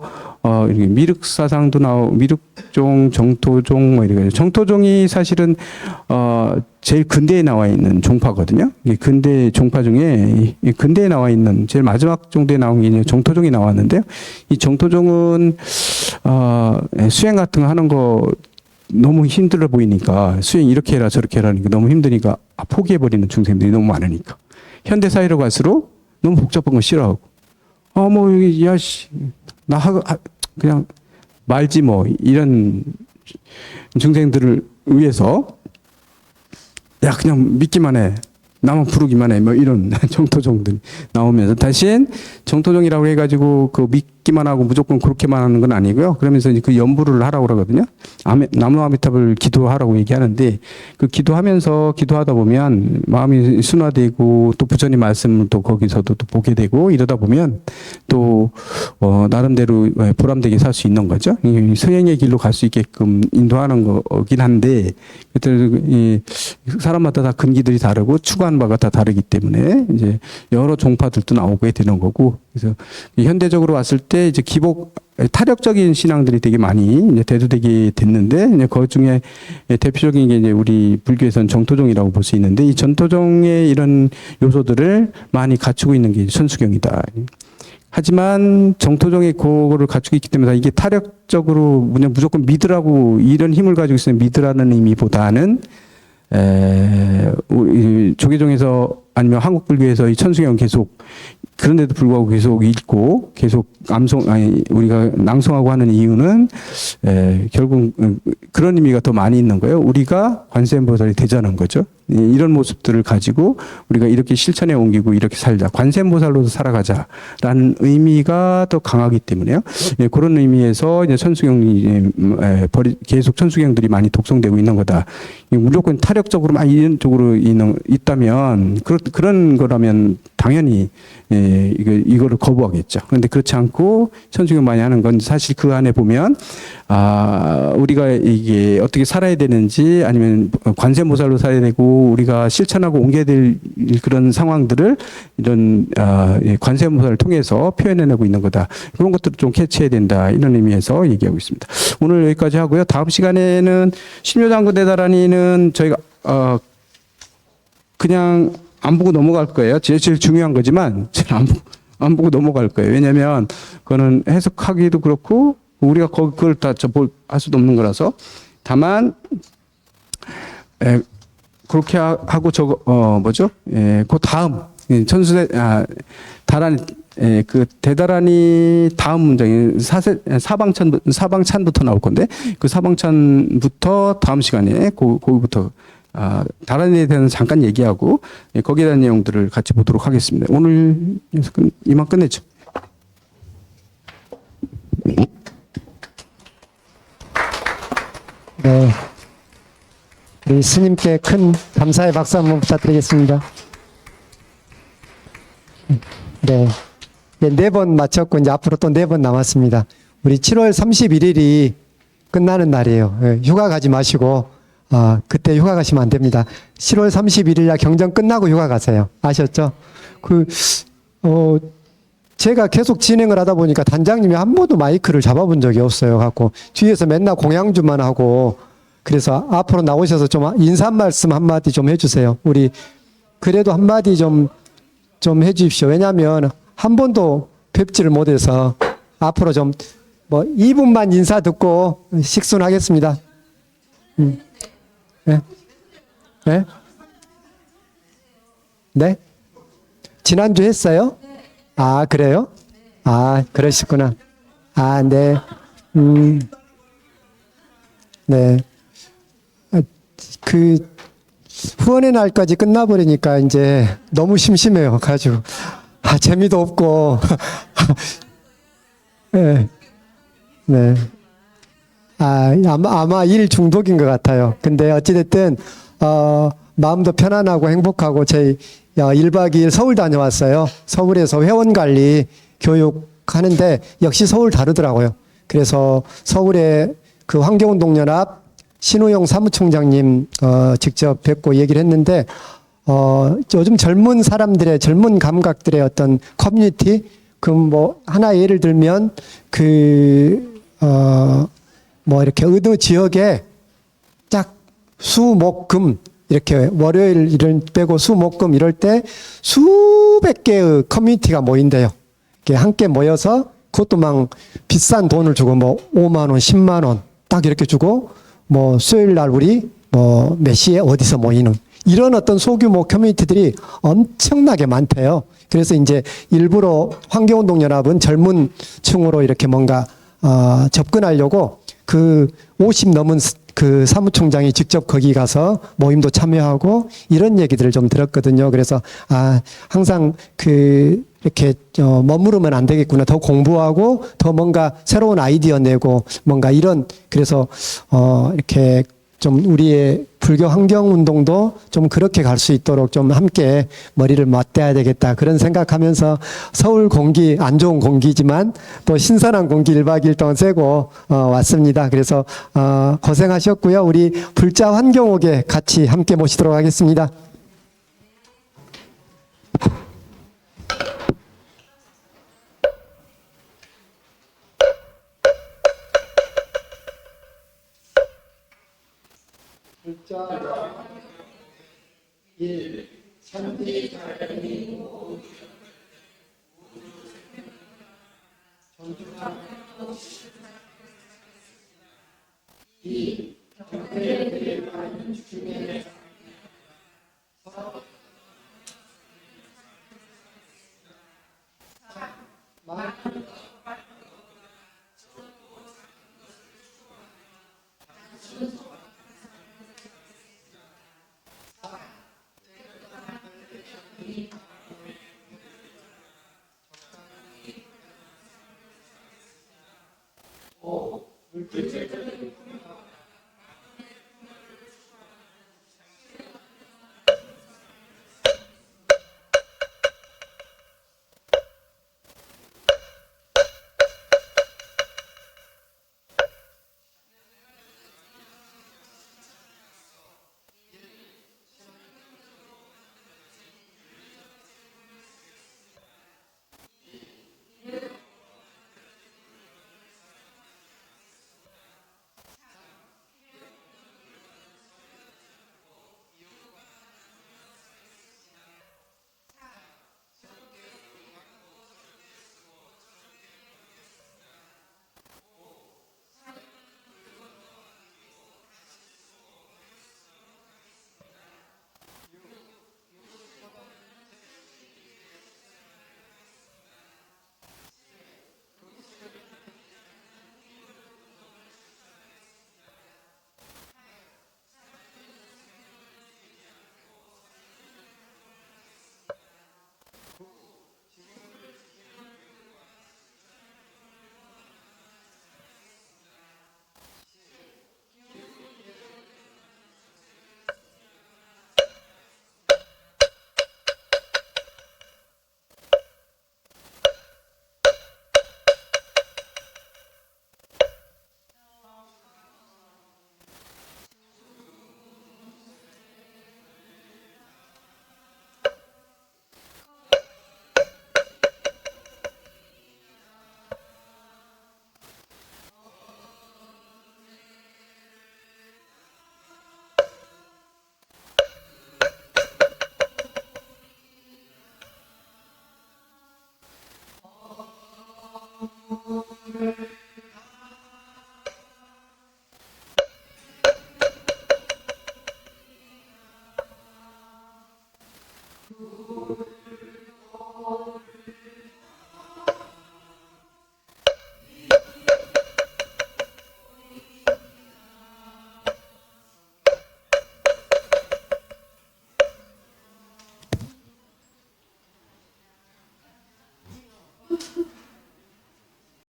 미륵사상도 미륵종, 정토종 이렇게. 정토종이 사실은 제일 근대에 나와 있는 종파거든요. 근대 종파 중에 근대에 나와 있는 제일 마지막 정도에 나온 게 정토종이 나왔는데요. 이 정토종은 수행 같은 거 하는 거 너무 힘들어 보이니까, 수행 이렇게 해라 저렇게 해라니까 너무 힘드니까 포기해버리는 중생들이 너무 많으니까. 현대 사회로 갈수록 너무 복잡한 거 싫어하고, 그냥 말지 이런 중생들을 위해서, 그냥 믿기만 해. 나만 부르기만 해. 이런 정토종들이 나오면서, 대신 정토종이라고 해가지고 믿기만 하고 무조건 그렇게만 하는 건 아니고요. 그러면서 이제 그 연부를 하라고 그러거든요. 나무 아미타불 기도하라고 얘기하는데 그 기도하다 보면 마음이 순화되고 또 부처님 말씀을 또 거기서도 또 보게 되고 이러다 보면 또 나름대로 보람되게 살 수 있는 거죠. 이 성행의 길로 갈 수 있게끔 인도하는 거긴 한데 이 사람마다 다 근기들이 다르고 추구하는 바가 다 다르기 때문에 이제 여러 종파들도 나오게 되는 거고 그래서 현대적으로 왔을 때 이제 타력적인 신앙들이 되게 많이 이제 대두되게 됐는데 이제 그 중에 대표적인 게 이제 우리 불교에서는 정토종이라고 볼 수 있는데 이 정토종의 이런 요소들을 많이 갖추고 있는 게 천수경이다. 하지만 정토종의 그거를 갖추고 있기 때문에 이게 타력적으로 그냥 무조건 믿으라고 이런 힘을 가지고 있으면 믿으라는 의미보다는 우리 조계종에서 아니면 한국 불교에서 이 천수경 계속 그런데도 불구하고 계속 읽고 계속 우리가 낭송하고 하는 이유는 결국 그런 의미가 더 많이 있는 거예요. 우리가 관세음보살이 되자는 거죠. 이런 모습들을 가지고 우리가 이렇게 실천에 옮기고 이렇게 살자. 관세음보살로도 살아가자라는 의미가 더 강하기 때문에요. 그런 의미에서 이제 천수경이 계속 천수경들이 많이 독송되고 있는 거다. 무조건 타력적으로 막 이런 쪽으로 있다면 그런 거라면 당연히 이거를 거부하겠죠. 그런데 그렇지 않고 천수경 많이 하는 건 사실 그 안에 보면 우리가 이게 어떻게 살아야 되는지 아니면 관세음보살로 살아야 되고 우리가 실천하고 옮겨야 될 그런 상황들을 이런 관세음보살을 통해서 표현해내고 있는 거다. 그런 것들을 좀 캐치해야 된다. 이런 의미에서 얘기하고 있습니다. 오늘 여기까지 하고요. 다음 시간에는 신묘장구 대다라니는 저희가 그냥 안 보고 넘어갈 거예요. 제일 중요한 거지만 안 보고 넘어갈 거예요. 왜냐하면 그거는 해석하기도 그렇고 우리가 그걸 다 할 수도 없는 거라서 다만 그렇게 하고 그 다음 다라니 그 대다라니 다음 문장이 사방찬부터 나올 건데 그 사방찬부터 다음 시간에 거기부터 다라니에 대해서 잠깐 얘기하고 거기에 대한 내용들을 같이 보도록 하겠습니다. 오늘 이만 끝내죠. 네, 우리 스님께 큰 감사의 박수 한번 부탁드리겠습니다. 네, 4번 마쳤고 이제 앞으로 또 4번 남았습니다. 우리 7월 31일이 끝나는 날이에요. 휴가 가지 마시고 그때 휴가 가시면 안 됩니다. 7월 31일 날 경전 끝나고 휴가 가세요. 아셨죠? 제가 계속 진행을 하다 보니까 단장님이 한 번도 마이크를 잡아본 적이 없어요. 갖고 뒤에서 맨날 공양주만 하고 그래서 앞으로 나오셔서 좀 인사 말씀 한마디 좀 해주세요. 우리 그래도 한마디 좀 해주십시오. 왜냐하면 한 번도 뵙지를 못해서 앞으로 좀 2분만 인사 듣고 식순하겠습니다. 네? 네? 네? 지난주 했어요? 그래요? 그러시구나. 네. 네. 후원의 날까지 끝나버리니까 이제 너무 심심해요. 가지고. 재미도 없고. 네. 네. 아마 일 중독인 것 같아요. 근데 어찌됐든, 마음도 편안하고 행복하고, 1박 2일 서울 다녀왔어요. 서울에서 회원관리 교육 하는데, 역시 서울 다르더라고요. 그래서 서울에 그 환경운동연합 신우용 사무총장님, 직접 뵙고 얘기를 했는데, 요즘 젊은 사람들의, 젊은 감각들의 어떤 커뮤니티, 하나 예를 들면, 이렇게 어느 지역에 짝 수목금 이렇게 월요일 이런 빼고 수목금 이럴 때 수백 개의 커뮤니티가 모인대요. 이렇게 함께 모여서 그것도 막 비싼 돈을 주고 5만 원, 10만 원 딱 이렇게 주고 수요일 날 우리 몇 시에 어디서 모이는 이런 어떤 소규모 커뮤니티들이 엄청나게 많대요. 그래서 이제 일부러 환경운동연합은 젊은 층으로 이렇게 뭔가 접근하려고 50 넘은 그 사무총장이 직접 거기 가서 모임도 참여하고 이런 얘기들을 좀 들었거든요. 그래서 항상 이렇게 머무르면 안 되겠구나. 더 공부하고 더 뭔가 새로운 아이디어 내고 뭔가 이런 그래서 이렇게 좀 우리의 불교 환경 운동도 좀 그렇게 갈 수 있도록 좀 함께 머리를 맞대야 되겠다. 그런 생각하면서 서울 공기 안 좋은 공기지만 또 신선한 공기 1박 2일 동안 쐬고 왔습니다. 그래서 고생하셨고요. 우리 불자 환경옥에 같이 함께 모시도록 하겠습니다. 불자 1. 천지자연이 존중하는 2. 경제에 대한 중에